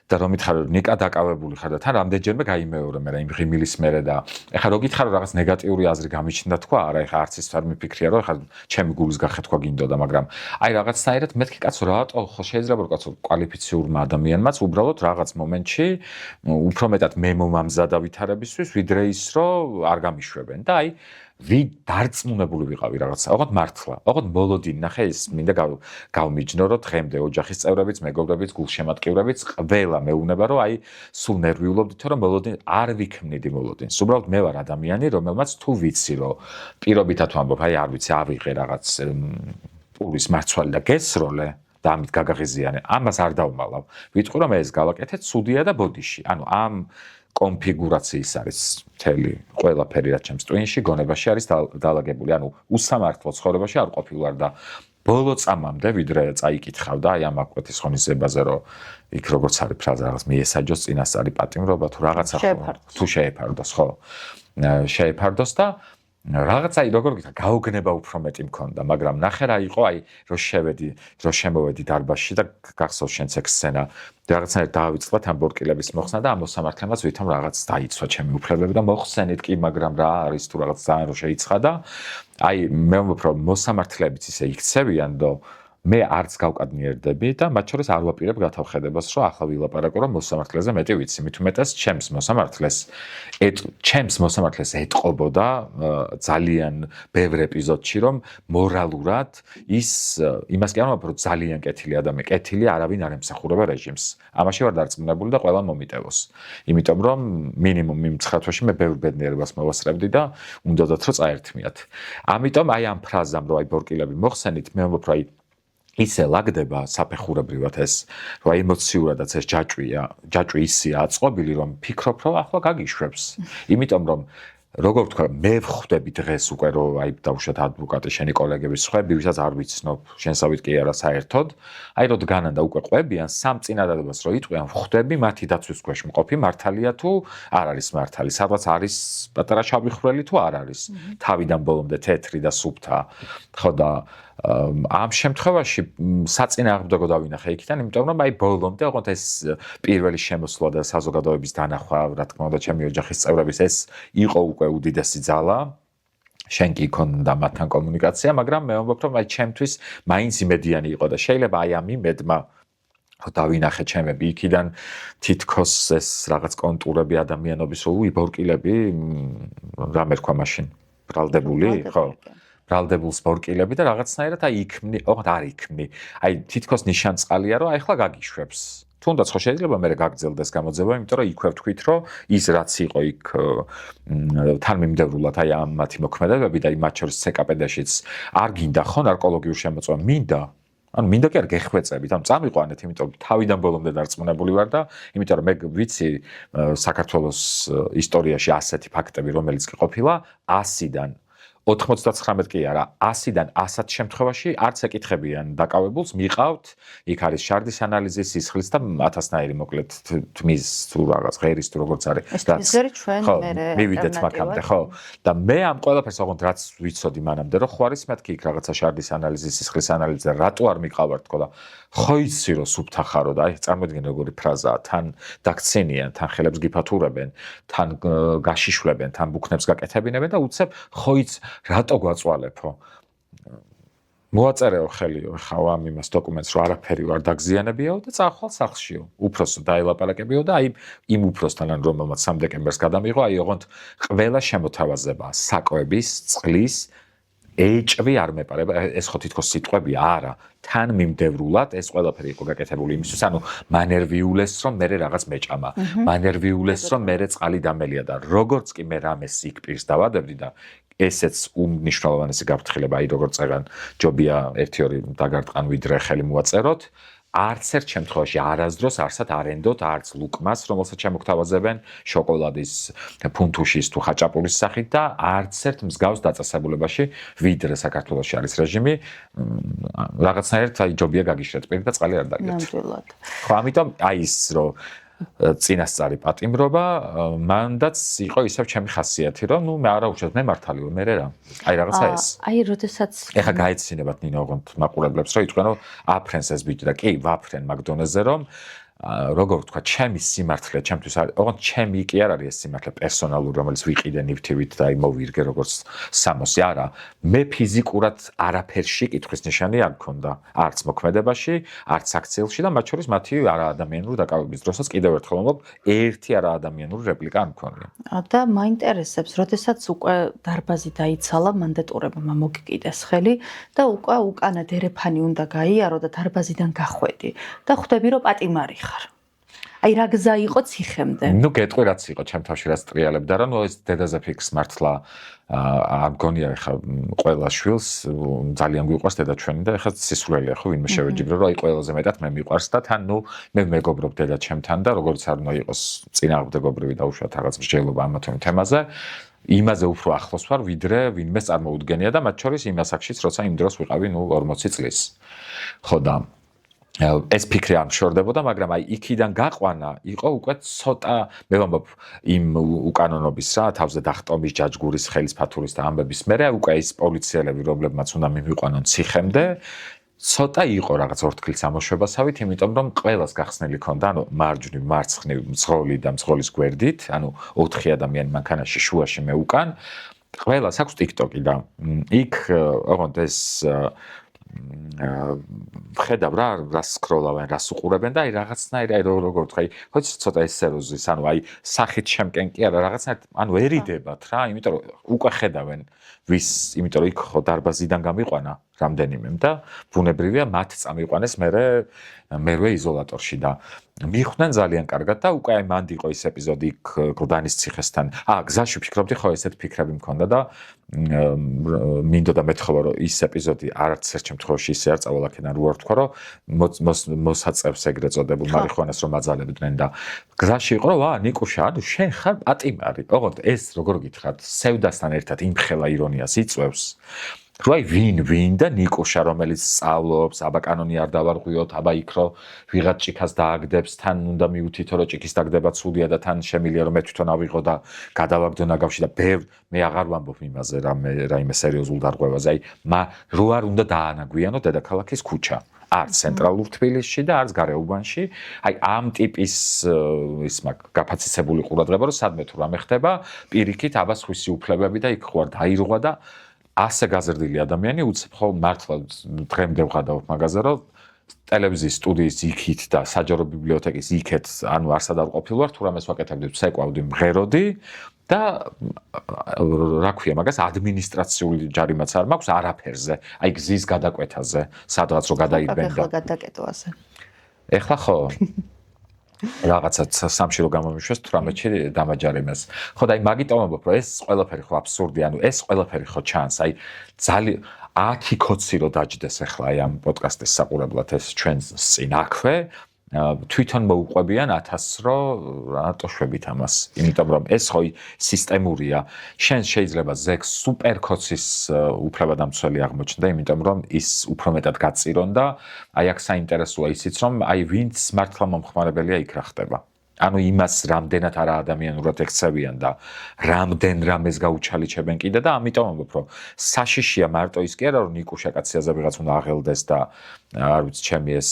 და რომ მითხარ რომ ნიკა დაკავებული ხარ და თან რამდენჯერმე გაიმეორე მე რა იმ ღიმილის მერე და ეხლა რო გითხარ რომ რაღაც ნეგატიური აზრი გამიჩნდა თქვა არა ეხლა არც ის არ მიფიქრია რომ ეხლა ჩემი გულის გახეთქვა გინდოდა მაგრამ აი რაღაცნაირად მეთქი კაცო რატო ხო შეიძლება რომ კაცო კვალიფიციურმა ადამიანმაც უბრალოდ რაღაც მომენტში უფრო მეტად მე მომამზადა ვითარებისთვის ვიდრე ის რომ არ გამიშვებენ და აი დარწმუნებული ვიყავი რაღაცა. ოღონდ მართლა. ოღონდ მოლოდინი ნახე ის მინდა გავმიჯნო რომ დღემდე ოჯახის წევრებიც, მეგობრებიც, გულშემატკივრებიც ყველა მეუბნება რომ აი სულ ნერვიულობდით რომ მოლოდინი არ ვიქმნიდი მოლოდინს. უბრალოდ მე ვარ ადამიანი, რომელმაც თუ ვიცი რომ პირობითად ვამბობ, აი არ ვიცი, ავიღე რაღაც პურის მარცვალი და გესროლე და ამით გაგაღიზიანე. ამას არ დავმალავ. ვიტყვი რომ ეს გავაკეთე ცუდია და ბოდიში. ანუ ამ კონფიგურაციის არის მთელი ყველაფერი რაც ჩემს ტვინში გონებაში არის დალაგებული. ანუ უსამართლო ცხოვრებაში არ ყოფილვარ და ბოლო წამამდე ვიდრე წაიკითხავ და აი ამ აღკვეთის ღონისძიებაზე რომ იქ როგორც არის ფრაზა რაღაც მიესაჯოს წინასწარი პატიმრობა თუ რაღაცა თუ შეეფარდოს ხო შეეფარდოს და რაღაცა როგორ გითხრა გაოგნება უფრო მეტი მქონდა მაგრამ ნახე რა იყო აი რომ შემოვედი დარბაზში და გახსოვს შენც ეგ სცენა რაღაცნაირად დავიწყდა ამ ბორკილების მოხსნა და ამ მოსამართლემაც ვითომ რაღაც დაიცვა ჩემი უფლებები და მოხსენით კი მაგრამ რა არის თუ რაღაც ძალიან რო შეიცხადა აი მე ვამბობ რომ მოსამართლეებიც ისე იქცევიან და მე არც გავკადნიერდები და მათ შორის არ ვაპირებ გათავხედებას რომ ახლა ვილაპარაკო რომ მოსამართლეზე მეტი ვიცი მით უმეტეს ჩემს მოსამართლეს ეტყობოდა ძალიან ბევრ ეპიზოდში რომ მორალურად ის იმას კი არ ვამბობ რომ ძალიან კეთილი ადამიანი კეთილი არავინ არ ემსახურება რეჟიმს ამაში ვარ დარწმუნებული და ყველა მომიტევოს იმიტომ რომ მინიმუმ იმ 9 თვეში მე ბევრ ბედნიერებას მოვასწრებდი და უნდათ რომ წაერთმიათ ამიტომ აი ამ ფრაზამ რომ აი ბორკილები მოხსენით მე ვამბობ რომ აი ისე ლაგდება საფეხურებრივად ეს რომ ემოციურადაც ეს ჯაჭვი ისია აწყობილი რომ ფიქრობ რომ ახლა გაგიშვებს იმიტომ რომ როგორ ვთქვა მე ვხვდები დღეს უკვე რომ აი დავუშვათ ადვოკატი შენი კოლეგების ხვები ვისაც არ ვიცნობ შენსავით კი არა საერთოდ აი რომ დგანან და უკვე ყვებიან სამ წინადადებას რომ იტყვიან ვხვდები მათი დაცვის ქვეშ მყოფი მართალია თუ არ არის მართალი სადღაც არის პატარა შავი ხვრელი თუ არ არის თავიდან ბოლომდე თეთრი და სუფთა ხო და ამ შემთხვევაში საწინააღმდეგო დავინახე იქიდან, იმიტომ რომ აი ბოლომდე ოღონდ ეს პირველი შემოსვლა და საზოგადოების დანახვა, რა თქმა უნდა, ჩემი ოჯახის წევრების ეს იყო უკვე უდიდესი ძალა. შენ კი იქონდა მათთან კომუნიკაცია, მაგრამ მე ვამბობ, რომ აი ჩემთვის მაინც იმედიანი იყო და შეიძლება აი ამ იმედმა დავინახე ჩემები იქიდან თითქოს ეს რაღაც კონტურები ადამიანობის ბორკილები რა მერქვა მაშინ ბრალდებული, ხო? ბრალდებულს ბორკილები და რაღაცნაირად აი იქმნი, ოღონდ არ იქმნი. აი თითქოს ნიშანწყალია რომ აი ახლა გაგიშვებს. თუნდაც ხო შეიძლება მე გაგძელდეს გამოძება, იმიტომ რომ იქვე ვთქვით რომ ის რაც იყო იქ თანმიმდევრულად აი ამ მათი მოქმედებები და იმ მათ შორის CKPD-შიც არ გინდა ხო ნარკოლოგიურ შემოწმება მინდა ანუ მინდა კი არ გეხვეწებით, ანუ წამიყვანეთ, იმიტომ რომ თავიდან ბოლომდე დარწმუნებული ვარ და იმიტომ რომ მე ვიცი საქართველოს ისტორიაში ასეთი ფაქტები რომელიც კი ყოფილა 100-დან 99 კი არა, 100-დან 100 შემთხვევაში არც ეკითხებიან დაკავებულს, მიყავთ, იქ არის შარდის ანალიზი, სისხლის და 1000-ნაირი მოკლედ თმის თუ რაღაც ღერის თუ როგორც არის. ეს თმისღერი ჩვენ მერე მივიდეთ მაგამდე, ხო? და მე ამ ყველაფერს ოღონდ რაც ვიცოდი მანამდე, რომ ხო არის მეთქი იქ რაღაცა შარდის ანალიზი, სისხლის ანალიზი და რატო არ მიყავართ თქო და ხო იცი რომ სუფთა ხარო და აი წარმოიდგინე როგორი ფრაზაა, თან დაქცენიან, თან ხელებს გიფათურებენ, თან გაშიშვლებენ, თან ბუქნებს გაკეთებინებენ და უცებ ხო იცი რატო გვაწვალებო? მოაწერეო ხელიო ხავ ამ იმას დოკუმენტს რომ არაფერი ვარ დაგზიანებიაო და წახვალ სახლშიო. უფროსო დაელაპარაკებიო და აი იმ უფროსთან ან რომელმაც 3 დეკემბერს გადამიღო, აი ოღონდ ყველა შემოთავაზება საკვების, წყლის ეჭვი არ მეპარება, ეს ხო თითქოს სიტყვებია, არა. თან მიმდევრულად ეს ყველაფერი იყო გაკეთებული იმისთვის, ანუ მანერვიულეს რომ მე რაღაც მეჭამა, მანერვიულეს რომ მე წყალი დამელია და როგორც კი მე რამეს იქ პირს დავადებდი და ესეც უმნიშვნელოვანესი გაფრთხილება, აი როგორც წერან ჯობია 1-2 დაგარტყან ვიდრე ხელი მოვაწეროთ. არც ერთ შემთხვევაში არასდროს არსად არენდოთ არც ლუკმას, რომელსაც შემოგთავაზებენ შოკოლადის, ფუნთუშის თუ ხაჭაპურის სახით და არც ერთ მსგავს დაწესებულებაში, ვიდრე საქართველოში არის რეჟიმი, რაღაცნაირად აი ჯობია გაგიშრეთ პირი და წყალი არ დაგეთ. ნამდვილად. ხო, ამიტომ აი ის რომ წინასწარი პატიმრობა, მანდაც იყო ისევ ჩემი ხასიათი, რომ ნუ მე არა უშავს მე მართალი ვარ, მე რა. აი რაღაცა ეს. აი, როდესაც ეხა გაეცინებათ ნინო ოღონდ მაყურებლებს, რომ იტყვენ, რომ აფრენს ეს ბიჭი და კი ვაფრენ მაგდონეზე, რომ როგორ ვთქვა, ჩემი სიმართლე, ჩემთვის არის, ოღონდ ჩემი კი არ არის ეს სიმართლე პერსონალური, რომელიც ვიყიდე ნივთივით და აი მოვირგე როგორც სამოსი, არა. მე ფიზიკურად არაფერში კითხვის ნიშანი არ მქონდა, არც მოქმედებაში, არც აქციელში და მათ შორის მათი არაადამიანური დაკავების დროსაც კიდევ ერთხელ ვამბობ, ერთი არაადამიანური რეპლიკა არ მქონია. და მაინტერესებს, როდესაც უკვე დარბაზი დაიცალა, მანდატურებმა მოგკიდეს ხელი და უკვე უკანა დერეფანი უნდა გაიარო და დარბაზიდან გახვედი და ხვდები, რომ პატიმარი ხარ. აი რა გზა იყო ციხემდე? ნუ გეტყვი რაც იყო ჩემ თავში რაც ტრიალებდა რა, ნუ ეს დედაზე ფიქს მართლა არ მგონია ხა ყველა შვილს ძალიან გვიყვარს დედაჩვენი და ეხლა სისულელია ხო ვინმე შევეჯიბრო რომ აი ყველაზე მეტად მე მიყვარს და თან ნუ მე მეგობრობ დედაჩემთან და როგორც არ უნდა იყოს წინააღმდეგობრივი და უშუალოდ რაღაც მსჯელობა ამა თუ იმ თემაზე იმაზე უფრო ახლოს ვარ ვიდრე ვინმე წარმოუდგენია და მათ შორის იმ ასაკშიც როცა იმ დროს ვიყავი ნუ 40 წლის ხო და ეს ფიქრი არ მშორდებოდა, მაგრამ აი იქიდან გაყვანა იყო უკვე ცოტა მე ვამბობ იმ უკანონობის რა თავზე დახტომის ჯაჯგურის ხელისფათურის და ამბების მერე უკვე ის პოლიციელები რომლებმაც უნდა მიმიყვანონ ციხემდე ცოტა იყო რაღაც ორთქლის ამოშვებასავით, იმიტომ რომ ყველას გახსნილი ქონდა, ანუ მარჯვნივ, მარცხნივ, მძღოლი და მძღოლის გვერდით, ანუ 4 ადამიანი მანქანაში შუაში მე უკან, ყველას აქვს TikTok-ი და იქ ოღონდ ეს ხედავ რა სკროლავენ, რა უყურებენ და აი რაღაცნაირად აი როგორ ვთქვა, ხო ცოტა ეს სერიოზის, ანუ აი სახით შემკენ კი არა, რაღაცნაირად ანუ ერიდებათ რა, იმიტომ რომ უკვე ხედავენ ვის, იმიტომ რომ იქ ხო დარბაზიდან გამიყვანა რამდენიმემ და ბუნებრივია მათ წამიყვანეს მერვე იზოლატორში და მიხვდნენ ძალიან კარგად და უკვე აი მანდ იყო ის ეპიზოდი იქ გლდანის ციხესთან. გზაში ვფიქრობდი ხო ესეთ ფიქრები მქონდა და მინდოდა მეთხოვა რომ ის ეპიზოდი არც ერთ შემთხვევაში ისე არ წავალ აქედან რო არ თქვა რომ მოსაწევს ეგრეთ წოდებულ მარიხუანას რომ აძალებდნენ და გზაში იყო რომ ნიკუშა ანუ შენ ხარ პატიმარი. ოღონდ ეს როგორ გითხრათ სევდასთან ერთად იმხელა ირონიას იწვევს. როი ვინ და ნიკუშა რომელიც სწავლობს, აბა კანონი არ დავარღვიოთ, აბა იქ რომ ვიღაც ჭიქას დააგდებს, თან უნდა მიუთითო რომ ჭიქის დაგდება ცუდია და თან შემილია რომ მე თვითონ ავიღო და გადავაგდო ნაგავში და მე აღარ ვამბობ იმაზე რაიმე სერიოზულ დარღვევაზე. აი რო არ უნდა დაანაგვიანო დედაქალაქის ქუჩა. არც ცენტრალურ თბილისში და არც გარეუბანში. აი ამ ტიპის ის გაფაციცებული ყურადღება რომ სადმე თუ რამე ხდება, პირიქით აბა სხვისი უფლებები და იქ ხوار დაირღვა და ასე გაზრდილი ადამიანი უცებ ხო მართლა დღემდე ვღადავ მაგაზე რომ ტელევიზიის სტუდიის იქით და საჯარო ბიბლიოთეკის იქეთ ანუ არსად არ ყოფილვარ თუ რამეს ვაკეთებდი ვცეკვავდი მღეროდი და რა ქვია მაგას ადმინისტრაციული ჯარიმაც არ მაქვს არაფერზე აი გზის გადაკვეთაზე სადღაც რო გადაიბენ და გადაკეტვაზე ეხლა ხო რაღაცაც სამში რო გამომიშვეს 18-ში დამაჯარიმეს. ხო და აი მაგიტომ ვამბობ რომ ეს ყველაფერი ხო აბსურდი, ანუ ეს ყველაფერი ხო ჩანს, აი ძალიან 10 კოცი რო დაჯდეს ახლა აი ამ პოდკასტის საყურებლად ეს ჩვენს წინ აქვე, თვითონ მოუყვებიან 1000 რო რატო შვებით ამას, იმიტომ რომ ეს ხო სისტემურია. შენ შეიძლება ზექს სუპერ კოცის უფლებადამცველი აღმოჩნდა, იმიტომ რომ ის უფრო მეტად გაწირონ და აი აქ საინტერესოა ისიც რომ აი ვინც მართლა მომხმარებელია იქ რა ხდება. ანუ იმას რამდენად არაადამიანურად ექცევიან და რამდენ რამეს გაუჩალიჩებენ კიდე და ამიტომ ვამბობ რომ საშიშია მარტო ის კი არა რომ ნიკუშა კაციაზე ვიღაც უნდა აღელდეს და არ ვიცი ჩემი ეს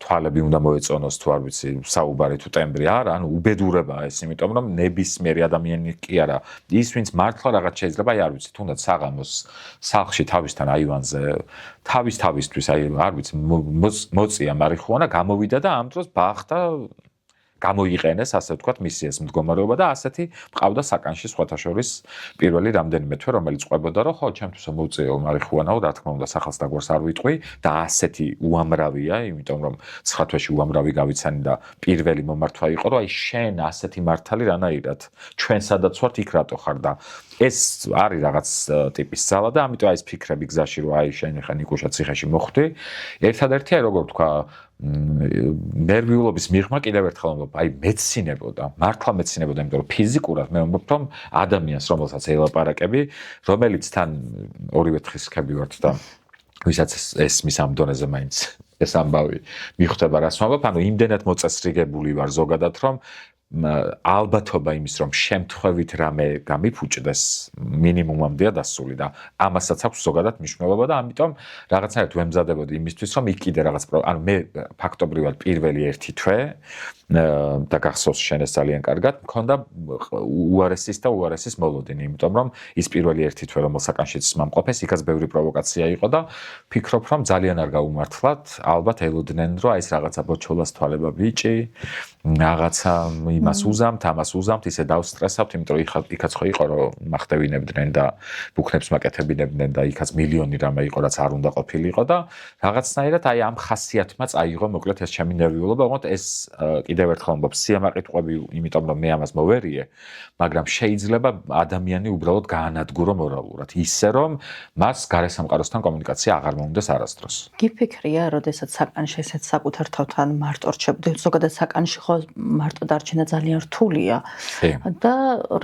თვალები უნდა მოეწონოს თუ არ ვიცი საუბარი თუ ტემბრი არა ანუ უბედურებაა ეს იმიტომ რომ ნებისმიერი ადამიანი კი არა ის ვინც მართლა რაღაც შეიძლება აი არ ვიცი თუნდაც საღამოს სახლში თავისთან აივანზე თავისთვის აი არ ვიცი მოწია მარიხუანა გამოვიდა და ამ დროს ბახტა გამოიყენეს, ასე ვთქვათ, მისი ეს მდგომარეობა და ასეთი მყავდა საკანში სხვათა შორის პირველი რამდენიმე თვე, რომელიც ყვებოდა, რომ ხო, ჩემთვის მოუწეო მარიხუანაო, რა თქმა უნდა, სახელს და გვარს არ ვიტყვი და ასეთი უამრავია, იმიტომ რომ 9 თვეში უამრავი გავიცანი და პირველი მომართვა იყო, რომ აი შენ ასეთი მართალი რანაირად ჩვენ სადაც ვართ იქ რატო ხარ და ეს არის რაღაც ტიპის ძალა და ამიტომ აი ეს ფიქრები გზაში რომ აი შენ ხა ნიკუშა ციხეში მოხვდი ერთადერთი აი როგორ თქვა ნერვიულობის მიღმა კიდევ ერთხელ ვამბობ, აი მეცინებოდა, მართლა მეცინებოდა, იმიტომ რომ ფიზიკურად მე ვამბობ, რომ ადამიანს, რომელსაც ელაპარაკები, რომელიც თან ორივე თხის ხები ვართ და ვისაც ესმის ამ დონეზე მაინც ეს ამბავი მიხვდება, რას ვამბობ, ანუ იმდენად მოწესრიგებული ვარ ზოგადად, რომ ალბათობა იმის, რომ შემთხვევით რამე გამიფუჭდეს, მინიმუმამდეა დასული და ამასაც აქვს ზოგადად მნიშვნელობა და ამიტომ რაღაცნაირად ვემზადებოდი იმისთვის, რომ იქ კიდე რაღაც ანუ მე ფაქტობრივად პირველი ერთი თვე და გახსოვს შენ ეს ძალიან კარგად, მქონდა უარესის და უარესის მოლოდინი, იმიტომ რომ ის პირველი ერთი თვე რომ საკანშიც მომყოფეს, იქაც ბევრი პროვოკაცია იყო და ფიქრობ, რომ ძალიან არ გაუმართლათ, ალბათ ელოდნენ, რომ აი ეს რაღაცა ბოჩოლას თვალება ბიჭი, რაღაცა იმას უზამთ, ამას უზამთ, ისე დავსტრესავთ, იმიტომ რომ იქაც ხო იყო რომ მახტევინებდნენ და ბუქნებს მაკეთებინებდნენ და იქაც მილიონი რამე იყო, რაც არ უნდა ყოფილიყო და რაღაცნაირად აი ამ ხასიათმა წაიღო მოკლედ ეს ჩემი ნერვიულობა, უბრალოდ ეს კიდევ ერთხელ ვამბობ, სიამაყით ყვები, იმიტომ რომ მე ამას მოვერიე, მაგრამ შეიძლება ადამიანი უბრალოდ გაანადგურო მორალურად, ისე რომ მას გარესამყაროსთან კომუნიკაცია აღარ მოუნდეს არასდროს. გიფიქრია, როდესაც საკანში ესეც საკუთარ თავთან მარტო რჩებდი, ზოგადად საკანში ხო მარტო დარჩენა ძალიან რთულია და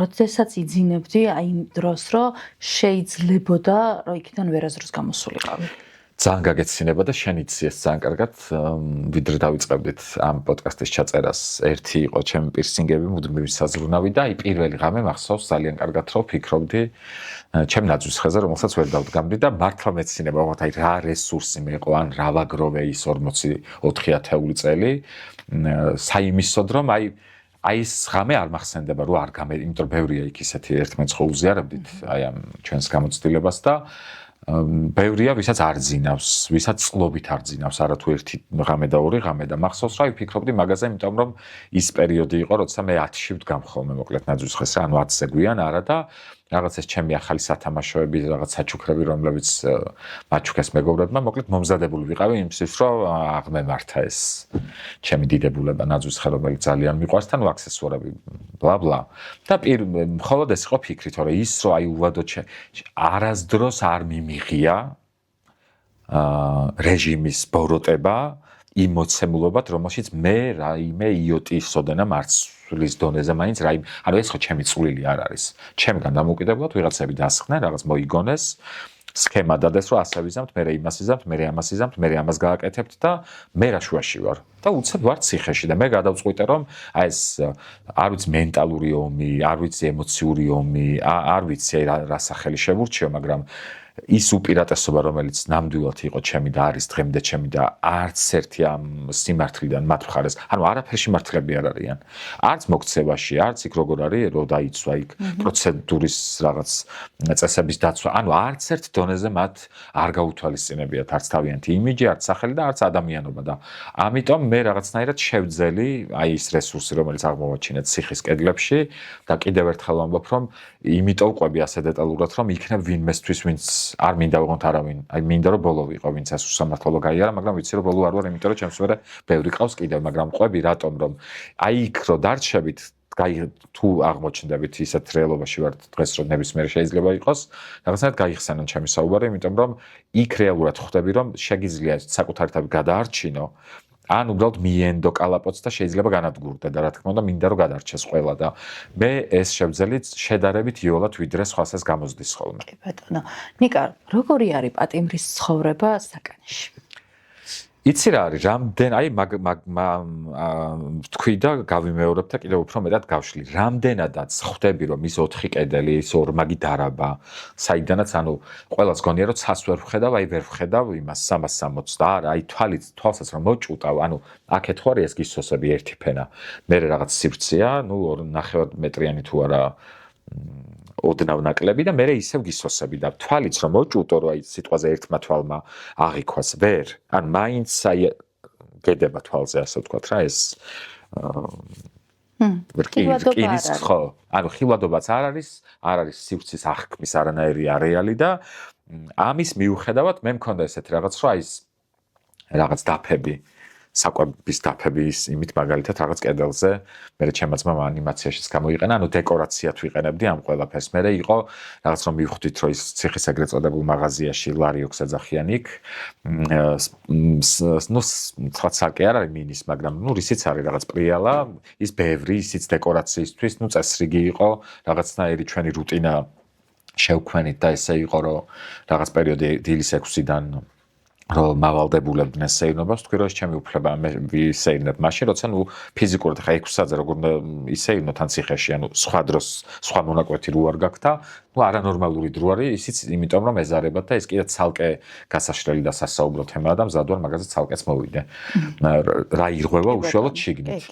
როდესაც იძინებდი აი იმ დროს, რომ შეიძლებოდა, რომ იქიდან ვერაზროს გამოსულიყავი. ძალიან გაგეცინება და შენ იცი ეს ძალიან კარგად, ვიდრე დავიწყებდით ამ პოდკასტის ჩაწერას. ერთი იყო ჩემი პირსინგები, მუდმივი საზრუნავი და აი პირველი ღამე მახსოვს ძალიან კარგად, რომ ფიქრობდი ჩემ ნაძვის ხეზე, რომელსაც ვერ დავდგამდი და მართლა მეცინება, ვთქვათ, აი რა რესურსი მეყო, ან რა ვაგროვე ის 44 ათეული წელი, საიმისოდ რომ აი ეს ღამე არ მახსენდება, რომ არ იმიტომ რომ ბევრია იქ ისეთი ერთმანეთს ხო უზიარებდით, აი ამ ჩვენს გამოცდილებას და ბევრია, ვისაც არ ძინავს, ვისაც წყლობით არ ძინავს, არათუ ერთი ღამე და ორი ღამე და მახსოვს, რომ ვფიქრობდი მაგაზე, იმიტომ რომ ის პერიოდი იყო, როცა მე 10-ში ვდგამ ხოლმე მოკლედ ნაძვის ხეს, ანუ 10-ზე გვიან არა და რაღაც ეს ჩემი ახალი სათამაშოები, რაღაც საჩუქრები, რომლებიც მაჩუქეს მეგობრებმა, მოკლედ მომზადებული ვიყავი იმისთვის, რომ აღმემართა ეს ჩემი დიდებულება ნაძვის ხე, რომელიც ძალიან მიყვარს, თან აქსესუარები, ბლა ბლა. და მხოლოდ ეს იყო ფიქრი, თორე ის რომ აი უვადო არასდროს არ მიმიღია რეჟიმის ბოროტება იმ მოცემულობად, რომელშიც მე რაიმე იოტის სოდენა მარცვლის დონეზე მაინც რაიმე, ანუ ეს ხო ჩემი წვლილი არ არის. ჩემგან დამოუკიდებლად ვიღაცები დასხდნენ, რაღაც მოიგონეს, სქემა დადეს, რომ ასე ვიზამთ, მე იმას ვიზამთ, მე ამას ვიზამთ, მე ამას გააკეთებთ და მე რა შუაში ვარ. და უცებ ვარ ციხეში და მე გადავწყვიტე, რომ აი ეს არ ვიცი მენტალური ომი, არ ვიცი ემოციური ომი, არ ვიცი რა სახელი შევურჩიო, მაგრამ ის უპირატესობა, რომელიც ნამდვილად იყო ჩემი და არის დღემდე ჩემი და არც ერთი ამ სიმართლიდან მათ მხარეს, ანუ არაფერში მართლები არ არიან. არც მოქცევაში, არც იქ როგორ არის, რომ დაიცვა იქ პროცედურის რაღაც წესების დაცვა, ანუ არც ერთ დონეზე მათ არ გაუთვალისწინებიათ არც თავიანთი იმიჯი, არც სახელი და არც ადამიანობა და ამიტომ მე რაღაცნაირად შევძელი აი ის რესურსი, რომელიც აღმოვაჩინეთ ციხის კედლებში და კიდევ ერთხელ ვამბობ, რომ იმიტომ ყვები ასე დეტალურად, რომ იქნებ ვინმესთვის, ვინც არ მინდა ვიყოთ არავინ, აი მინდა რომ ბოლო ვიყო, ვინც ეს უსამართლობა გაიარა, მაგრამ ვიცი რომ ბოლო არ ვარ, იმიტომ რომ ჩემს მერე ბევრი ყავს კიდევ, მაგრამ ყვები რატომ რომ აი იქ რო დარჩებით, თუ აღმოჩნდებით ისეთ რეალობაში ვართ დღეს რომ ნებისმიერ შეიძლება იყოს, რაღაცნაირად გაიხსენონ ჩემი საუბარი, იმიტომ რომ იქ რეალურად ხვდები რომ შეგიძლია საკუთარი თავი გადაარჩინო ან უბრალოდ მიენდო კალაპოტს და შეიძლება განადგურდე და რა თქმა უნდა მინდა რომ გადარჩეს ყველა და მე ეს შევძელი შედარებით იოლად ვიდრე სხვასაც გამოზდის ხოლმე. კი ბატონო. ნიკა, როგორი არის პატიმრის ცხოვრება საკანში? იცი რა არის, რამდენ აი თქვი და გავიმეორებ და კიდევ უფრო მეტად გავშლი. რამდენადაც ხვდები რომ ის 4 კედელი, ის ორმაგი დარაბა, საიდანაც ანუ ყველას გონია რომ ცას ვერ ვხედავ, აი ვერ ვხედავ იმას 360 და არა, აი თვალსაც რომ მოჭუტავ, ანუ აქეთ ხო არის ეს გისოსები ერთი ფენა. მე რაღაც სივრცეა, ნუ 2.5 მეტრიანი თუ არა ოდნავ ნაკლები და მე ისევ გისოსები და თვალიც რომ მოჭუტო, რომ აი სიტყვაზე ერთმა თვალმა აღიქვას ვერ. ან მაინც აი გედება თვალზე, ასე ვთქვათ რა, ეს ხილვადობა ხო, ანუ ხილვადობაც არ არის სივრცის აღქმის არანაირი არეალი და ამის მიუხედავად მე მქონდა ესეთი რაღაც რომ აი რაღაც დაფები საკვების დაფების იმით მაგალითად რაღაც კედელზე მე ჩემმა ძმამ ანიმაციაშიც გამოიყენა ანუ დეკორაციად ვიყენებდი ამ ყველაფერს მე იყო რაღაც რომ მივხვდით რომ ის ციხის ეგრეთ წოდებულ მაღაზიაში ლარიოქს ეძახიან იქ ნუ სხვა სარკე არ არის მინის მაგრამ ნუ რისიც არის რაღაც პრიალა ის ბევრი ისიც დეკორაციისთვის ნუ წესრიგი იყო რაღაცნაირი ჩვენი რუტინა შევქმნით და ესე იყო რომ რაღაც პერიოდი დილის 6-დან რომ მავალდებულებდნენ სეირნობას, თქვი რომ ეს ჩემი უფლება მე ვისეირნებ მაშინ, როცა ნუ ფიზიკურად ხა 6-ზე როგორ უნდა ისეირნოთ ან ციხეში, ანუ სხვა დროს, სხვა მონაკვეთი რო არ გაქვთ და ნუ არანორმალური დრო არის, ისიც იმიტომ რომ ეზარებათ და ეს კიდე ცალკე გასაშლელი და სასაუბრო თემაა და მზად ვარ მაგაზე ცალკეც მოვიდე. რა ირღვევა უშუალოდ შიგნით.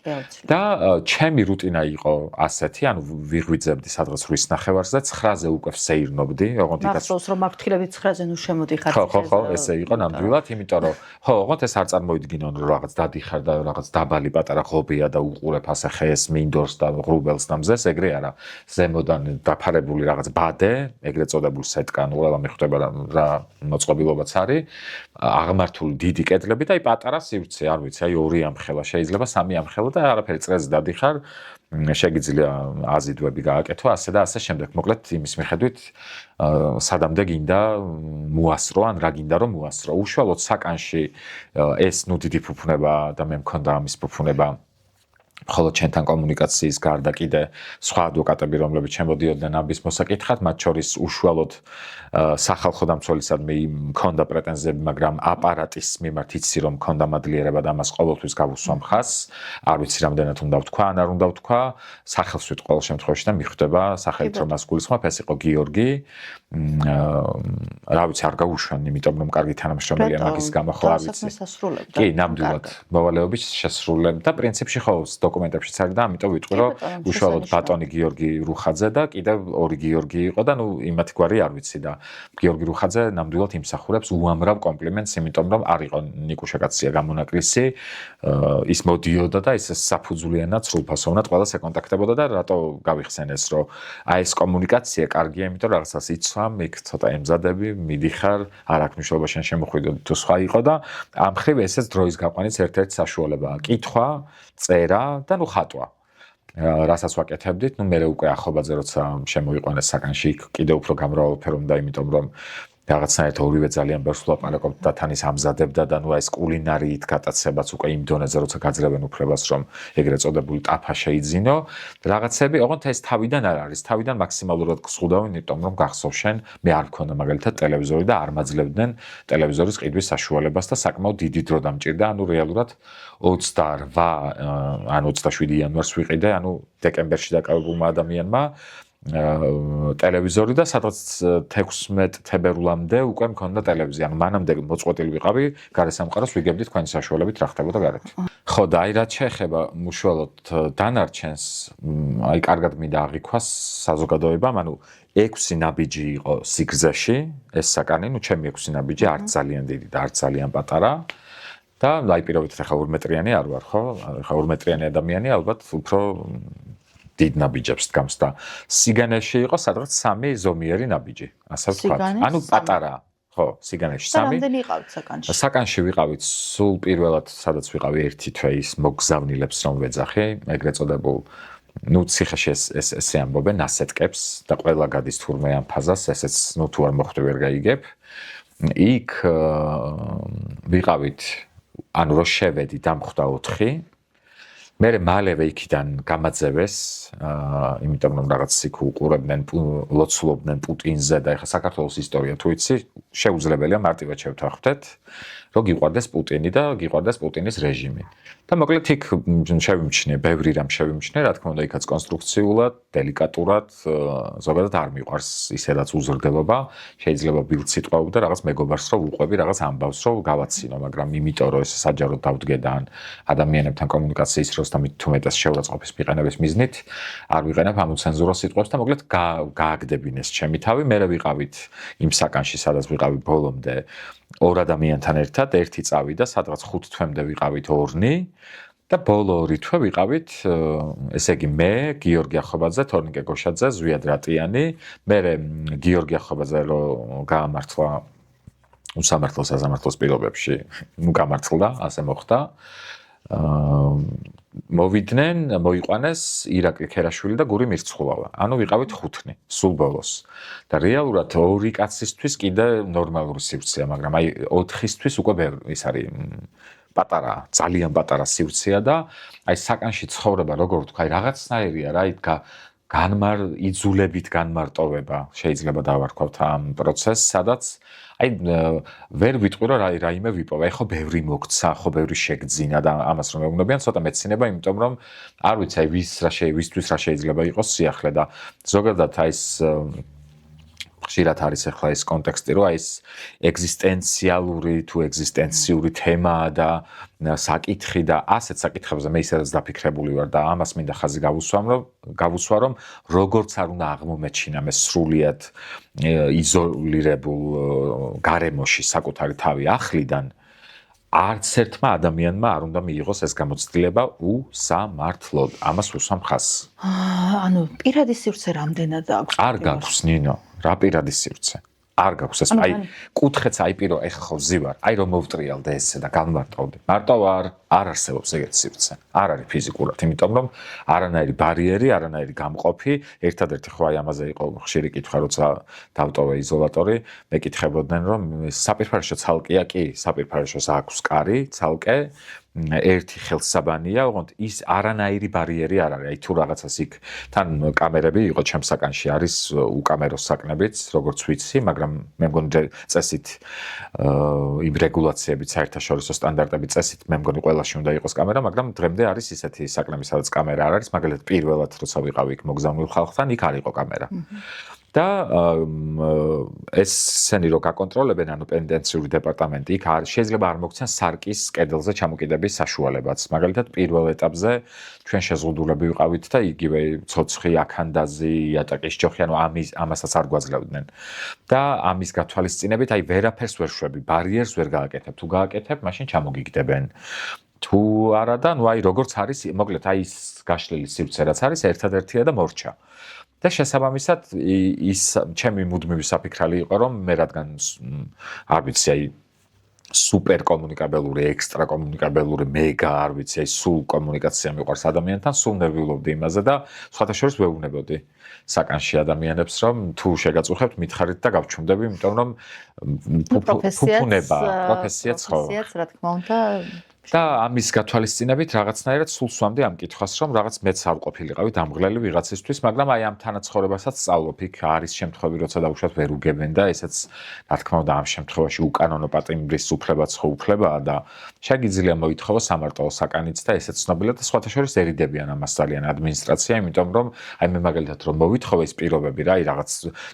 და ჩემი რუტინა იყო ასეთი, ანუ ვიღვიძებდი სადღაც 8 ნახევარზე, 9-ზე უკვე ვსეირნობდი, ოღონდ იქაც მახსოვს რომ აქ თხრები 9-ზე ნუ შემოდიხარ. ხო, ესე იყო ნამდვილად, იმიტომ რომ ხო, ოღონდ ეს არ წარმოიდგინონ რომ რაღაც დადიხარ და რაღაც დაბალი პატარა ღობეა და უყურებ ასე ხეს, მინდორს და ღრუბელს და მზეს, ეგრე არა. ზემოდან დაფარებული რაღაც ბადე, ეგრეთ წოდებულ სეტკან, ყველა მიხვდება რა მოწყობილობაც არის, აღმართული დიდი კედლები და აი პატარა სივრცე, არ ვიცი, აი 2 ამხელა, შეიძლება 3 ამხელა და არაფერი წრეზე დადიხარ. შეგიძლია აზიდვები გააკეთო, ასე და ასე შემდეგ. მოკლედ იმის მიხედვით სადამდე გინდა მოასრო, ან რა გინდა რომ მოასრო. უშუალოდ საკანში ეს ნუ დიდი ფუფუნება და მე მქონდა ამის ფუფუნება. ხოლო ჩვენთან კომუნიკაციის გარდა კიდე სხვა ადვოკატები, რომლებიც შემოდიოდნენ ამის მოსაკითხად, მათ შორის უშუალოდ სახალხო დამცველისადმი მქონდა პრეტენზიები, მაგრამ აპარატის მიმართ იცი რომ მქონდა მადლიერება და ამას ყოველთვის გავუსვა მხარს. არ ვიცი რამდენად უნდა ვთქვა, ან არ უნდა ვთქვა, სახელსვით ყოველ შემთხვევაში და მიხვდება სახელით რომ მას გულისხმობ, ეს იყო გიორგი. რა ვიცი, არ გაუშვან, იმიტომ რომ კარგი თანამშრომელია მაგის გამო ხო არ ვიცი. კი, ნამდვილად მოვალეობის შესრულებ და პრინციპში ხო დოკუმენტებშიც არის და ამიტომ ვიტყვი რომ უშუალოდ ბატონი გიორგი რუხაძე და კიდევ 2 გიორგი იყო და ნუ იმათი გვარი არ ვიცი და გიორგი რუხაძე ნამდვილად იმსახურებს უამრავ კომპლიმენტს, იმიტომ რომ არ იყო ნიკუშა კაცია გამონაკლისი, ის მოდიოდა და ის საფუძვლიანად სრულფასოვნად ყველას ეკონტაქტებოდა და რატო გავიხსენეს რომ აი ეს კომუნიკაცია კარგია, იმიტომ რაღაცას იცვამ, იქ ცოტა ემზადები, მიდიხარ, არ აქვს მნიშვნელობა შენ შემოხვიდოდი თუ სხვა იყო და ამ ხრივ ესეც დროის გაყვანის ერთ-ერთი საშუალებაა. კითხვა, წერა და ნუ ხატვა. რასაც ვაკეთებდით, ნუ მე უკვე ახობაძე როცა შემოიყვანეს საკანში, იქ კიდე უფრო გამრავალფერობდა, იმიტომ რომ რაღაცნაირად ორივე ძალიან ბევრს ვლაპარაკობთ და თან ის ამზადებდა და ნუ ეს კულინარიით გატაცებაც უკვე იმ დონეზე როცა გაძლევენ უფლებას რომ ეგრეთ წოდებული ტაფა შეიძინო რაღაცები, ოღონდ ეს თავიდან არ არის, თავიდან მაქსიმალურად გსხუდავენ, იმიტომ რომ გახსოვ შენ, მე არ მქონდა მაგალითად ტელევიზორი და არ მაძლევდნენ ტელევიზორის ყიდვის საშუალებას და საკმაოდ დიდი დრო დამჭირდა, ანუ რეალურად 28 ან 27 იანვარს ვიყიდე, ანუ დეკემბერში დაკავებულმა ადამიანმა ტელევიზორი და სადღაც 16 თებერვლამდე უკვე მქონდა ტელევიზია. ანუ მანამდე მოწყვეტილი ვიყავი, გარესამყაროს ვიგებდი თქვენი საშუალებით რა ხდებოდა გარეთ. ხო და აი რაც შეეხება უშუალოდ დანარჩენს, აი კარგად მინდა აღიქვას საზოგადოებამ, ანუ 6 ნაბიჯი იყო სიგრძეში, ეს საკანი, ნუ ჩემი 6 ნაბიჯი არც ძალიან დიდი და არც ძალიან პატარა. და აი პირობითად ახლა 2 მეტრიანი არ ვარ, ხო? ახლა 2 მეტრიანი ადამიანი ალბათ უფრო დიდ ნაბიჯებს დგამს და სიგანეში იყო სადღაც 3 ზომიერი ნაბიჯი, ასე ვთქვათ. ანუ პატარა, ხო, სიგანეში 3. რამდენი იყავით საკანში? საკანში ვიყავით სულ პირველად, სადაც ვიყავი ერთი თვე ის მოგზავნილებს რომ ვეძახი, ეგრეთ წოდებულ ნუ ციხეში ესე ამბობენ ასეთკებს და ყველა გადის თურმე ამ ფაზას, ესეც ნუ თუ არ მოხვდი ვერ გაიგებ. იქ ვიყავით, ანუ რო შევედი დამხვდა 4. მე მალევე იქიდან გამაძევეს, იმიტომ რომ რაღაც იქ უყურებდნენ, ლოცულობდნენ პუტინზე და ეხლა საქართველოს ისტორია თუ იცი, შეუძლებელია მარტივად შევთანხმდეთ, რომ გიყვარდეს პუტინი და გიყვარდეს პუტინის რეჟიმი. და მოკლედ იქ შევიმჩნე, ბევრი რამ შევიმჩნე, რა თქმა უნდა, იქაც კონსტრუქციულად, დელიკატურად, ზოგადად არ მიყვარს ისედაც უზრდელობა, შეიძლება ბილდ სიტყვა და რაღაც მეგობარს რომ უყვები, რაღაც ამბავს რომ გავაცინო, მაგრამ იმიტომ რომ ეს საჯაროდ დავდგედა ან ადამიანებთან კომუნიკაციის დროს და თუმეტეს შეურაცხყოფის მიყენების მიზნით, არ ვიყენებ ამ უცენზურო სიტყვებს და მოკლედ გააგდებინეს ჩემი თავი, მე ვიყავით იმ საკანში, სადაც ვიყავი ბოლომდე 2 ადამიანთან ერთად, ერთი წავიდა, სადღაც 5 თვემდე ვიყავით 2 და ბოლო ორი თვე ვიყავით, ესე იგი მე, გიორგი ახობაძე, თორნიკე გოშაძე, ზვიად რატიანი, მე გიორგი ახობაძე რო გაამართლა უსამართლო საზამართლოს პირობებში, გამართლდა, ასე მოხდა. მოვიდნენ, მოიყვანეს ირაკლი ქერაშვილი და გური მირცხულავა. ანუ ვიყავით ხუთნი, სულ ბოლოს. და რეალურად ორი კაცისთვის კიდე ნორმალური სივრცეა, მაგრამ აი 4-ისთვის უკვე ის არის პატარა, ძალიან პატარა სივრცეა და აი საკანში ცხოვრება, როგორ ვთქვა, აი რაღაცნაირია რა, იძულებით განმარტოვება შეიძლება დავარქვათ ამ პროცესს, სადაც აი ვერ ვიტყვი რომ რაიმე ვიპოვა, აი ხო ბევრი მოგცა, ხო ბევრი შეგძინა და ამას რომ მეუბნებიან, ცოტა მეცნიერება, იმიტომ რომ არ ვიცი აი ვისთვის რა შეიძლება იყოს სიახლე და ზოგადად აი ეს ხშირად არის ახლა ეს კონტექსტი, რომ აი ეს ეგზისტენციალური თუ ეგზისტენციური თემაა და საკითხი და ასეთ საკითხებზე მე ისაც დაფიქრებული ვარ და ამას მინდა ხაზი გავუსვა, რომ როგორც არ უნდა აღმომეჩინა მე სრულიად იზოლირებულ გარემოში საკუთარი თავი ახლიდან, არც ერთმა ადამიანმა არ უნდა მიიღოს ეს გამოცდილება უსამართლოდ. ამას უსვამ ხაზს. ანუ პირადი სივრცე რამდენად აქვს? არ გაქვს ნინო, რა პირადი სივრცე? არ გაქვს ეს. აი კუთხეც აიპირო, ეხა ხო ვზივარ, აი რომ მოვტრიალდე ესე და განმარტოვდი. მარტო არ არსებობს ეგეთი სივრცე. არ არის ფიზიკურად, იმიტომ რომ არანაირი ბარიერი, არანაირი გამყოფი, ერთადერთი ხო აი ამაზე იყო ხშირი კითხვა, როცა დავტოვე იზოლატორი, მეკითხებოდნენ რომ საპირფარეშო ცალკეა კი, საპირფარეშოს აქვს კარი, ცალკე ერთი ხელსაბანია, ოღონდ ის არანაირი ბარიერი არ არის. აი თუ რაღაცას იქ თან კამერები იყო ჩემს საკანში, არის უკამერო საკნებიც, როგორც ვიცი, მაგრამ მე მგონი წესით იმ რეგულაციებით, საერთაშორისო სტანდარტებით წესით მე მგონი ყველაში უნდა იყოს კამერა, მაგრამ დღემდე არის ისეთი საკნები, სადაც კამერა არ არის, მაგალითად პირველად როცა ვიყავი იქ მოგზავნილ ხალხთან, იქ არ იყო კამერა. და ესენი რო გაკონტროლებენ, ანუ პენიტენციური დეპარტამენტი, იქ შეიძლება არ მოგცენ სარკის კედელზე ჩამოკიდების საშუალებაც. მაგალითად, პირველ ეტაპზე ჩვენ შეზღუდულები ვიყავით და იგივე ცოცხი, აქანდაზი, იატაკის ჯოხი, ანუ ამასაც არ გვაძლევდნენ. და ამის გათვალისწინებით, აი ვერაფერს ვერ შვები, ბარიერს ვერ გააკეთებ. თუ გააკეთებ, მაშინ ჩამოგიგდებენ. თუ არა და ნუ აი როგორც არის, მოკლედ აი ის გაშლილი სივრცე რაც არის, ერთადერთია და მორჩა. და შესაბამისად ის ჩემი მუდმივი საფიქრალი იყო, რომ მე რადგან არ ვიცი, აი სუპერ კომუნიკაბელური, ექსტრა კომუნიკაბელური, მეგა, არ ვიცი, აი სულ კომუნიკაცია მიყვარს ადამიანთან, სულ ნერვიულობდი იმაზე და სხვათა შორის ვეუბნებოდი საკანში ადამიანებს, რომ თუ შეგაწუხებთ, მითხარით და გავჩუმდები, იმიტომ რომ პროფესიაც ხო. რა თქმა უნდა. და ამის გათვალისწინებით რაღაცნაირად სულ სვამდი ამ კითხვას, რომ რაღაც მეც არ ყოფილიყავი დამღლელი ვიღაცისთვის, მაგრამ აი ამ თანაცხოვრებასაც სწავლობ, იქ არის შემთხვევები, როცა დაუშვათ ვერ უგებენ და ესეც რა თქმა უნდა ამ შემთხვევაში უკანონო პატიმრის უფლებაც ხო უფლებაა და შეგიძლია მოითხოვო სამარტოო საკანიც და ესეც ცნობილია და სხვათა შორის ერიდებიან ამას ძალიან ადმინისტრაცია, იმიტომ რომ აი მე მაგალითად რომ მოვითხოვე ეს პირობები რა, აი რაღაც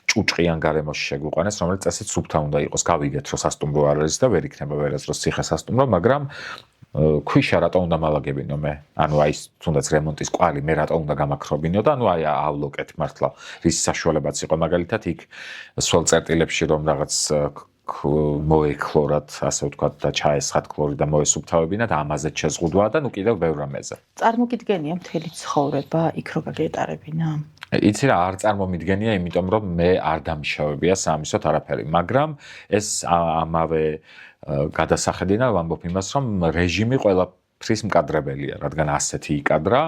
ჭუჭყიან გარემოში შეგვიყვანეს, რომელიც წესით სუფთა უნდა იყოს, გავიგეთ, რომ სასტუმრო არ არის და ვერ იქნება ვერასდროს ციხესასტუმრო, მაგრამ ქვიშა რატო უნდა მალაგებინო მე? ანუ აი თუნდაც რემონტის კვალი მე რატო უნდა გამაქრობინო და ანუ აიავლოკეთ მართლა რის საშუალებაც იყო მაგალითად იქ სულ წერტილებში რომ რაღაც მოექლორად, ასე ვთქვათ და ჩაესხათ ქლორი და მოესუფთავებინა და ამაზე შეზღუდვა და ნუ კიდევ ბევრ რამეზე. წარმოგიდგენია მთელი ცხოვრება იქ რო გაგეტარებინა? იცი რა, არ წარმომიდგენია, იმიტომ რომ მე არ დამიშავებია სამისოთ არაფერი, მაგრამ ეს ამავე გადასახედინა ვამბობ იმას, რომ რეჟიმი ყველაფრის მკადრებელია, რადგან ასეთი იკადრა,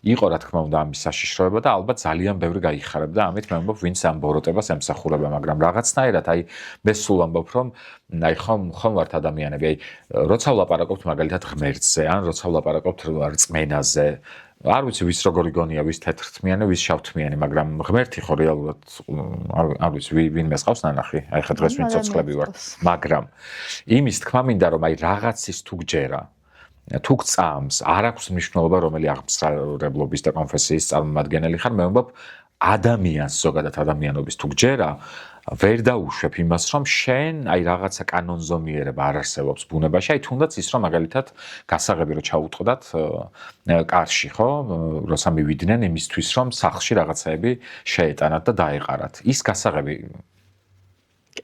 იყო რა თქმა უნდა ამის საშიშროება და ალბათ ძალიან ბევრი გაიხარებდა ამით, მე ვამბობ, ვინც ამ ბოროტებას ემსახურება, მაგრამ რაღაცნაირად აი მე სულ ვამბობ, რომ აი ხომ ვართ ადამიანები, აი როცა ვლაპარაკობთ მაგალითად ღმერთზე, ან როცა ვლაპარაკობთ რწმენაზე, არ ვიცი ვის როგორი გონია, ვის თეთრთმიანი, ვის შავთმიანი, მაგრამ ღმერთი ხო რეალურად არ ვიცი ვინმე ყავს ნანახი, აი ხა დღეს ვინ ცოცხლები ვართ, მაგრამ იმის თქმა მინდა რომ აი რაღაცის თუ გჯერა, თუ გწამს, არ აქვს მნიშვნელობა რომელი აღმსარებლობის და კონფესიის წარმომადგენელი ხარ, მე ვამბობ ადამიანს ზოგადად ადამიანობის თუ გჯერა ვერ დაუშვებ იმას, რომ შენ აი რაღაცა კანონზომიერება არ არსებობს ბუნებაში, აი თუნდაც ის რომ მაგალითად გასაღები რო ჩაუტყდათ კარში, ხო? როცა მივიდნენ იმისთვის, რომ სახლში რაღაცაები შეეტანათ და დაეყარათ. ის გასაღები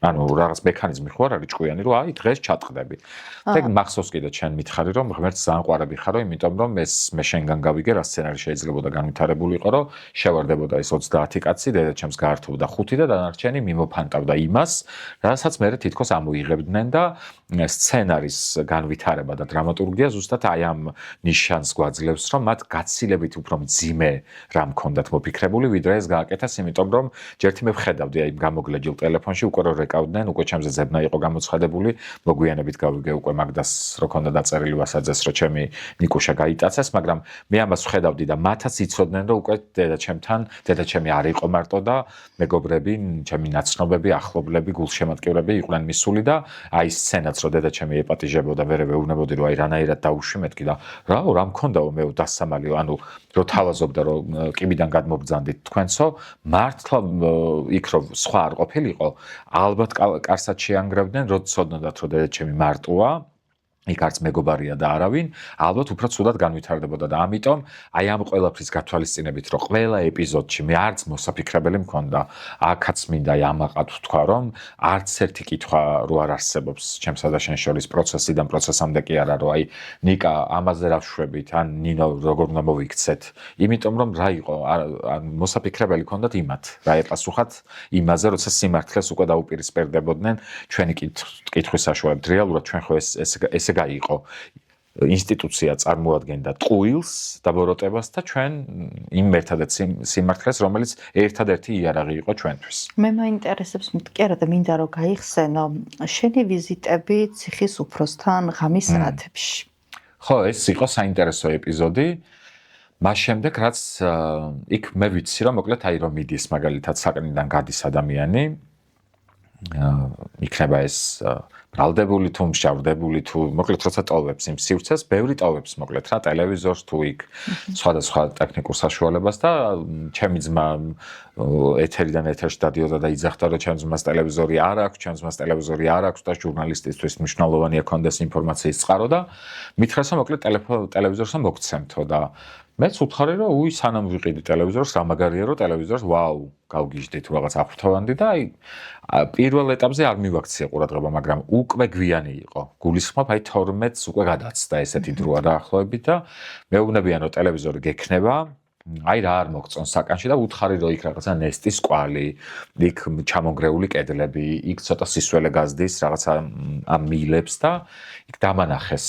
ანუ რაღაც მექანიზმი ხო არ არის ჭკვიანი, რომ აი დღეს ჩატყდები. და მახსოვს კიდე ჩვენ მითხარი, რომ ღმერთს ძალიან ყვარები ხარო, იმიტომ რომ ეს მე შენგან გავიგე რა სცენარი შეიძლებოდა განვითარებული იყო, რომ შევარდებოდა ეს 30 კაცი, დედაჩემს გაართოვდა 5 და დანარჩენი მიმოფანტავდა იმას, რასაც მე თითქოს ამოიღებდნენ და სცენარის განვითარება და დრამატურგია ზუსტად აი ამ ნიშანს გვაძლევს, რომ მათ გაცილებით უფრო მძიმე რამ ქონდათ მოფიქრებული, ვიდრე ეს გააკეთეს, იმიტომ რომ ჯერთი მე ვხედავდი აი გამოგლეჯილ ტელეფონში უკვე რომ რეკავდნენ, უკვე ჩემზე ზებნა იყო გამოცხადებული, მოგვიანებით გავიგე უკვე მაგდას რო ქონდა დაწერილი ვასაძეს, რომ ჩემი ნიკუშა გაიტაცეს, მაგრამ მე ამას ვხედავდი და მათაც იცოდნენ, რომ უკვე დედაჩემი არ იყო მარტო და მეგობრები, ჩემი ნაცნობები, ახლობლები, გულშემატკივრები იყვნენ მისული და აი სცენაც რო დედაჩემი ეპატიჟებოდა, მე ვეუბნებოდი რომ აი რანაირად დაუშვი მეთქი და რა მქონდაო მე დასამალი, ანუ რო თავაზობდა რომ კიბიდან გადმობძანდით თქვენსო, მართლა იქ რო სხვა არ ყოფილიყო, ალბათ კარსაც შეანგრევდნენ, რო ცოდნოდათ რომ დედაჩემი მარტოა, იქ არც მეგობარია და არავინ, ალბათ უფრო ცუდად განვითარდებოდა და ამიტომ აი ამ ყველაფრის გათვალისწინებით, რომ ყველა ეპიზოდში მე არც მოსაფიქრებელი მქონდა, აქაც მინდა ამაყად ვთქვა, რომ არც ერთი კითხვა რო არ არსებობს ჩემსა და შენ შორის პროცესიდან პროცესამდე კი არა, რომ აი ნიკა ამაზე რა ვშვებით, ან ნინო როგორ უნდა მოვიქცეთ, იმიტომ რომ რა იყო, მოსაფიქრებელი ქონდათ იმათ, რა ეპასუხათ იმაზე, როცა სიმართლეს უკვე დაუპირისპირდებოდნენ ჩვენი კითხვის საშუალებით. რეალურად ჩვენ ხო ესე გაიყო ინსტიტუცია წარმოადგენდა ტყუილს და ბოროტებას და ჩვენ იმ ერთადერთ სიმართლეს, რომელიც ერთადერთი იარაღი იყო ჩვენთვის. მე მაინტერესებს კი არა და მინდა რომ გაიხსენო შენი ვიზიტები ციხის უფროსთან ღამის საათებში. ხო, ეს იყო საინტერესო ეპიზოდი. მას შემდეგ რაც იქ მე ვიცი რომ მოკლედ აი რომ მიდის მაგალითად საკნიდან გადის ადამიანი, იქნება ეს ბრალდებული თუ მსჯავრდებული თუ მოკლედ როცა ტოვებს იმ სივრცეს, ბევრი ტოვებს მოკლედ რა ტელევიზორს თუ იქ სხვადასხვა ტექნიკურ საშუალებას და ჩემი ძმა ეთერიდან ეთერში დადიოდა და იძახდა რომ ჩემს ძმას ტელევიზორი არ აქვს, ჩემს ძმას ტელევიზორი არ აქვს და ჟურნალისტისთვის მნიშვნელოვანია კონდეს ინფორმაციის წყარო და მითხრას რომ მოკლედ ტელევიზორს მოგცემთო და მეც უთხარი რომ უი სანამ ვიყიდი ტელევიზორს რა მაგარია რომ ტელევიზორს ვაუ გავგიჟდი თუ რაღაც აღვთოვანდი და აი პირველ ეტაპზე არ მივაქცია ყურადღება, მაგრამ უკვე გვიანი იყო. გულისხმობ აი 12-ს უკვე გადაცდა ესეთი დროა დაახლოებით და მეუბნებიან რომ ტელევიზორი გექნება, აი რა არ მოგწონს საკანში და უთხარი რომ იქ რაღაცა ნესტის კვალი, იქ ჩამონგრეული კედლები, იქ ცოტა სისველე გაზდის რაღაცა ამ მილებს და იქ დამანახეს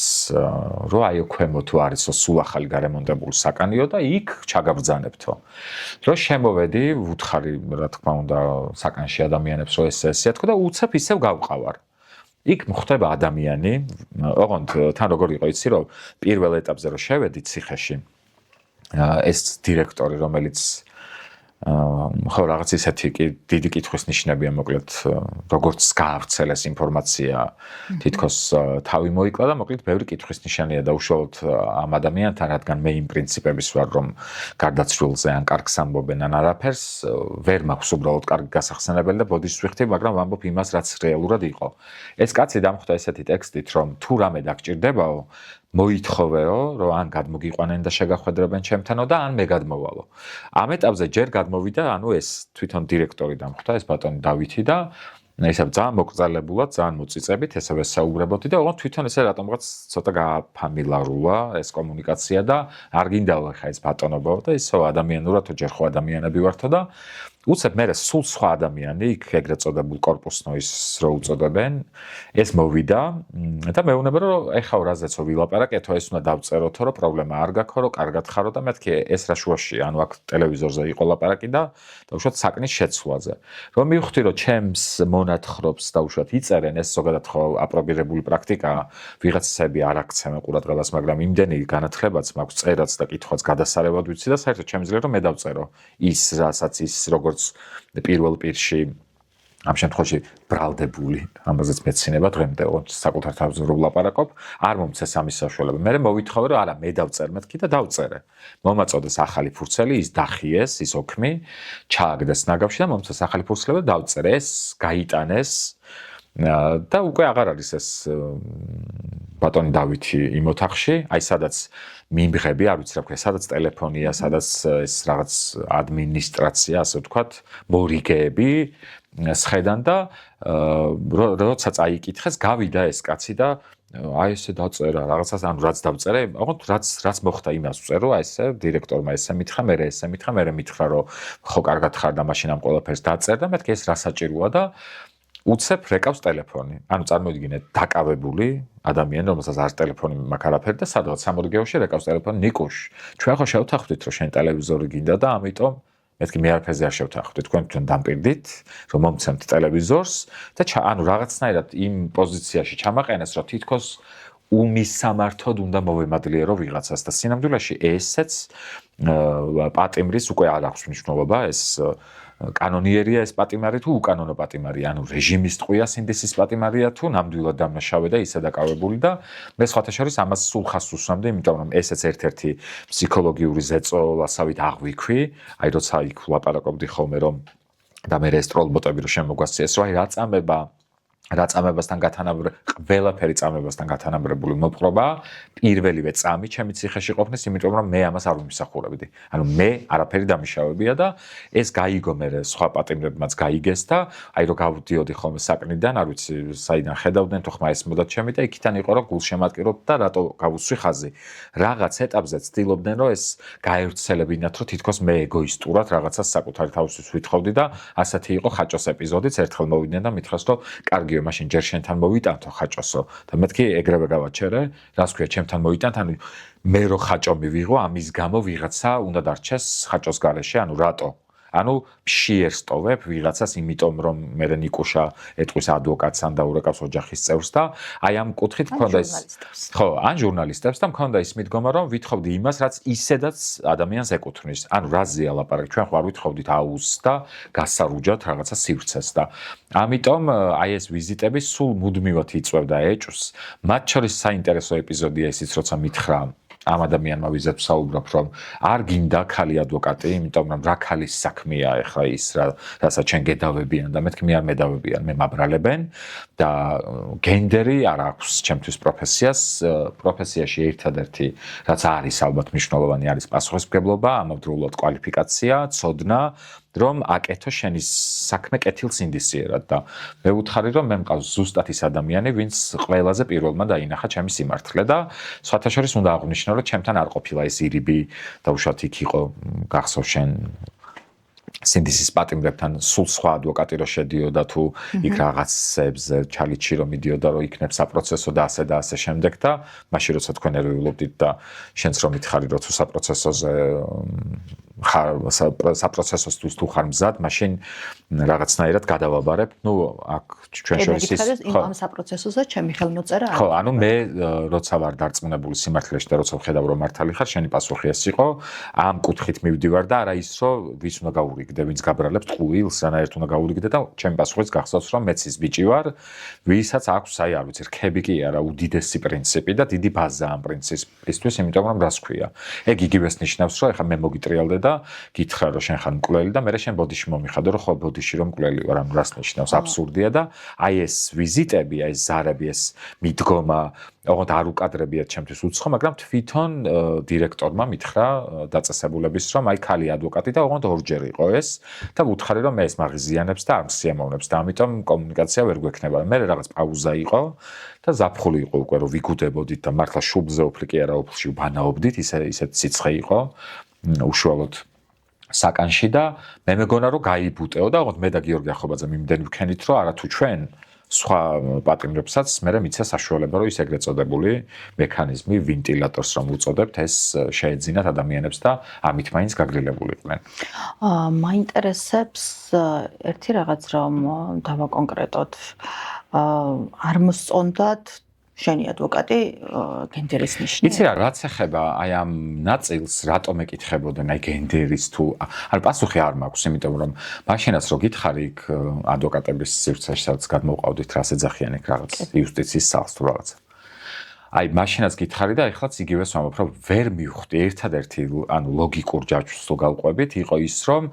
რომ აი ქვემო თუ არისო სულ ახალი გარემონტებული საკანიო და იქ ჩაგაბრძანებთო. რომ შემოვედი, უთხარი რა თქმა უნდა საკანში ადამიანებს რომ ესეა თქო და უცებ ისევ გავყავარ. იქ მხდება ადამიანი, ოღონდ თან როგორ იყო იცი რომ პირველ ეტაპზე რომ შევედი ციხეში ეს დირექტორი, რომელიც ხო რაღაც ისეთი დიდი კითხვის ნიშნებია მოკლედ როგორც გაავრცელეს ინფორმაცია თითქოს თავი მოიკლა და მოკლედ ბევრი კითხვის ნიშანია და უშუალოდ ამ ადამიანთან, რადგან მე იმ პრინციპების ვარ რომ გარდაცვლილზე ან კარგს ამბობენ ან არაფერს ვერ მაქვს უბრალოდ კარგი გასახსენებელი და ბოდიშს ვიხდი, მაგრამ ვამბობ იმას რაც რეალურად იყო. ეს კაცი დამხვდა ესეთი ტექსტით რომ თუ რამე დაგჭირდებაო მოითხოვეო, რომ ან გადმოგიყვანენ და შეგახვედრებენ ჩემთანო და ან მე გადმოვალო. ამ ეტაპზე ჯერ გადმოვიდა, ანუ ეს თვითონ დირექტორი დამხვდა, ეს ბატონი დავითი და ესეც ძალიან მოკრძალებულად, ძალიან მოწიწებით ესევე საუბრებოდი და ოღონდ თვითონ ესე რატომღაც ცოტა გააფამილარულა ეს კომუნიკაცია და არ გინდაო ხა ეს ბატონობო და ისო ადამიანურად თუ ჯერ ხო ადამიანები ვართო და უცებ მე სულ სხვა ადამიანი იქ ეგრეთ წოდებულ კორპუსნოის რო უწოდებენ, ეს მოვიდა და მეუბნება რომ ეხლა რაზეცო ვილაპარაკეთო, ეს უნდა დავწეროთო რომ პრობლემა არ გაქვს, რომ კარგად ხარო და მეთქი ეს რა შუაშია, ანუ აქ ტელევიზორზე იყო ლაპარაკი და უშუალოდ საკნის შეცვლაზე. რომ მივხვდი რომ ჩემს მონათხრობს და უშუალოდ იწერენ, ეს ზოგადად ხო აპრობირებული პრაქტიკაა, ვიღაცები არ აქცევენ ყურადღებას, მაგრამ იმდენი განათლებაც მაქვს, წერაც და კითხვაც გადასარევად ვიცი და საერთოდ შემიძლია რომ მე დავწერო ის რასაც ის როგორც პირველ პირში ამ შემთხვევაში ბრალდებული, ამაზეც მეცინება დღემდე საკუთარ თავზე რო ვლაპარაკობ, არ მომცეს ამის საშუალება. მე მოვითხოვე რომ არა, მე დავწერ მეთქი და დავწერე. მომაწოდეს ახალი ფურცელი, ის დახიეს, ის ოქმი, ჩააგდეს ნაგავში და მომცეს ახალი ფურცელი და დავწერე. ეს გაიტანეს და უკვე აღარ არის ეს ბატონი დავითი იმ ოთახში, აი სადაც მიმღები, არ ვიცი რა ვქნა, სადაც ტელეფონია, სადაც ეს რაღაც ადმინისტრაცია, ასე ვთქვათ, მორიგეები სხედან და როცა წაიკითხეს, გავიდა ეს კაცი და აი ესე დაწერა რაღაცას, ანუ რაც დავწერე, ოღონდ რაც მოხდა იმას ვწერო, აი ესე დირექტორმა ესე მითხრა, მე მითხრა, რომ ხო კარგად ხარ და მაშინ ამ ყველაფერს დაწერ და მეთქი ეს რა საჭიროა და უცებ რეკავს ტელეფონი. ანუ წარმოიდგინეთ დაკავებული ადამიანი, რომელსაც არ ტელეფონი მაქვს არაფერი და სადღაც სამორიგეოში რეკავს ტელეფონი, ნიკუშ, ჩვენ ხო შევთანხმდით, რომ შენ ტელევიზორი გინდა და ამიტომ მეთქი მე არაფერზე არ შევთანხმდით, თქვენ დამპირდით, რომ მომცემთ ტელევიზორს და ანუ რაღაცნაირად იმ პოზიციაში ჩამაყენეს, რომ თითქოს უმისამართოდ უნდა მოვემადლიერო ვიღაცას და სინამდვილეში ესეც პატიმრის უკვე არ აქვს მნიშვნელობა, ეს კანონიერია ეს პატიმარი თუ უკანონო პატიმარი, ანუ რეჟიმის ტყვია სინდისის პატიმარია თუ ნამდვილად დამნაშავე და ისე დაკავებული და მე სხვათა შორის ამას სულ ხაზს უსვამდი, იმიტომ რომ ესეც ერთ-ერთი ფსიქოლოგიური ზეწოლასავით აღვიქვი, აი როცა იქ ვლაპარაკობდი ხოლმე რომ და მე ეს ტროლბოტები რომ შემოგვასწიეს, რომ აი რა წამებასთან ყველაფერი წამებასთან გათანაბრებული მოპყრობა პირველივე წამი ჩემი ციხეში ყოფნის, იმიტომ რომ მე ამას არ ვიმსახურებდი. ანუ მე არაფერი დამიშავებია და ეს გაიგო მე სხვა პატიმრებმაც გაიგეს და აი რომ გავდიოდი ხოლმე საკნიდან, არ ვიცი საიდან ხედავდნენ თუ ხმა ესმოდათ ჩემი და იქიდან იყო რომ გულშემატკივრობ და რატო გავუსვი ხაზი. რაღაც ეტაპზე ცდილობდნენ რომ ეს გაევრცელებინათ, რომ თითქოს მე ეგოისტურად რაღაცას საკუთარი თავისთვის ვითხოვდი და ასეთი იყო ხაჭოს ეპიზოდიც, ერთხელ მოვიდნენ და მითხრას რომ კარგი მაშინ ჯერ შენთან მოვიტანთო ხაჭოსო და მეთქი ეგრევე გავაჩერე, რას ქვია ჩემთან მოვიტანთ, ანუ მე რო ხაჭო მივიღო, ამის გამო ვიღაცა უნდა დარჩეს ხაჭოს გარეშე, ანუ რატო? ანუ შეერსტოვებ ვიღაცას, იმიტომ რომ მე ნიკუშა ეტყვის ადვოკატს ან დაურეკავს ოჯახის წევრს და აი ამ კუთხით მქონდა ის ხო, ან ჟურნალისტებს და მქონდა ის მიდგომა რომ ვითხოვდი იმას, რაც ისედაც ადამიანს ეკუთვნის. ანუ რაზეა ლაპარაკი, ჩვენ ხო არ ვითხოვდით აუზს და გასარუჯად რაღაცა სივრცეს და ამიტომ აი ეს ვიზიტები სულ მუდმივად იწვევდა ეჭვს. მათ შორის საინტერესო ეპიზოდია ისიც, როცა მითხრა ამ ადამიანმა ვიზებს საუბრობ, რომ არ გინდა ქალი ადვოკატი, იმიტომ რომ რა ქალის საქმეა ახლა ის, რასაც ჩვენ გედავებიან და მეთქი მე არ მედავებიან, მე მაბრალებენ და გენდერი არ აქვს ჩემთვის პროფესიაში ერთადერთი, რაც არის ალბათ მნიშვნელოვანი არის პასუხისმგებლობა, ამავდროულად კვალიფიკაცია, ცოდნა, რომ აკეთო შენი საქმე კეთილსინდისიერად და მე ვუთხარი რომ მე მყავს ზუსტად ის ადამიანი, ვინც ყველაზე პირველმა დაინახა ჩემი სიმართლე და სხვათა შორის უნდა აღვნიშნო, რომ ჩემთან არ ყოფილა ეს ირიბი და უშუალოდ იქ იყო გახსოვ შენ სინდისის პატიმრებთან სულ სხვა ადვოკატი რო შედიოდა თუ იქ რაღაცებზე ჩალიჩი რომ მიდიოდა რომ იქნებ საპროცესო და ასე შემდეგ და მაშინ როცა თქვენ ერეულობდით და შენც რომ მითხარი რომ თუ საპროცესოზე საპროცესოსთვის თუ ხარ მზად, მაშინ რაღაცნაირად გადავაბარებ. ნუ აქ ჩვენ შორის ის ამ საპროცესოზე ჩემი ხელმოწერა არის. ხო, ანუ მე როცა ვარ დარწმუნებული სიმართლეში და როცა ვხედავ რომ მართალი ხარ, შენი პასუხი ეს იყო, ამ კუთხით მივდივარ და არა ის რომ ვის უნდა გაურიგდე, ვინც გაბრალებს ტყუილს, რანაირად უნდა გაურიგდე და ჩემი პასუხიც გახსოვს რომ მეც ის ბიჭი ვარ, ვისაც აქვს აი არ ვიცი, რქები კი არა, უდიდესი პრინციპი და დიდი ბაზა ამ პრინციპისთვის, იმიტომ რომ რას ქვია. ეგ იგივეს ნიშნავს, რომ ეხლა მე მოგიტრიალდე და გითხრა რომ შენ ხარ მკვლელი და მე შენ ბოდიში მომიხადო რომ ხო ბოდიში რომ მკვლელი ვარ, ანუ რას ნიშნავს აბსურდია და აი ეს ვიზიტები, აი ეს ზარები, ეს მიდგომა, ოღონდ არ უკადრებიათ ჩემთვის უცხო, მაგრამ თვითონ დირექტორმა მითხრა დაწესებულების რომ აი ქალი ადვოკატი და ოღონდ ორჯერ იყო ეს და ვუთხარი რომ მე ეს მაღიზიანებს და არ მსიამოვნებს და ამიტომ კომუნიკაცია ვერ გვექნება. მე რაღაც პაუზა იყო და ზაფხული იყო უკვე რომ ვიგუდებოდით და მართლა შუბლზე უფლი კი არა, უფლში ვბანაობდით, ისეთ სიცხე იყო უშუალოდ საკანში და მე მეგონა რომ გაიბუტეო და ოღონდ მე და გიორგი ახობაძე მიმდენ ვქენით რომ არა თუ ჩვენ სხვა პატიმრებსაც მე მიცე საშუალება რომ ის ეგრეთ წოდებული მექანიზმი ვენტილატორს რომ უწოდებთ ეს შეეძინათ ადამიანებს და ამით მაინც გაგრილებულიყვნენ. მაინტერესებს ერთი რაღაც რომ დავაკონკრეტოთ. არ მოსწონდათ შენი ადვოკატი გენდერის ნიშნი. იცი რა, რაც ეხება აი ამ ნაწილს, რატომ ეკითხებოდნენ აი გენდერის თუ არ პასუხი არ მაქვს, იმიტომ რომ მაშინაც რო გითხარი იქ ადვოკატების სივრცეში, სადაც გადმოვყავდით რას ეძახიან იქ რაღაც იუსტიციის სახლს თუ რაღაცა. აი მაშინაც გითხარი და ეხლაც იგივეს ვამბობ, რომ ვერ მივხვდი ერთადერთი ლოგიკურ ჯაჭვს თუ გავყვებით, იყო ის, რომ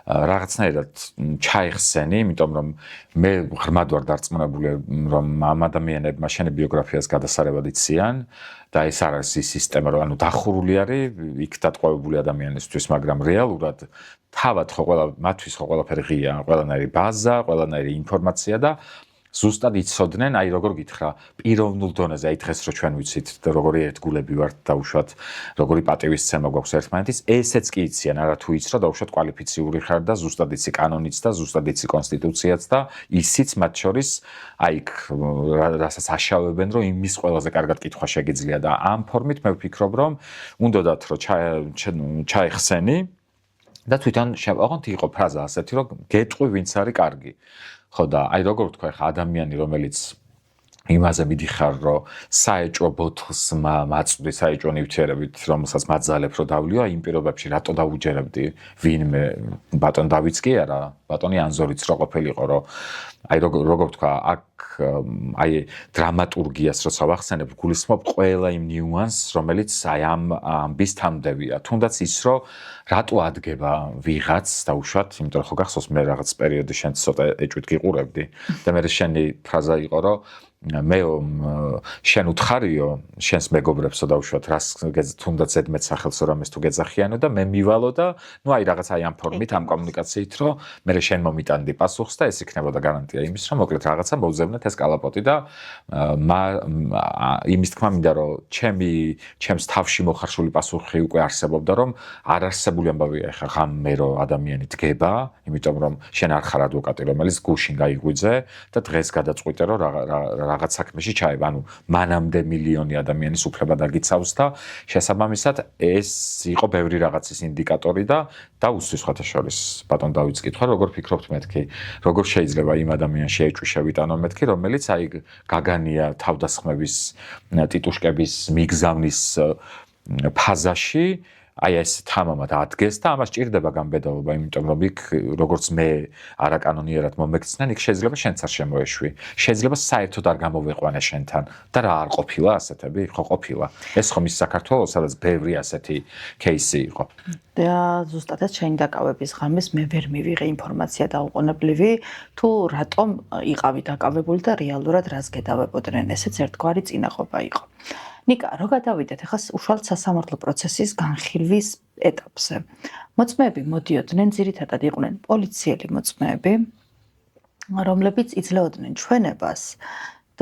რაღაცნაირად ჩაიხსენი, იმიტომ რომ მე ღრმად ვარ დარწმუნებული, რომ ამ ადამიანებმა შენი ბიოგრაფიას გადასარევად იციან და ეს არ არის ის სისტემა, რომ დახურული არის იქ დატყვევებული ადამიანისთვის, მაგრამ რეალურად თავად ხო მათთვის ხო ყველაფერი ღია, ყველანაირი ბაზა, ყველანაირი ინფორმაცია და ზუსტად იცოდნენ, აი როგორ გითხრა, პიროვნულ დონეზე, აი დღეს რო ჩვენ ვიცით, როგორი ერთგულები ვართ და უშუალოდ როგორი პატივისცემა გვაქვს ერთმანეთის, ესეც კი იციან, არა თუ იცი, რომ უშუალოდ კვალიფიციური ხარ და ზუსტად იცი კანონიც და ზუსტად იცი კონსტიტუციაც და ისიც მათ შორის, აი იქ რასაც აშავებენ, რომ იმის ყველაზე კარგად კითხვა შეგიძლია და ამ ფორმით მე ვფიქრობ, რომ უნდათ რომ ჩაიხსენი და თვითონ ოღონდ იყო ფრაზა ასეთი, რომ გეტყვი ვინც არის კარგი. ხო და აი როგორ ვთქვა ხა ადამიანი რომელიც იმაზე მიდიხარ რომ საეჭვო ბოთლს მაწვდი საეჭვო ნივთიერებით რომელსაც მაძალებ რომ დავლიო აი იმ პირობებში რატო დავუჯერებდი ვინმე ბატონ დავიც კი არა ბატონი ანზორიც რო ყოფილიყო რომ აი როგორ ვთქვა აქ აი დრამატურგიას როცა ვახსენებ გულისხმობ ყველა იმ ნიუანსს რომელიც აი ამ ამბის თანმდებია თუნდაც ის რომ რატო ადგება ვიღაც და უშუალოდ იმიტომ რომ ხო გახსოვს მე რაღაც პერიოდი შენ ცოტა ეჭვით გიყურებდი და მე შენი ფრაზა იყო რომ მე შენ უთხარიო შენს მეგობრებსო და უშუალოდ რას თუნდაც ზედმეტ სახელს რამეს თუ გეძახიანო და მე მივალო და ნუ აი რაღაც აი ამ ფორმით ამ კომუნიკაციით რომ მე შენ მომიტანდი პასუხს და ეს იქნებოდა გარანტია იმის რომ მოკლედ რაღაცა მოვზევნეთ ეს კალაპოტი და იმის თქმა მინდა რომ ჩემს თავში მოხარშული პასუხი უკვე არსებობდა რომ არ არსებული ამბავია ხა ღამე რომ ადამიანი დგება იმიტომ რომ შენ არ ხარ ადვოკატი რომელიც გუშინ გაიგვიძე და დღეს გადაწყვიტე რომ რაღაც საქმეში ჩაება, ანუ მანამდე მილიონი ადამიანის უფლება დაგიცავს და შესაბამისად ეს იყო ბევრი რაღაცის ინდიკატორი და დაუსვი სხვათა შორის ბატონ დავიც კითხვა, როგორ ფიქრობთ მეთქი, როგორ შეიძლება იმ ადამიანში ეჭვი შევიტანო მეთქი, რომელიც აი გაგანია თავდასხმების ტიტუშკების მიგზავნის ფაზაში აი ეს თამამად ადგეს და ამას ჭირდება გამბედაობა, იმიტომ რომ იქ როგორც მე არაკანონიერად მომექცნენ, იქ შეიძლება შენც არ შემოეშვი. შეიძლება საერთოდ არ გამოვიყვანე შენთან და რა არ ყოფილა ასეთები? ხო ყოფილა. ეს ხომ ის საქართველოს, სადაც ბევრი ასეთი кейსი იყო. და ზუსტადაც შენი დაკავების ღამეს მე ვერ მივიღე ინფორმაცია დაუყოვნებლივი, თუ რატომ იყავი დაკავებული და რეალურად რას გედავებოდნენ. ესეც ერთგვარი წინააღობა იყო. ნიკა, რო გადავიდეთ ახლა უშუალოდ სასამართლო პროცესის განხილვის ეტაპზე. მოწმეები მოდიოდნენ, ძირითადად იყვნენ პოლიციელი მოწმეები, რომლებიც იძლეოდნენ ჩვენებას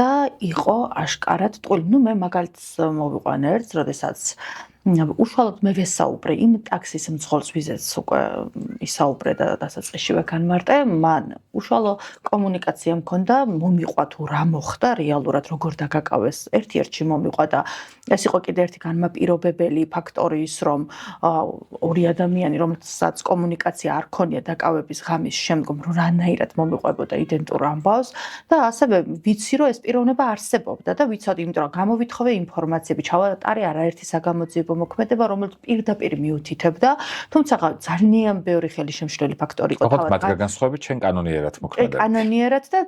და იყო აშკარად ტყუილი. ნუ მე მაგალითს მოვიყვანე ერთს, როდესაც უშუალოდ მე ვესაუბრე იმ ტაქსის მძღოლს, ვიზეც უკვე ისაუბრე და დასაწყისშივე განმარტე, მან უშუალო კომუნიკაცია მქონდა, მომიყვა თუ რა მოხდა რეალურად, როგორ დაგაკავეს. ერთ-ერთში მომიყვა და ეს იყო კიდე ერთი განმაპირობებელი ფაქტორი ის, რომ ორი ადამიანი, რომელსაც კომუნიკაცია არ ქონია დაკავების ღამის შემდგომ, რომ რანაირად მომიყვებოდა იდენტურ ამბავს და ასევე ვიცი, რომ ეს პიროვნება არსებობდა და ვიცოდი, იმიტომ რომ გამოვითხოვე ინფორმაციები, ჩავატარე არაერთი საგამოძიებო მოქმედება, რომელიც პირდაპირ მიუთითებდა, თუმცა ძალიან ბევრი ხელისშემშლელი ფაქტორი იყო თავად. მათ განსხვავებით ჩვენ კანონიერად მოქმედებთ. კანონიერად და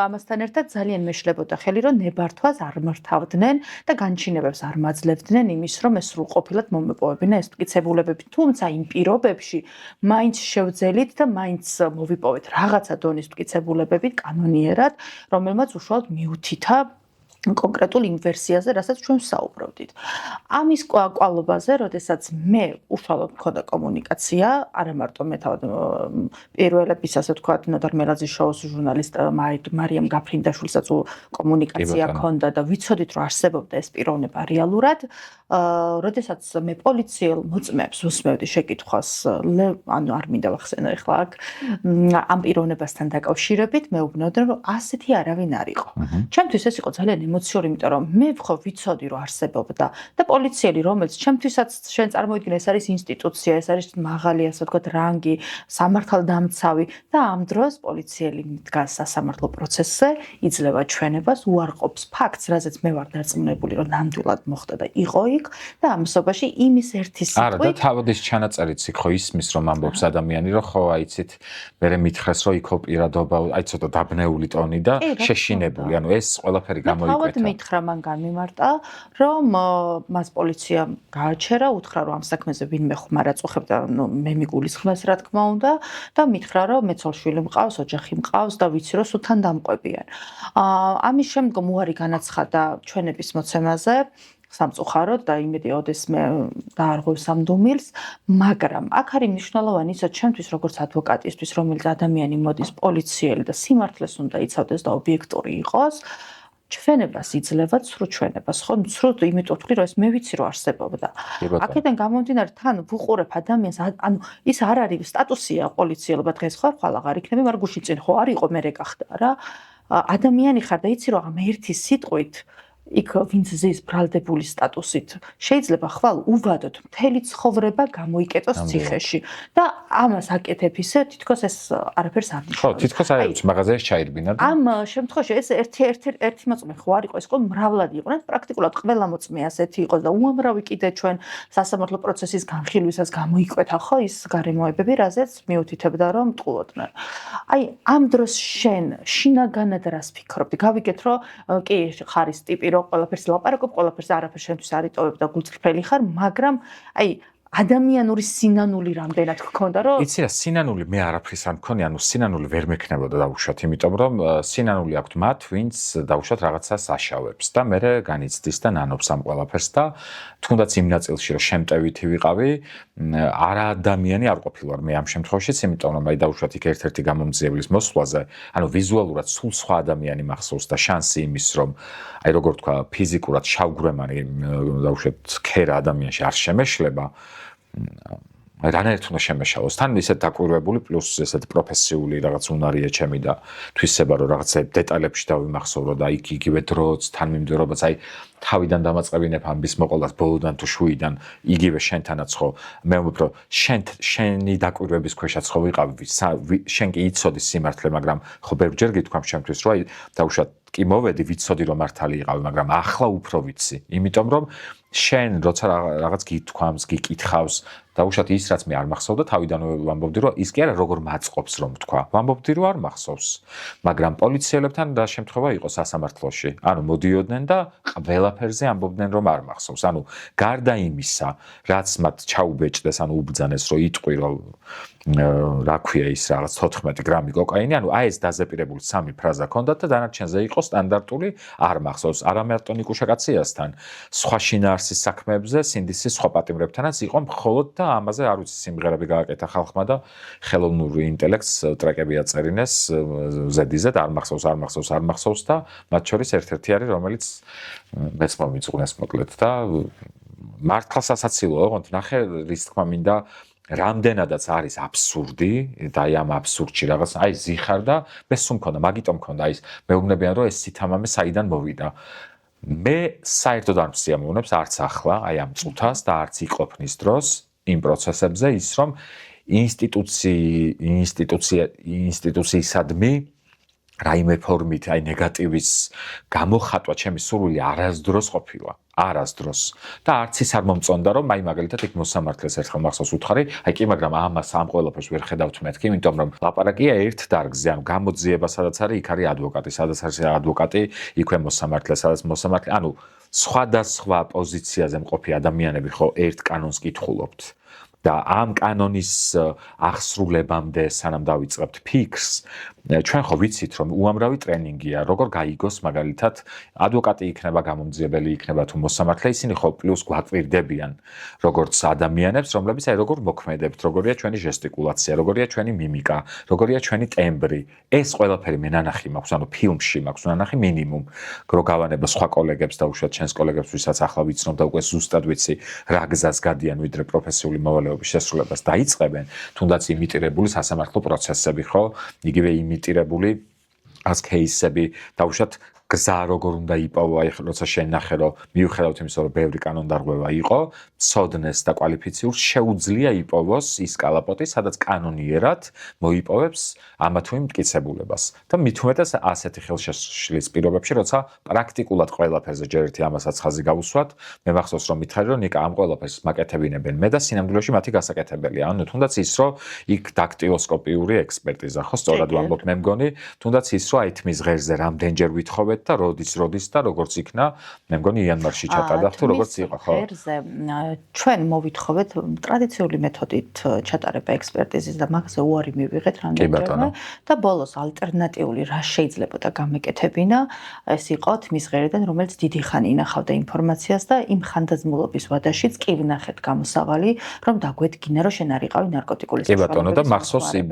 ამასთან ერთად ძალიან მეშლებოდა ხელი, რომ ნებართვას არ მართავდნენ და განჩინებებს არ მაძლევდნენ იმის, რომ ეს სრულყოფილად მომეპოვებინა ეს მტკიცებულებები. თუმცა იმ პირობებში მაინც შევძელით და მაინც მოვიპოვეთ რაღაცა დონის მტკიცებულებებით კანონიერად, რომელმაც უშუალოდ მიუთითა კონკრეტულ იმ ვერსიაზე, რასაც ჩვენ ვსაუბრობდით. ამის კვალობაზე, როდესაც მე უშუალოდ მქონდა კომუნიკაცია, არა მარტო მე თავად პირველების, ასე ვთქვათ, ნოდარ მელაძის შოუს ჟურნალისტ მარიამ გაფრინდაშვილსაც კომუნიკაცია მქონდა და ვიცოდით, რომ არსებობდა ეს პიროვნება რეალურად. როდესაც მე პოლიციელ მოწმეებს უსმევდი შეკითხვას, ანუ არ მინდა ვახსენო ახლა აქ, ამ პიროვნებასთან დაკავშირებით, მე ვუბნევდი, რომ ასეთი არავინ არ იყო. ჩემთვის ეს იყო ძალიან ემოციური, იმიტომ რომ მე ხო ვიცოდი, რომ არსებობდა და პოლიციელი, რომელიც ჩემთვისაც შენ წარმოიდგინე, ეს არის ინსტიტუცია, ეს არის მაღალი, ასე ვთქვათ, რანგი, სამართალდამცავი და ამ დროს პოლიციელი დგას სასამართლო პროცესზე, იძლევა ჩვენებას, უარყოფს ფაქტს, რაზეც მე ვარ დარწმუნებული, რომ ნამდვილად მოხდა და იყო იქ და ამასობაში იმის ერთი სიტყვით. არა, და თავად ის ჩანაწერიც იქ ხო ისმის, რომ ამბობს ადამიანი, რომ ხო აიცით, მე მითხრეს, რომ იქო პირადობა, აი ცოტა დაბნეული ტონი და შეშინებული, ანუ ეს ყველაფერი გამოიკვეთა. უბრალოდ მითხრა მან გამიმარტა, რომ მას პოლიციამ გააჩერა, უთხრა რომ ამ საქმეზე ვინმე ხმარ აწუხებდა, მე მიგულისხმეს რა თქმა უნდა და მითხრა რომ მეცოლ-შვილი მყავს, ოჯახი მყავს და ვიცი რომ სულთან დამყვებიან. ამის შემდგომ უარი განაცხადა ჩვენების მოცემაზე სამწუხაროდ და იმედიოდეს მე დაარღვევს ამ დუმილს, მაგრამ აქ არის მნიშვნელოვანი ისო ჩემთვის როგორც ადვოკატისთვის, რომელიც ადამიანი მოდის პოლიციელი და სიმართლეს უნდა იცავდეს და ობიექტური იყოს, ჩვენებას იძლევა ცრუ ჩვენებას, ხო? ცრუ იმიტომ ვთქვი, რომ ეს მე ვიცი რომ არსებობდა. აქედან გამომდინარე, თან ვუყურებ ადამიანს, ანუ ის არ არის სტატუსია პოლიციელობა დღეს ხარ, ხვალ აღარ იქნები, მაგრამ გუშინ წინ ხო არ იყო, მე გახდა რა. ადამიანი ხარ და იცი რომ ამ ერთი სიტყვით იქ ვინც ზის ბრალდებული სტატუსით შეიძლება ხვალ უვადოთ მთელი ცხოვრება გამოიკეტოს ციხეში და ამას აკეთებ ისე თითქოს ეს არაფერს არ ნიშნავს. ხო, თითქოს არ არის მაღაზიაში ჩაირბინა და ამ შემთხვევაში ეს ერთი მოწმე ხო არ იყო, ეს ყო მრავლად იყვნენ, პრაქტიკულად ყველა მოწმე ასეთი იყო და უამრავი კიდე ჩვენ სასამართლო პროცესის განხილვისას გამოიკვეთა ხო ის გარემოებები, რაზეც მიუთითებდა რომ ტყუოდნენ. აი ამ დროს შენ შინაგანად რას ფიქრობდი? გავიგეთ რომ კი ხარის ტიპი რომ ყველაფერს ლაპარაკობ, ყველაფერს არაფერს შენთვის არ იტოვებ და გულწრფელი ხარ, მაგრამ აი ადამიანური სინანული რამდენად გქონდა რომ იცი რა სინანული მე არაფრის არ მქონია, ანუ სინანული ვერ მექნებოდა დაუშვათ, იმიტომ რომ სინანული აქვთ მათ, ვინც დაუშვათ რაღაცას აშავებს და მე განიცდის და ნანობს ამ ყველაფერს და თუნდაც იმ ნაწილში რომ შემტევითი ვიყავი, არა ადამიანი არ ყოფილვარ მე ამ შემთხვევაშიც, იმიტომ რომ აი დაუშვათ იქ ერთ-ერთი გამომძიებლის მოსვლაზე, ანუ ვიზუალურად სულ სხვა ადამიანი მახსოვს და შანსი იმის რომ აი როგორ თქვა ფიზიკურად შავგვრემანი დაუშვათ ქერა ადამიანში არ შემეშლება რანაირად უნდა შემეშალოს თან ისეთ დაკვირვებული პლუს ესეთ პროფესიული რაღაც უნარია ჩემი და თვისება რომ რაღაცა დეტალებში დავიმახსოვრო და იქ იგივე დროც თან მიმდევრობაც აი თავიდან დამაწყებინებ ამბის მოყოლას ბოლოდან თუ შუიდან იგივე შენთანაც ხო მე უფრო შენი დაკვირვების ქვეშაც ხო ვიყავი შენ კი იცოდი სიმართლე მაგრამ ხო ბევრჯერ გითქვამ ჩემთვის რომ აი დაუშვათ კი მოვედი ვიცოდი რომ მართალი იყავი მაგრამ ახლა უფრო ვიცი იმიტომ რომ შენ როცა რაღაც გითქვამს გიკითხავს დაუშვათ ის რაც მე არ მახსოვდა თავიდანვე ვამბობდი რომ ის კი არა როგორ მაწყობს რომ თქვა ვამბობდი რომ არ მახსოვს მაგრამ პოლიციელებთან და შემთხვევა იყო სასამართლოში ანუ მოდიოდნენ და ყველაფერზე ამბობდნენ რომ არ მახსოვს ანუ გარდა იმისა რაც მათ ჩაუბეჭდეს ანუ უბძანეს რომ იტყვი რომ რა ქვია ის რაღაც 14 გრამი კოკაინი ანუ აი ეს დაზეპირებული სამი ფრაზა ჰქონდათ და დანარჩენზე იყო სტანდარტული არ მახსოვს არამედ ნიკუშაკაციასთან სხვა შინაარსის საქმეებზე სინდისის სხვა პატიმრებთანაც იყო მხოლოდ და ამაზე არ ვიცი სიმღერები გააკეთა ხალხმა და ხელოვნური ინტელექტს ტრეკები აწერინეს ზედიზე და არ მახსოვს და მათ შორის ერთ-ერთი არის რომელიც მეც მომიწყვნეს მოკლედ და მართლა სასაცილოა ოღონდ ნახე რის თქმა მინდა რამდენადაც არის აბსურდი და აი ამ აბსურდში რაღაც აი ზიხარ და მე სულ მქონდა მაგიტომ მქონდა ის მეუბნებიან რომ ეს სითამამე საიდან მოვიდა მე საერთოდ არ მსიამოვნებს არც ახლა აი ამ წუთას და არც იყოფნის დროს იმ პროცესებზე ის რომ ინსტიტუციისადმი რაიმე ფორმით აი ნეგატივის გამოხატვა ჩემი სურვილი არასდროს ყოფილა არასდროს და არც ის არ მომწონდა რომ აი მაგალითად იქ მოსამართლეს ერთხელ მახსოვს უთხარი აი კი მაგრამ ამას ამ ყველაფერს ვერ ხედავთ მეთქი იმიტომ რომ ლაპარაკია ერთ დარგზე ანუ გამოძიება სადაც არის იქ არის ადვოკატი სადაც არის ადვოკატი იქვე მოსამართლე სადაც მოსამართლე ანუ სხვადასხვა პოზიციაზე მყოფი ადამიანები ხო ერთ კანონს კითხულობთ და ამ კანონის აღსრულებამდე სანამ დავიწყებთ ფიქრს ჩვენ ხო ვიცით რომ უამრავი ტრენინგია როგორ გაიგოს მაგალითად ადვოკატი იქნება გამომძიებელი იქნება თუ მოსამართლე ისინი ხო პლუს გვაკვირდებიან როგორც ადამიანებს რომლებიც აი როგორ მოქმედებთ როგორია ჩვენი ჟესტიკულაცია როგორია ჩვენი მიმიკა როგორია ჩვენი ტემბრი ეს ყველაფერი მე ნანახი მაქვს ანუ ფილმში მაქვს ნანახი მინიმუმ რო გავანება სხვა კოლეგებს და უშუალოდ ჩვენს კოლეგებს ვისაც ახლა ვიცნობ და უკვე ზუსტად ვიცი რა გზას გადიან ვიდრე პროფესიული მოვალეობის შესრულებას დაიწყებენ თუნდაც იმიტირებული სასამართლო პროცესები ხო იგივე იმიტირებული as case-ები დაუშვათ გზა როგორ უნდა იპოვო აი როცა შენახე რომ მიუხედავად იმისა რომ ბევრი კანონდარღვევა იყო ცოდნეს და კვალიფიციურს შეუძლია იპოვოს ის კალაპოტი სადაც კანონიერად მოიპოვებს ამა თუ იმ მტკიცებულებას და მით უმეტეს ასეთი ხელშეშლის პირობებში როცა პრაქტიკულად ყველაფერზე ჯერ ერთი ამასაც ხაზი გავუსვათ მე მახსოვს რომ მითხარი რომ ნიკა ამ ყველაფერს მაკეთებინებენ მე და სინამდვილეში მათი გასაკეთებელია ანუ თუნდაც ის რომ იქ დაქტილოსკოპიური ექსპერტიზა ხო სწორად ვამბობ მე მგონი თუნდაც ის რომ აი თმის ღერზე რამდენჯერ ვითხოვეთ და როდის და როგორც იქნა, მე მგონი იანვარში ჩატარდა თუ როგორც იყო, ხო? ღერზე ჩვენ მოვითხოვეთ ტრადიციული მეთოდით ჩატარება ექსპერტიზის და მაგაზე უარი მივიღეთ რამდენჯერმე და ბოლოს ალტერნატიული რა შეიძლებოდა გამეკეთებინა, ეს იყო თმის ღერიდან, რომელიც დიდი ხანი ინახავდა ინფორმაციას და იმ ხანდაზმულობის ვადაშიც კი ვნახეთ გამოსავალი, რომ დაგვედგინა, რომ შენ არ იყავი ნარკოტიკული საშუალებების და მახსოვს იმ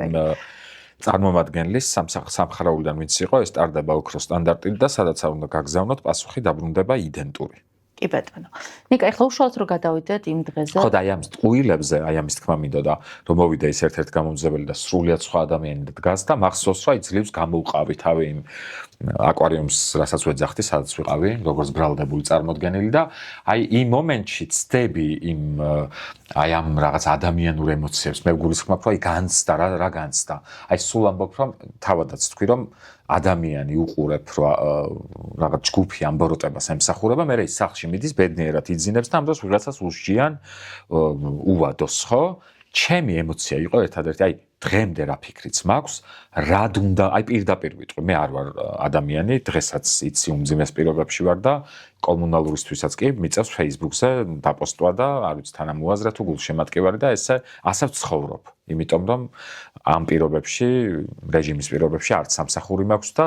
წარმომადგენლის სამხარაულიდან ვინც იყო, ეს ტარდება ოქროს სტანდარტით და სადაც არ უნდა გაგზავნოთ, პასუხი დაბრუნდება იდენტური. კი ბატონო. ნიკა, ეხლა უშუალოდ რო გადავიდეთ იმ დღეზე. ხო და აი ამ ტყუილებზე, აი ამის თქმა მინდოდა, რომ მოვიდა ის ერთ-ერთ გამომძებელი და სრულიად სხვა ადამიანი დგას და მახსოვს, რომ აი ძლივს გამოუყავი თავი იმ აკვარიუმს, რასაც ვეძახდი, სადაც ვიყავი, როგორც ბრალდებული წარმოდგენილი და აი იმ მომენტში ცდები იმ აი ამ რაღაც ადამიანურ ემოციებს, მე გულისხმობ, რომ აი განცდა, რა განცდა. აი სულ ამბობ, რომ თავადაც თქვი, რომ ადამიანი უყურებ, რომ რაღაც ჯგუფი ამბოროტებას ემსახურება, მე ის სახლში მიდის, ბედნიერად იძინებს და ამ დროს ვიღაცას უშჯიან უვადოს, ხო? ჩემი ემოცია იყო ერთადერთი, აი დღემდე რა ფიქრიც მაქვს, რად უნდა, აი პირდაპირ ვიტყვი, მე არ ვარ ადამიანი, დღესაც იცი უმძიმეს პირობებში ვარ და კომუნალურისთვისაც კი მიწევს Facebook-ზე დაპოსტვა და არ ვიცი თანამოაზრე თუ გულშემატკივარი და ესე ასე ვცხოვრობ. იმიტომ რომ ამ პირობებში, რეჟიმის პირობებში არც სამსახური მაქვს და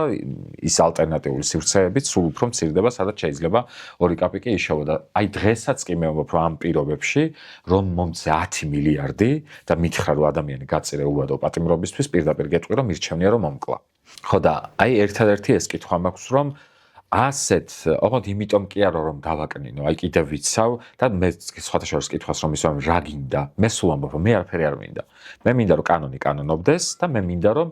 ის ალტერნატიული სივრცეებიც სულ უფრო მცირდება, სადაც შეიძლება 2 კაპიკი იშოვა და აი დღესაც კი მე ვამბობ, რომ ამ პირობებში, რომ მომწე 10 მილიარდი და მითხრა, რომ ადამიანი გაწირე უვადო პატიმრობისთვის, პირდაპირ გეტყვი, რომ მირჩევნია, რომ მომკლა. ხო და აი ერთადერთი ეს კითხვა მაქვს, რომ ასეთ, ოღონდ იმიტომ კი არა რომ დავაკნინო, აი კიდევ ვიცავ და მე სხვათა შორის კითხვას რომ ისვამ რა გინდა, მე სულ ამბობ რომ მე არაფერი არ მინდა. მე მინდა რომ კანონი კანონობდეს და მე მინდა რომ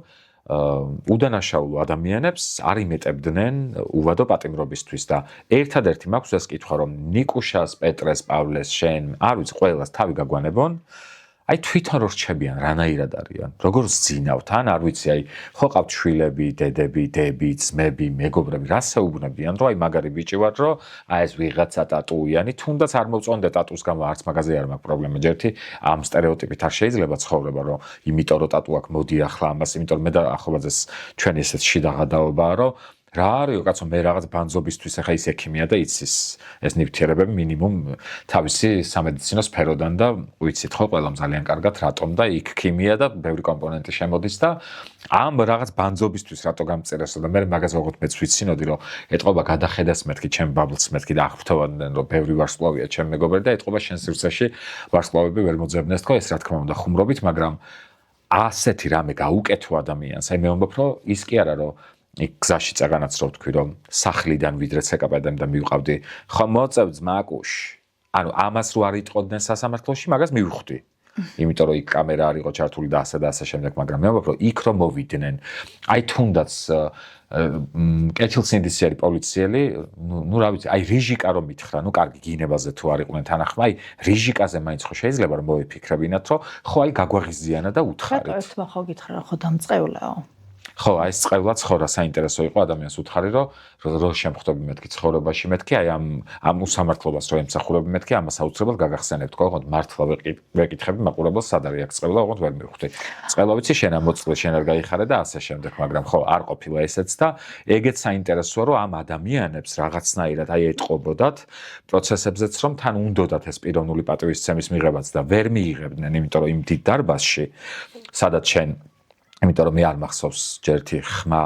უდანაშაულო ადამიანებს არ იმეტებდნენ უვადო პატიმრობისთვის და ერთადერთი მაქვს ეს კითხვა რომ ნიკუშას, პეტრეს, პავლეს, შენ, არ ვიცი, ყველას თავი გაგვანებონ. აი თვითონ რო რჩებიან, რანაირად არიან, როგორ ზძინავთ, ან არ ვიცი, აი ხო ყავთ შვილები, დედები, დები, ძმები, მეგობრები, რასეუბნებიან, რომ აი მაგარი ბიჭი ვარ, რომ აი ეს ვიღაცა ტატუიანი, თუნდაც არ მოვწონდე ტატუს გამო, არც მაგაზე არ მაქვს პრობლემა, ჯერთი ამ სტერეოტიპით არ შეიძლება ცხოვრება, რომ იმიტომ რომ ტატუ აქვს, მოდი ახლა ამას, იმიტომ რომ მე და ახობაძეს ჩვენი ესეთ შიდა გადაობაა, რომ რა არისო კაცო მე რაღაც ბანძობისთვის ახლა ის ექიმია და იცის ეს ნივთიერებები მინიმუმ თავისი სამედიცინო სფეროდან და ვიცით ხო ყველამ ძალიან კარგად რატომ და იქ ქიმია და ბევრი კომპონენტი შემოდის და ამ რაღაც ბანძობისთვის რატო გამწერესო და მე მაგაზე როგორც მეც ვიცინოდი რომ ეტყობა გადახედას მეთქი ჩემ ბაბლს მეთქი და აღფრთოვანდნენ რომ ბევრი ვარსკვლავია ჩემ მეგობრები და ეტყობა შენ სივრცეში ვარსკვლავები ვერ მოძებნეს თქო ეს რა თქმა უნდა ხუმრობით მაგრამ ასეთი რამე გაუკეთო ადამიანს აი მე ვამბობ რომ ის კი არა რომ იქ გზაში წაგანაც რო ვთქვი რომ სახლიდან ვიდრე ცეკაპედამ და მივყავდი ხო მოწევ ძმაკუში ანუ ამას რო არ იტყოდნენ სასამართლოში მაგას მივხვდი იმიტომ რომ იქ კამერა არ იყო ჩართული და ასე შემდეგ მაგრამ მე ვამბობ რომ იქ რომ მოვიდნენ აი თუნდაც კეთილსინდისიერი პოლიციელი ნუ რა ვიცი აი რიჟიკა რომ მითხრა ნუ კარგი გინებაზე თუ არ იყვნენ თანახმა აი რიჟიკაზე მაინც ხო შეიძლება რომ მოიფიქრებინათ რომ ხო აი გაგვაღიზიანა და უთხარით ერთმა ხო გითხრა ხო დამწყევლაო ხო, აი ეს წყევლაც ხო რა საინტერესო იყო ადამიანს უთხარი რომ შემხვდები მეთქი ცხოვრებაში მეთქი აი ამ უსამართლობას რო ემსახურები მეთქი ამას აუცილებლად გაგახსენებთ ხო ოღონდ მართლა ვეკითხები მაყურებელს სად არის აქ წყევლა ოღონდ ვერ მივხვდი წყევლა ვიცი შენ ამოწყლე შენ არ გაიხარე და ასე შემდეგ მაგრამ ხო არ ყოფილა ესეც და ეგეც საინტერესოა რომ ამ ადამიანებს რაღაცნაირად აი ეტყობოდათ პროცესებზეც რომ თან უნდოდათ ეს პიროვნული პატივისცემის მიღებაც და ვერ მიიღებდნენ იმიტომ რომ იმ დიდ დარბაზში სადაც შენ იმიტომ რომ მე არ მახსოვს ჯერთი ხმა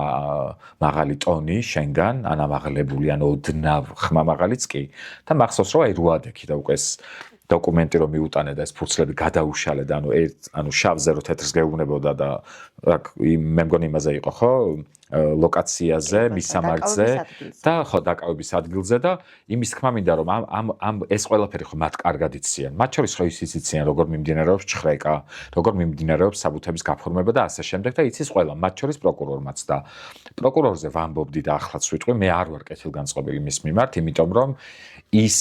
მაღალი ტონი შენგან ან ამაღლებული ან ოდნავ ხმა მაღალიც კი და მახსოვს რომ აი რუადექი და უკვე ეს დოკუმენტი რომ მიუტანე და ეს ფურცლები გადაუშალე და ანუ შავზე რო თეთრს გეუბნებოდა და მე მგონი იმაზე იყო ხო ლოკაციაზე მისამართზე და ხო დაკავების ადგილზე და იმის თქმა მინდა რომ ამ ეს ყველაფერი ხო მათ კარგად იციან მათ შორის ხო ისიც იციან როგორ მიმდინარეობს ჩხრეკა როგორ მიმდინარეობს საბუთების გაფორმება და ასე შემდეგ და იცის ყველა მათ შორის პროკურორმაც და პროკურორზე ვამბობდი და ახლაც ვიტყვი მე არ ვარ კეთილგანწყობილი მის მიმართ იმიტომ რომ ის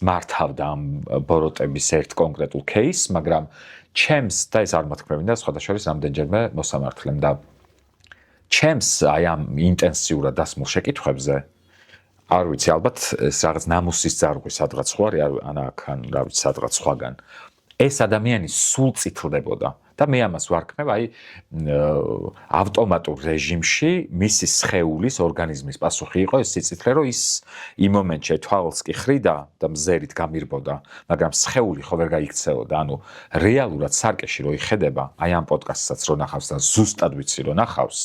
მართავდა ამ ბოროტების ერთ კონკრეტულ кейსს მაგრამ ჩემს და ეს არ მათქმევინდა სხვათა შორის რამდენჯერმე მოსამართლემ და ჩემს აი ამ ინტენსიურად დასმულ შეკითხვებზე არ ვიცი ალბათ ეს რაღაც ნამუსის ძარღვი სადღაც ხო არის ან აქ ან რა ვიცი სადღაც სხვაგან ეს ადამიანი სულ წითლდებოდა და მე ამას ვარქმევ აი ავტომატურ რეჟიმში მისი სხეულის ორგანიზმის პასუხი იყო ეს სიცითლე რომ ის იმ მომენტში თვალს კი ხრიდა და მზერით გამირბოდა მაგრამ სხეული ხო ვერ გაიქცეოდა ანუ რეალურად სარკეში რო იხედება აი ამ პოდკასტსაც რო ნახავს და ზუსტად ვიცი რომ ნახავს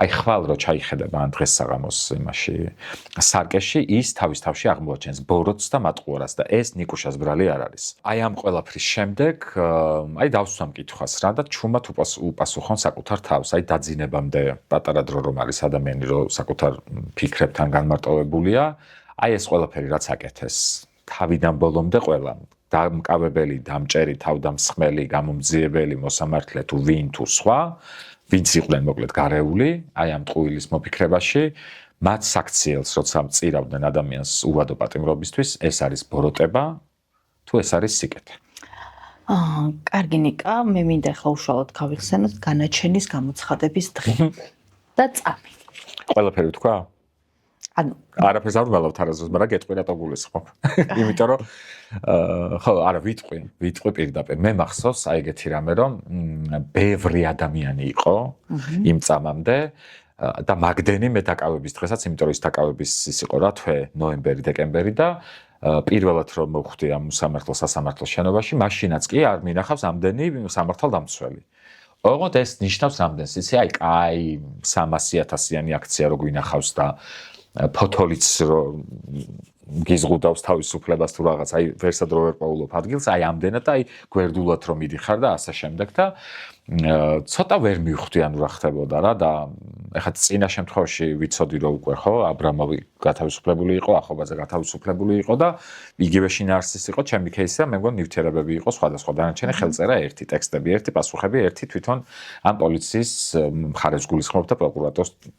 აი ხვალ რო ჩაიხედება ან დღეს საღამოს იმაში სარკეში ის თავის თავში აღმოაჩენს ბოროტს და მატყუარას და ეს ნიკუშას ბრალი არ არის აი ამ ყველაფრის შემდეგ აი დავსვა მკითხვას რა და ჩუმად უპასუხონ საკუთარ თავს აი დაძინებამდე პატარა დრო რომ არის ადამიანი რომ საკუთარ ფიქრებთან განმარტოვებულია აი ეს ყველაფერი რაც აკეთეს თავიდან ბოლომდე ყველა დამკავებელი, დამჭერი, თავდამსხმელი, გამომძიებელი, მოსამართლე თუ ვინ თუ სხვა, ვინც იყვნენ მოკლედ გარეული, აი ამ ტყუილის მოფიქრებაში, მათ საქციელს, როცა მწირავდნენ ადამიანს უვადო პატიმრობისთვის, ეს არის ბოროტება, თუ ეს არის სიკეთე. კარგი ნიკა, მე მინდა ახლა უშუალოდ გავიხსენოთ განაჩენის გამოცხადების დღე და წამი. ყველაფერი თქვა? ანუ არაფერს არ ვალავთ არასდროს, მაგრამ გეტყვი რატო გულისხმობ. იმიტომ რომ ხო, არა ვიტყვი პირდაპირ. მე მახსოვს აი ეგეთი რამე რომ ბევრი ადამიანი იყო იმ წამამდე და მაგდენი მე დაკავების დღესაც, იმიტომ რომ ის დაკავების ის იყო რა თვე, ნოემბერი, დეკემბერი და პირველად რომ მოვხვდი ამ სასამართლო შენობაში, მაშინაც კი არ მინახავს ამდენი სამართალდამცველი. ოღონდ ეს ნიშნავს რამდენს, იცი, აი კაი 300,000-იანი აქცია რო გვინახავს და ფოთოლიც რომ გიზღუდავს თავისუფლებას თუ რაღაც, აი ვერსად რო ვერ პოულობ ადგილს, აი ამდენად და აი გვერდულად რომ მიდიხარ და ასე შემდეგ და ცოტა ვერ მივხვდი ანუ რა ხდებოდა რა და ეხლა წინა შემთხვევაში ვიცოდი რომ უკვე ხო აბრამოვი გათავისუფლებული იყო, ახობაძე გათავისუფლებული იყო და იგივე შინაარსის იყო ჩემი кейსი და მე მგონი ნივთიერებები იყო სხვადასხვა დანარჩენი ხელწერა ერთი, ტექსტები ერთი, პასუხები ერთი თვითონ ამ პოლიციის მხარეს გულისხმობ და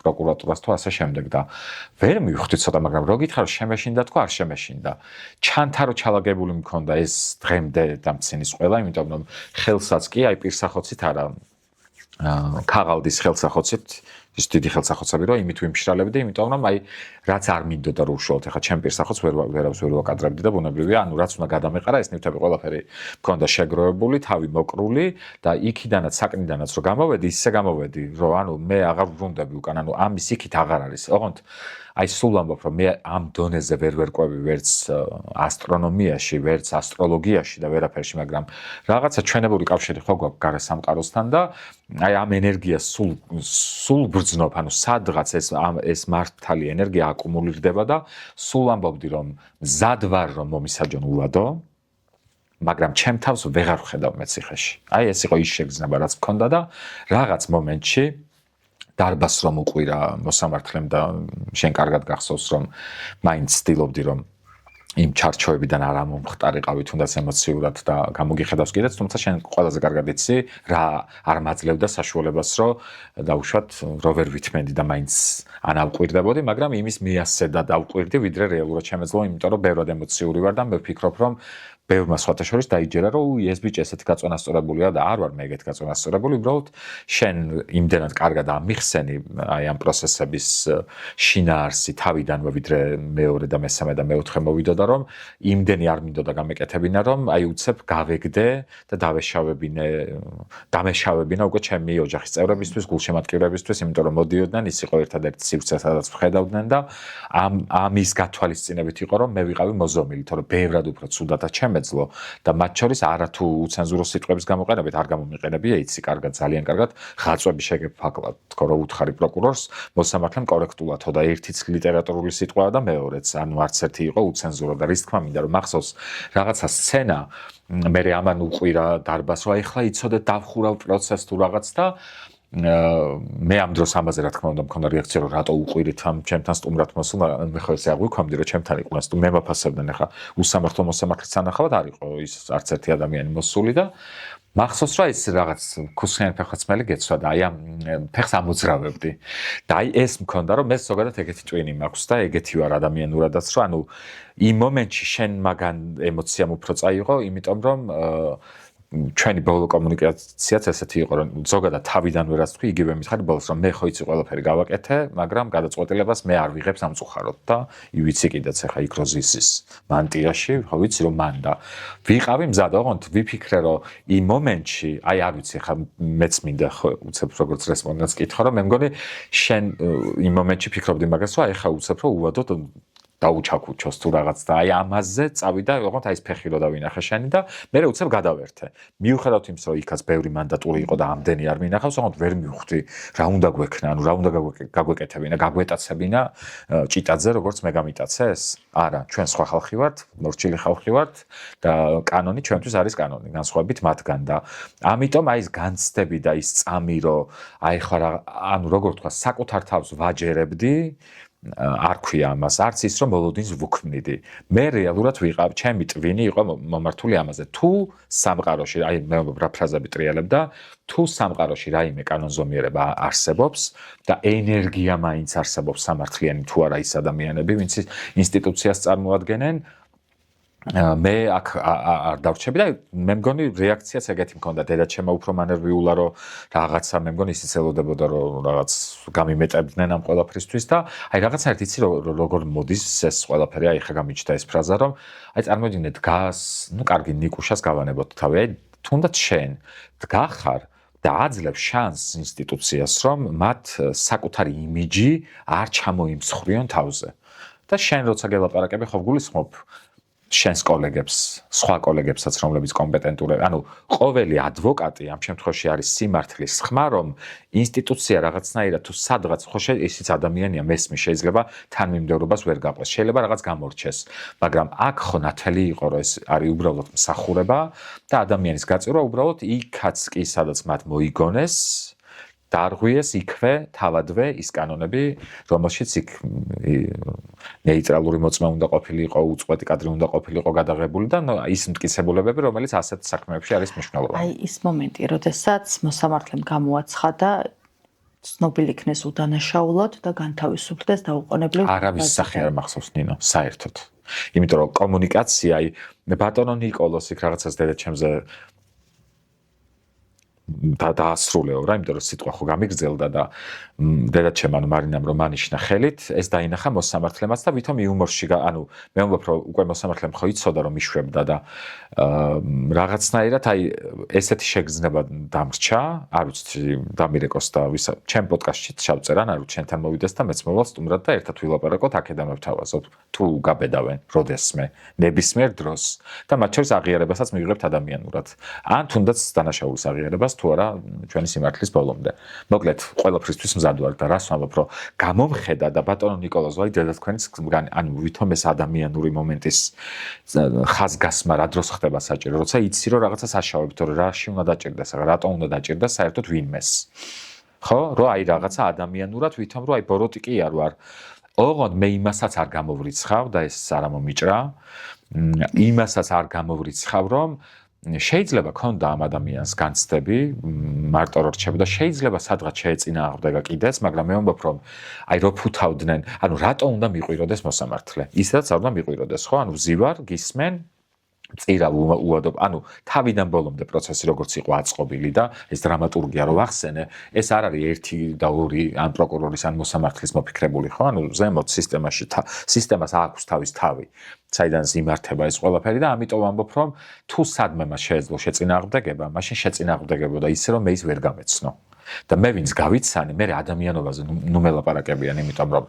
პროკურატურას თუ ასე შემდეგ და ვერ მივხვდი ცოტა მაგრამ რო გითხარ შემეშინდა თქვა არ შემეშინდა ჩანთა რო ჩალაგებული მქონდა ეს დღემდე დამცინის ყველა იმიტომ რომ ხელსაც კი აი პირსახოცით არა ქაღალდის ხელსახოცით ის დიდი ხელსახოცები რომ იმით ვიმშრალებდი იმიტომ რომ აი რაც არ მინდოდა რომ უშუალოდ ეხა ჩემ პირსახოც ვერავის ვერ ვაკადრებდი და ბუნებრივია ანუ რაც უნდა გადამეყარა ეს ნივთები ყველაფერი მქონდა შეგროვებული თავი მოკრული და იქიდანაც საკნიდანაც რომ გამოვედი ისე გამოვედი რომ ანუ მე აღარ ვბრუნდები უკან ანუ ამის იქით აღარ არის ოღონდ აი სულ ამბობ რომ მე ამ დონეზე ვერ ყვევი ვერც ასტრონომიაში ვერც ასტროლოგიაში და ვერაფერში მაგრამ რაღაცა ჩვენებური კავშირი ხო გვაქვს გარე სამყაროსთან და აი ამ ენერგიას სულ ბრძნობ ანუ სადღაც ეს მართალი ენერგია აკუმულირდება და სულ ამბობდი რომ მზად ვარ რომ მომისაჯონ უვადო მაგრამ ჩემ თავს ვეღარ ვხედავ მე ციხეში აი ეს იყო ის შეგრძნება რაც მქონდა და რაღაც მომენტში დარბას რომ უყვირა მოსამართლემ და შენ კარგად გახსოვს რომ მაინც ცდილობდი რომ იმ ჩარჩოებიდან არ მომხტარიყავი თუნდაც ემოციურად და გამოგიხედავს კიდეც თუმცა შენ ყველაზე კარგად იცი რა არ მაძლევდა საშუალებას რომ დაუშვათ რო ვერ ვითმენდი და მაინც ან ავყვირდებოდი მაგრამ იმის მიასცედა დავყვირდი ვიდრე რეალურად შემეძლო იმიტომ რომ ბევრად ემოციური ვარ და მე ვფიქრობ რომ ბევრმა სხვათა შორის დაიჯერა რომ ეს ბიჭი ესეთი გაწონასწორებულია და არ ვარ მე ეგეთ გაწონასწორებული უბრალოდ შენ იმდენად კარგად ამიხსენი აი ამ პროცესების შინაარსი თავიდანვე ვიდრე მეორე და მესამე და მეოთხე მოვიდოდა რომ იმდენი არ მინდოდა გამეკეთებინა რომ აი უცებ გავეგდე და დამეშავებინა უკვე ჩემი ოჯახის წევრებისთვის გულშემატკივრებისთვის იმიტომ რომ მოდიოდნენ ის იყო ერთადერთი სივრცე სადაც ვხედავდნენ და ამის გათვალისწინებით იყო რომ მე ვიყავი მოზომილი თორე ბევრად უფრო ცუდად ჩემეძლო და მათ შორის არათუ უცენზურო სიტყვების გამოყენებით არ გამომიყენებია იცი კარგად ძალიან კარგად ხაწვები შეგეფაკლად თქო რომ უთხარი პროკურორს მოსამართლემ კორექტულათო და ერთიც ლიტერატურული სიტყვაა და მეორეც ანუ არც ერთი იყო უცენზურო და რის თქმა მინდა რომ მახსოვს რაღაცა სცენა მე ამან უყვირა დარბას რომ ახლა იცოდეთ დავხურავ პროცესს თუ რაღაც და მე ამ დროს ამაზე რა თქმა უნდა მქონდა რეაქცია რომ რატო უყვირით ამ ჩემთან სტუმრად მოსულ მე ხო ესე აღვიქვამდი რომ ჩემთან იყვნენ მე მაფასებდნენ ახლა უსამართლო მოსამართლის სანახავად არ იყო ის არც ერთი ადამიანი მოსული და მახსოვს რა ის რაღაც ქუსხიანი ფეხაცმელი გეცვა და აი ამ ფეხს ამოძრავებდი და აი ეს მქონდა რომ მე ზოგადად ეგეთი ტვინი მაქვს და ეგეთი ვარ ადამიანურადაც რომ ანუ იმ მომენტში შენ მაგან ემოციამ უფრო წაიღო იმიტომ რომ ჩვენი ბოლო კომუნიკაციაც ესეთი იყო, რომ ზოგადად თავიდანვე რაც თქვი, იგივე მითხარი ბოლოს, რომ მე ხო იცი ყველაფერი გავაკეთე, მაგრამ გადაწყვეტილებას მე არ ვიღებ სამწუხაროდ და ვიცი კიდეც ახლა იქ როზისის მანტიაში, ხო ვიცი რომ მან და ვიყავი მზად, ოღონდ ვიფიქრე, რომ იმ მომენტში, აი არ ვიცი, ახლა მეც მინდა ხო უცებ როგორც რესპონდენტს კითხო, რომ მე მგონი შენ იმ მომენტში ფიქრობდი მაგას, რომ აი ახლა უცებ რომ უვადოთ დაუჩაქუჩოს თუ რაღაც და აი ამაზე წავიდა, ოღონდ აი ეს ფეხი რო დავინახე შენი და მე უცებ გადავერთე. მიუხედავად იმის, რომ იქაც ბევრი მანდატური იყო და ამდენი არ მინახავს, ოღონდ ვერ მივხვდი რა უნდა გვექნა, ანუ რა უნდა გაგვეკეთებინა, გაგვეტაცებინა ჭიტაძე, როგორც მე გამიტაცეს? არა, ჩვენ სხვა ხალხი ვართ, მორჩილი ხალხი ვართ და კანონი ჩვენთვის არის კანონი, განსხვავებით მათგან და ამიტომ აი ეს განცდები და ის წამი, რომ აი ხარ ანუ როგორ თქვა, საკუთარ თავს ვაჯერებდი არ ქვია ამას, არც ის რომ მოლოდინს ვუქმნიდი. მე რეალურად ვიყავ, ჩემი ტვინი იყო მომართული ამაზე. თუ სამყაროში, აი მე რა ფრაზები ტრიალებ და თუ სამყაროში რაიმე კანონზომიერება არსებობს და ენერგია მაინც არსებობს სამართლიანი თუ არა ის ადამიანები, ვინც ინსტიტუციას წარმოადგენენ, მე აქ არ დავრჩები და მე მგონი რეაქციაც ეგეთი მქონდა დედაჩემმა უფრო მანერვიულა რომ რაღაცა მე მგონი ისიც ელოდებოდა რომ რაღაც გამიმეტებდნენ ამ ყველაფრისთვის და აი რაღაცნაირად იცი როგორ მოდის ეს ყველაფერი აი ხა გამიჩნდა ეს ფრაზა რომ აი წარმოიდგინე დგას ნუ კარგი ნიკუშას გავანებოთ თავი აი თუნდაც შენ დგახარ და აძლევ შანსს ინსტიტუციას რომ მათ საკუთარი იმიჯი არ ჩამოიმსხვრიონ თავზე და შენ როცა გელაპარაკები ხო გულისხმობ შენს კოლეგებს, სხვა კოლეგებსაც, რომლებიც კომპეტენტურები, ანუ ყოველი ადვოკატი ამ შემთხვევაში არის სიმართლის ხმა, რომ ინსტიტუცია რაღაცნაირად თუ სადღაც ხო ისიც ადამიანია მესმის შეიძლება თანმიმდევრობას ვერ გაყვეს, შეიძლება რაღაც გამორჩეს, მაგრამ აქ ხო ნათელი იყო, რომ ეს არის უბრალოდ მსახურება და ადამიანის გაწირვა უბრალოდ იქაც კი სადაც მათ მოიგონეს დაარღვიეს იქვე თავადვე ის კანონები, რომელშიც იქ ნეიტრალური მოწმე უნდა ყოფილიყო, უწყვეტი კადრი უნდა ყოფილიყო გადაღებული და ის მტკიცებულებები, რომელიც ასეთ საქმეებში არის მნიშვნელოვანი. აი ის მომენტი, როდესაც მოსამართლემ გამოაცხადა ცნობილი იქნეს უდანაშაულოდ და განთავისუფლდეს დაუყოვნებლივ. არავის სახე არ მახსოვს ნინო, საერთოდ. იმიტომ რომ კომუნიკაცია, აი ბატონო ნიკოლოს იქ რაღაცას დედაჩემზე დაასრულეო რა, იმიტომ რომ სიტყვა ხო გამიგრძელდა და დედაჩემ ანუ მარინამ რომ ანიშნა ხელით, ეს დაინახა მოსამართლემაც და ვითომ იუმორში, ანუ მე ვამბობ რომ უკვე მოსამართლემ ხო იცოდა რომ იშვებდა და რაღაცნაირად აი ესეთი შეგრძნება დამრჩა, არ ვიცი დამირეკოს და ვისა ჩემ პოდკასტში ჩავწერან, არ ვიცი შენთან მოვიდეს და მეც მოვალ სტუმრად და ერთად ვილაპარაკოთ, აქედან მევთავაზოთ თუ გაბედავენ როდესმე ნებისმიერ დროს და მათ შორის აღიარებასაც მივიღებთ ადამიანურად. ან თუნდაც დანაშაულის აღიარებას თუ არა ჩვენი სიმართლის ბოლომდე. მოკლედ, ყველაფრისთვის მზად ვარ და რას ვამბობ, რომ გამომხედა და ბატონო ნიკოლოზ ვაი დედა თქვენის ანუ ვითომ ეს ადამიანური მომენტის ხაზგასმა რა დროს ხდება საჭირო, როცა იცი რომ რაღაცა საშავებით, რომ რაში უნდა დაჭირდეს, რატომ უნდა დაჭირდეს საერთოდ ვინმეს. ხო, რომ აი რაღაცა ადამიანურად ვითომ რომ აი ბოროტიკი არ ვარ. ოღონდ მე იმასაც არ გამოვრიცხავ და ეს არ მომიჭრა. იმასაც არ გამოვრიცხავ, რომ შეიძლება ქონდა ამ ადამიანს განცდები, მარტო რო რჩებოდა, შეიძლება სადღაც შეეწინააღმდეგა კიდეც, მაგრამ მე ვამბობ, რომ აი რო ფუთავდნენ, ანუ რატო უნდა მიყვიროდეს მოსამართლე? ისედაც არ უნდა მიყვიროდეს, ხო? ანუ ვზივარ, გისმენ, წირავ უადობ, ანუ თავიდან ბოლომდე პროცესი როგორც იყო აწყობილი და ეს დრამატურგია რო ვახსენე, ეს არ არის ერთი და ორი ან პროკურორის ან მოსამართლის მოფიქრებული, ხო? ანუ ზემოთ სისტემაში სისტემას აქვს თავის თავი. საიდან იმართება ეს ყველაფერი და ამიტომ ვამბობ, რომ თუ სადმე მას შეეძლო შეწინააღმდეგება, მაშინ შეწინააღმდეგებოდა ისე, რომ მე ის ვერ გამეცნო. და მე ვინც გავიცანი, მე ადამიანობაზე ნუ მელაპარაკებიან, იმიტომ რომ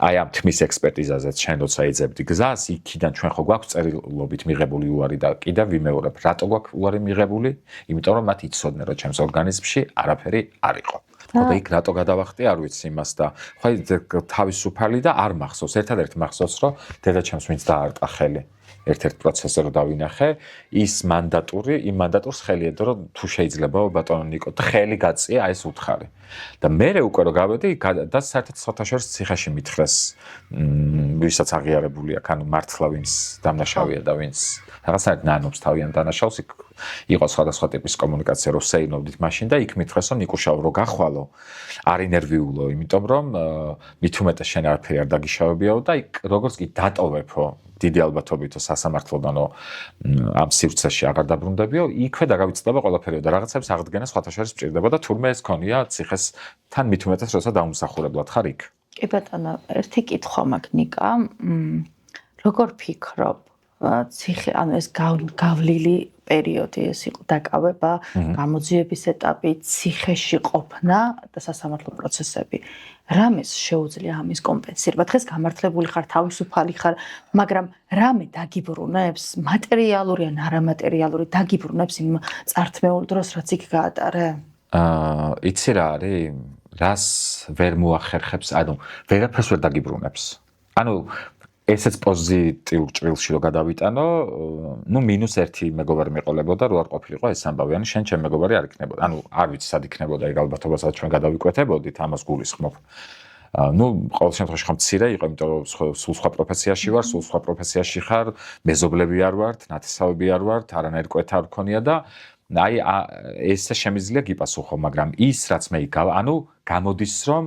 აი ამ თმის ექსპერტიზაზეც შენ როცა ეძებდი გზას, იქიდან ჩვენ ხო გვაქვს წერილობით მიღებული უარი და კიდევ ვიმეორებ, რატო გვაქვს უარი მიღებული? იმიტომ რომ მათ იცოდნენ, რომ ჩემს ორგანიზმში არაფერი არ იყო. და იქ რატო გადავახტი, არ ვიცი იმას და ხო თავისუფალი და არ მახსოვს, ერთადერთი მახსოვს, რომ დედაჩემს ვინც დაარტყა ხელი. ერთ-ერთ პროცესზე რო დავინახე, ის მანდატური, იმ მანდატურს ხელი ედო, რომ თუ შეიძლება ბატონო ნიკო, ხელი გაწია აი ეს უთხარი. და მე უკვე რო გავედი და საერთოდ საერთაშორისო ციხეში მითხრეს, ვისაც აღიარებული აქვს, ანუ მართლა ვინც დამნაშავეა და ვინც რაღაცნაირად ნანობს თავიანთ დანაშაულს, იყო სხვადასხვა ტიპის კომუნიკაცია, რო სეირნობდით მაშინ და იქ მითხრეს, რომ ნიკუშაო რო გახვალო, არ ინერვიულო, იმიტომ რომ მით უმეტეს შენ არაფერი არ დაგიშავებიაო და იქ როგორც კი დატოვებო დიდი ალბათობით სასამართლოდანო ამ სივრცეში აღარ დაბრუნდებიო, იქვე დაგავიწყდება ყველაფერი და რაღაცებს აღდგენა სხვათა შორის მჭირდებოდა, თურმე ეს ქონია ციხეს თან მით უმეტეს, როცა დაუმსახურებლად ხარ იქ. კი ბატონო, ერთი კითხვა მაქვს ნიკა. როგორ ფიქრობ, ციხე, ანუ ეს გავლილი პერიოდი ეს იყო დაკავება, გამოძიების ეტაპი, ციხეში ყოფნა და სასამართლო პროცესები. რამეს შეუძლია ამის კომპენსირება? დღეს გამართლებული ხარ, თავისუფალი ხარ, მაგრამ რამე დაგიბრუნებს, მატერიალური ან არამატერიალური დაგიბრუნებს იმ წართმეულ დროს, რაც იქ გაატარე? იცი რა არის? რას ვერ მოახერხებს, ანუ ვერაფერს ვერ დაგიბრუნებს. ანუ ესეც პოზიტიურ ჭრილში რო გადავიტანო, ნუ -1 მეგობარი მეყოლებოდა, რო არ ყოფილიყო ეს ამბავი, ანუ შენ ჩემ მეგობარი არ იქნებოდა. ანუ არ ვიცი სად იქნებოდა ეგ ალბათობასაც ჩვენ გადავიკვეთებოდით, ამას გულისხმობ. ნუ ყოველ შემთხვევაში ხომ მცირე იყო, იმიტომ რომ სულ სხვა პროფესიაში ვარ, სულ სხვა პროფესიაში ხარ, მეზობლები არ ვართ, ნათესავები არ ვართ, არანაირ კვეთა არ მქონია და აი ესე შემიძლია გიპასუხო, მაგრამ ის რაც მე ანუ გამოდის რომ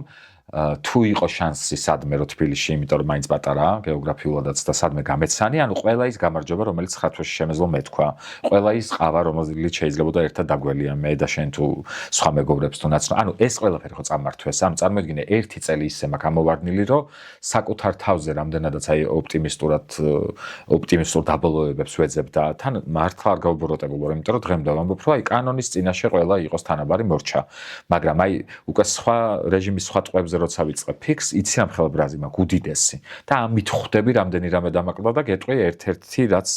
თუ იყო შანსი სადმე რო თბილისში, იმიტომ რომ მაინც პატარაა გეოგრაფიულადაც და სადმე გამეცანი, ანუ ყველა ის გამარჯობა, რომელიც 9 თვეში შემეძლო მეთქვა, ყველა ის ყავა, რომელიც შეიძლებოდა ერთად დაგველია მე და შენ თუ სხვა მეგობრებს თუ ნაცნო, ანუ ეს ყველაფერი ხო წამართვეს, ანუ წარმოიდგინე 1 წელი ისე მაქვს ამოვარდნილი, რომ საკუთარ თავზე რამდენადაც აი ოპტიმისტურ დაბოლოებებს ვეძებ და თან მართლა არ გავბოროტებულ ვარ, იმიტომ რომ დღემდე ვამბობ, რომ აი კანონის წინაშე ყველა იყოს თანაბარი მორჩა, მაგრამ აი უკვე სხვა რეჟიმის სხვა ტყვებზე როცა ვიწყებ ფიქს, იცი ამ ხელბრაზი მაქვს უდიდესი და ამით ხვდები რამდენი რამე დამაკლა და გეტყვი ერთ-ერთი რაც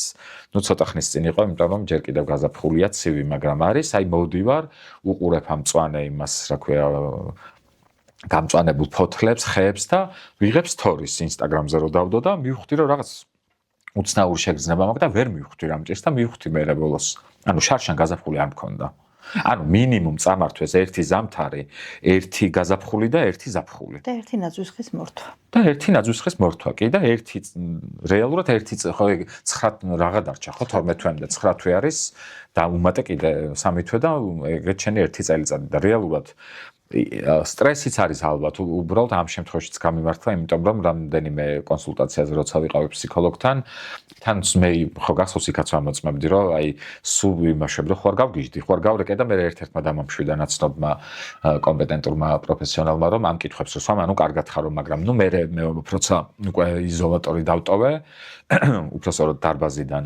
ნუ ცოტა ხნის წინ იყო, იმიტომ რომ ჯერ კიდევ გაზაფხულია ცივი, მაგრამ არის აი მოვდივარ, უყურებ ამ მწვანე იმას, რა ქვია, გამწვანებულ ფოთლებს, ხეებს და ვიღებ სტორის Instagram-ზე რო დავდო და მივხვდი რომ რაღაც უცნაური შეგრძნება მაქვს და ვერ მივხვდი რამ ჭირს და მივხვდი მე ბოლოს. ანუ შარშან გაზაფხული არ მქონდა. ანუ მინიმუმ წამართვეს 1 ზამთარი, 1 გაზაფხული და 1 ზაფხული. და 1 ნაძვისხის მორთვა. და 1 ნაძვისხის მორთვა კი და 1 რეალურად 1 ხო 9 რაღა დარჩა ხო 12 თვემდე 9 თვე არის და უმატე კიდე 3 თვე და ეგრეთ შენი 1 წელიწადი და რეალურად სტრესიც არის ალბათ, უბრალოდ ამ შემთხვევაშიც გამიმართლა, იმიტომ რომ რამდენიმე კონსულტაციაზე როცა ვიყავი ფსიქოლოგთან, თან მე ხო გახსოვს იქაც ამოწმებდი, რომ აი სულ იმაშები, რომ ხوار გავგიჟდი, ხوار გავრეკე და მე ერთ-ერთმა დამამშვიდა ნაცნობმა კომპეტენტურმა პროფესიონალმა, რომ ამ კითხვებს რო სვამ, ანუ კარგად ხარო, მაგრამ ნუ მე როცა უკვე იზოლატორი დავტოვე, უბრალოდ დარბაზიდან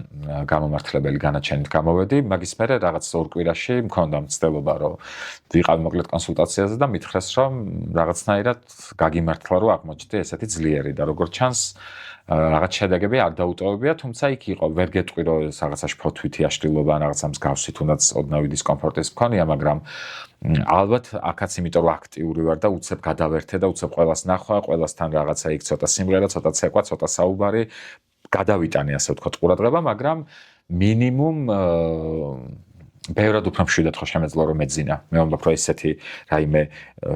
გამომართლებელი განაჩენით გამოვედი, მაგის მერე რაღაც 2 კვირაში მქონდა მცდელობა, რომ ვიყავი მოკლედ კონსულტაციაზე და მითხრეს, რომ რაღაცნაირად გაგიმართლა, რომ აღმოჩნდი ესეთი ძლიერი და როგორც ჩანს რაღაც შედეგები არ დაუტოვებია, თუმცა იქ იყო, ვერ გეტყვი, რომ რაღაცაში ფოთვითი აშლილობა, რაღაცა მსგავსი თუნდაც ოდნავი დისკომფორტის მქონია, მაგრამ ალბათ აქაც იმიტომ რომ აქტიური ვარ და უცებ გადავერთე და უცებ ყველას ნახვა, ყველასთან რაღაცა იქ ცოტა სიმღერა, ცოტა ცეკვა, ცოტა საუბარი გადავიტანე, ასე ვთქვათ, ყურადღება, მაგრამ მინიმუმ ბევრად უფრო მშვიდად ხო შემეძლო რომ მეძინა. მე ვამბობ, რომ ესეთი რაიმე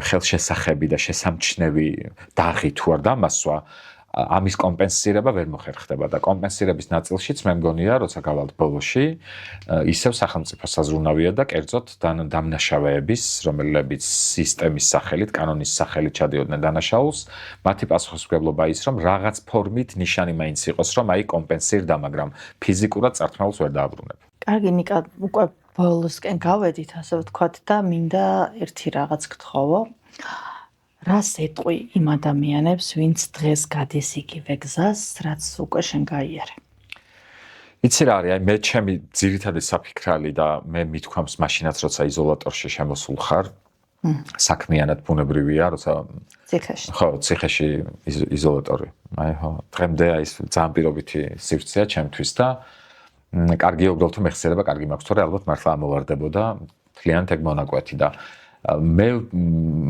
ხელშესახები და შესამჩნევი დაღი თუ არ დამასვა, ამის კომპენსირება ვერ მოხერხდება და კომპენსირების ნაწილშიც მე მგონია, როცა გავალთ ბოლოში, ისევ სახელმწიფო საზრუნავია და კერძოდ დამნაშავეების, რომლებიც სისტემის სახელით, კანონის სახელით ჩადიოდნენ დანაშაულს, მათი პასუხისმგებლობა ის, რომ რაღაც ფორმით ნიშანი მაინც იყოს, რომ აი კომპენსირდა, მაგრამ ფიზიკურად წართმეულს ვერ დააბრუნებ. კარგი ნიკა, უკვე ბოლოსკენ გავედით, ასე ვთქვათ და მინდა ერთი რაღაც გთხოვო. რას ეტყვი იმ ადამიანებს, ვინც დღეს გადის იგივე გზას, რაც უკვე შენ გაიარე? იცი რა არის, აი მე ჩემი ძირითადი საფიქრალი და მე მithქვამს მაშინაც, როცა იზოლატორში შემოსულ ხარ, საქმიანად ბუნებრივია, როცა ციხეში. ხო, ციხეში იზოლატორი. აი ხო, დღემდე აი ეს ძალიან პირობითი სივრცეა ჩემთვის და კარგი უბრალოდ თუ მეხსიერება კარგი მაქვს, თორე ალბათ მართლა ამოვარდებოდა მთლიანად ეგ მონაკვეთი და მე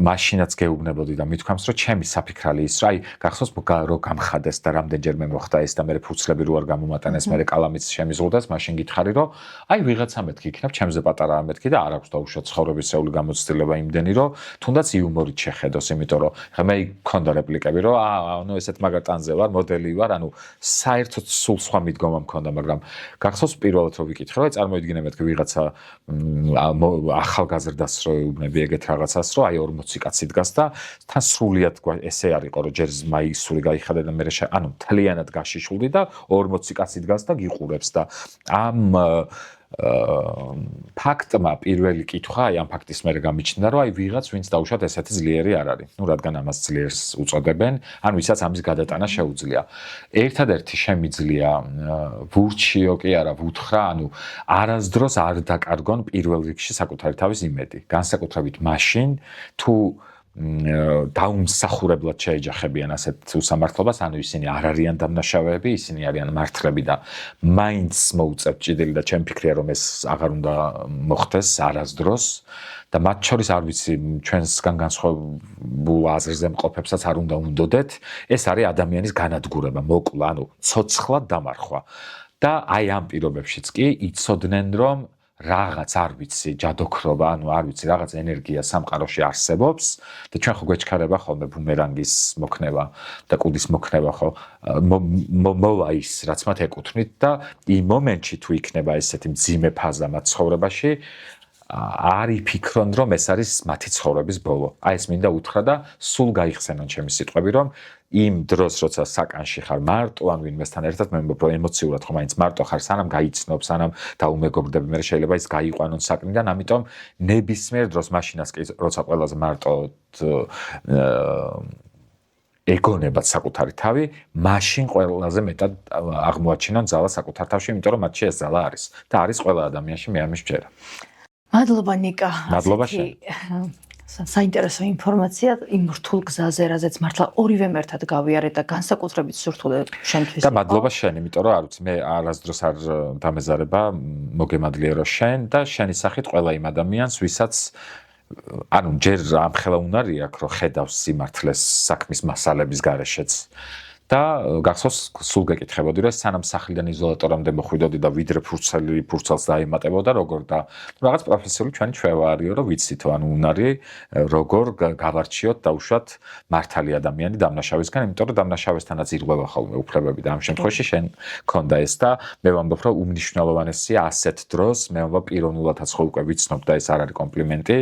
მაშინაც გეუბნებოდი და მithქვამს, რომ ჩემი საფიქრალი ის რა, აი გახსოვს რომ გამხადეს და რამდენჯერმე მოხდა ეს და მე ფუცლები რო არ გამომატანეს, მე კალამიც შემიზღუდას, მაშინ გითხარი, რომ აი ვიღაცა მეთქი იქნებ, ჩემზე პატარაა მეთქი და არ აქვს დაუშვა ცხოვრებისეული გამოცდილება იმდენი, რომ თუნდაც იუმორით შეხედოს, იმიტომ რომ ხა მე მქონდა რეპლიკები, რომ ანუ ესეთ მაგარ ტანზე ვარ, მოდელი ვარ, ანუ საერთოდ სულ სხვა მიდგომა მქონდა, მაგრამ გახსოვს პირველად რომ ვიკითხე, რომ წარმოიდგინე მეთქი ვიღაცა ახალგაზრდას რო ეუბნები ეგეთ რაღაცას, რომ აი 40 კაცი დგას და თან სრულიად ესე არისო, რომ ჯერ მაისური გაიხადა და მე ანუ მთლიანად გაშიშულდი და 40 კაცი დგას და გიყურებს და ამ ფაქტმა პირველი კითხვა აი ამ ფაქტის მერე გამიჩნდა რომ აი ვიღაც ვინც დაუშვათ ესეთი ძლიერი არ არის. ნუ რადგან ამას ძლიერს უწოდებენ, ანუ ვისაც ამის გადატანა შეუძლია. ერთადერთი შემიძლია ვურჩიო კი არა ვუთხრა, ანუ არასდროს არ დაკარგონ პირველ რიგში საკუთარი თავის იმედი. განსაკუთრებით მაშინ თუ დაუმსახურებლად შეეჯახებიან ასეთ უსამართლობას, ანუ ისინი არ არიან დამნაშავეები, ისინი არიან მართლები და მაინც მოუწევთ ჭიდილი და ჩემი ფიქრია რომ ეს აღარ უნდა მოხდეს არასდროს და მათ შორის არ ვიცი ჩვენსგან განსხვავებულ აზრზე მყოფებსაც არ უნდა უნდოდეთ, ეს არის ადამიანის განადგურება, მოკლა, ანუ ცოცხლად დამარხვა და აი ამ პირობებშიც კი იცოდნენ რომ რაღაც არ ვიცი ჯადოქრობა, ანუ არ ვიცი რაღაც ენერგია სამყაროში არსებობს და ჩვენ ხო გვეჩქარება ხოლმე ბუმერანგის მოქნება და კუდის მოქნება ხო მოვა ის რაც მათ ეკუთვნით და იმ მომენტში თუ იქნება ესეთი მძიმე ფაზა მათ ცხოვრებაში არ იფიქრონ რომ ეს არის მათი ცხოვრების ბოლო. აი ეს მინდა უთხრა და სულ გაიხსენონ ჩემი სიტყვები რომ იმ დროს როცა საკანში ხარ მარტო ან ვინმესთან ერთად მე მგონი რომ ემოციურად ხო მაინც მარტო ხარ სანამ გაიცნობ სანამ დაუმეგობრდები მე შეიძლება ის გაიყვანონ საქმიდან ამიტომ ნებისმიერ დროს მაშინას კი როცა ყველაზე მარტოდ ეგონებათ საკუთარი თავი მაშინ ყველაზე მეტად აღმოაჩინონ ძალა საკუთარ თავში იმიტომ რომ მათში ეს ძალა არის და არის ყველა ადამიანში მე ამის ვჯერა. მადლობა ნიკა. მადლობა შენ. საინტერესო ინფორმაცია იმ რთულ გზაზე, რაზეც მართლა ორივემ ერთად გავიარეთ და განსაკუთრებით სურთული შენთვის. და მადლობა შენ, იმიტომ რომ არ ვიცი, მე არასდროს არ დამეზარება მოგემადლიერო შენ და შენი სახით ყველა იმ ადამიანს, ვისაც ანუ ჯერ ამხელა უნარი აქვს, რომ ხედავს სიმართლეს საქმის მასალების გარეშეც. და გახსოვს სულ გეკითხებოდი რომ სანამ სახლიდან იზოლატორამდე მოხვიდოდი და ვიდრე ფურცელს დაემატებოდა როგორ და რაღაც პროფესიული ჩვენი ჩვევა არისო რომ ვიცითო ანუ უნარი როგორ გავარჩიოთ დაუშვათ მართალი ადამიანი დამნაშავისგან იმიტომ რომ დამნაშავესთანაც ირღვევა ხოლმე უფლებები და ამ შემთხვევაში შენ ქონდა ეს და მე ვამბობ რომ უმნიშვნელოვანესია ასეთ დროს მე ვამბობ პიროვნულადაც ხო უკვე ვიცნობ და ეს არ არის კომპლიმენტი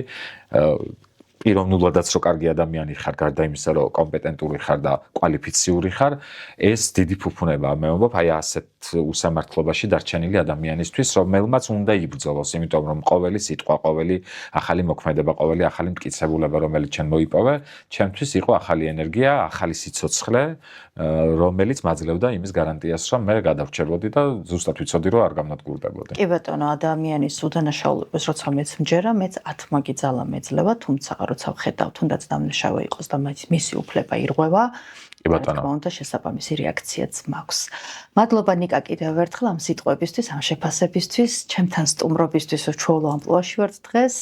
პიროვნულადაც რო კარგი ადამიანი ხარ, გარდა იმისა, რომ კომპეტენტური ხარ და კვალიფიციური ხარ, ეს დიდი ფუფუნებაა. მე ვამბობ, აი ასეთ უსამართლობაში დარჩენილი ადამიანისთვის, რომელმაც უნდა იბრძოლოს, იმიტომ რომ ყოველი სიტყვა, ყოველი ახალი მოქმედება, ყოველი ახალი მტკიცებულება, რომელიც ჩვენ მოიპოვე, ჩემთვის იყო ახალი ენერგია, ახალი სიცოცხლე, რომელიც მაძლევდა იმის გარანტიას, რომ მე გადავრჩებოდი და ზუსტად ვიცოდი, რომ არ გამნადგურდებოდი. კი ბატონო, ადამიანის უდანაშაულებას როცა მეც მჯერა, მეც 10 მაგი ძალა მეძლევა, თუმცა როცა ვხედავ, თუნდაც დამნაშავე იყოს და მისი უფლება ირღვევა, კი ბატონო. რა უნდა შესაბამისი რეაქციაც მაქვს. მადლობა ნიკა კიდევ ერთხელ ამ სიტყვებისთვის, ამ შეფასებისთვის, ჩემთან სტუმრობისთვის, უჩვეულო ამპლუაში ვართ დღეს,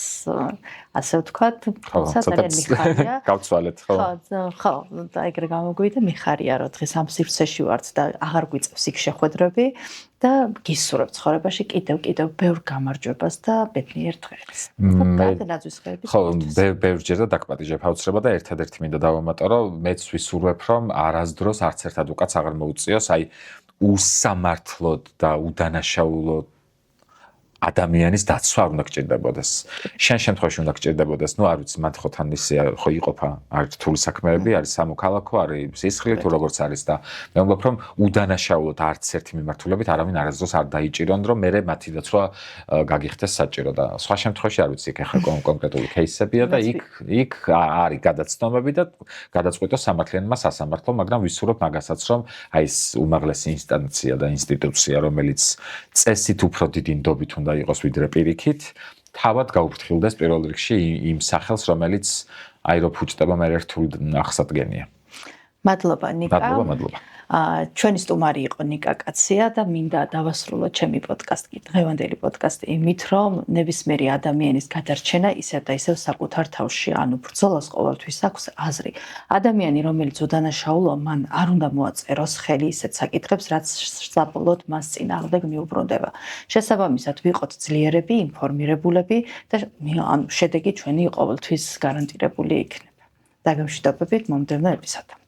ასე ვთქვათ, ძალიან მიხარია. გავცვალეთ, ხო? ხო, და ეგრე გამოგვივიდა, მიხარია, რომ დღეს ამ სივრცეში ვართ და აღარ გვიწევს იქ შეხვედრები და გისურვებ ცხოვრებაში კიდევ ბევრ გამარჯვებას და ბედნიერ დღეს. ხო, ბევრჯერ და დაკპატიჟებ აუცილებლად და ერთადერთი მინდა დავამატო, რომ მეც ვისურვებ, რომ არასდროს არც ერთად უკაც აღარ მოუწიოს, აი უსამართლოდ და უდანაშაულოდ ადამიანის დაცვა უნდა გჭირდებოდეს. შენ შემთხვევაში უნდა გჭირდებოდეს, ნუ არ ვიცი, მათ ხო თან ისე ხო იყოფა არის რთული საქმეები, არის სამოქალაქო, არის სისხლი თუ როგორც არის და მე ვამბობ, რომ უდანაშაულოდ არც ერთი მიმართულებით არავინ არასდროს არ დაიჭირონ, რომ მე მათი დაცვა გაგიხდეს საჭირო და სხვა შემთხვევაში არ ვიცი, იქ ახლა კონკრეტული кейსებია და იქ არის გადაცნობები და გადაწყვეტოს სამართლიანმა სასამართლომ, მაგრამ ვისურვებ მაგასაც, რომ აი ეს უმაღლესი ინსტანცია და ინსტიტუცია, რომელიც წესით უფრო დიდი ნდობით უნდა იყოს ვიდრე პირიქით, თავად გაუფრთხილდეს პირველ რიგში იმ სახელს, რომელიც აი რო ფუჭდება მე რთულ ახსადგენია. მადლობა ნიკა. მადლობა. ჩვენი სტუმარი იყო ნიკა კაცია და მინდა დავასრულო ჩემი პოდკასტი, დღევანდელი პოდკასტი იმით, რომ ნებისმიერი ადამიანის გადარჩენა ისევ და ისევ საკუთარ თავში, ანუ ბრძოლას ყოველთვის აქვს აზრი. ადამიანი, რომელიც უდანაშაულოა, მან არ უნდა მოაწეროს ხელი ისეთ საკითხებს, რაც საბოლოოდ მას წინააღმდეგ მიუბრუნდება. შესაბამისად, ვიყოთ ძლიერები, ინფორმირებულები და შედეგი ჩვენი ყოველთვის გარანტირებული იქნება. დაგემშვიდობებით მომდევნო ეპიზოდამდე.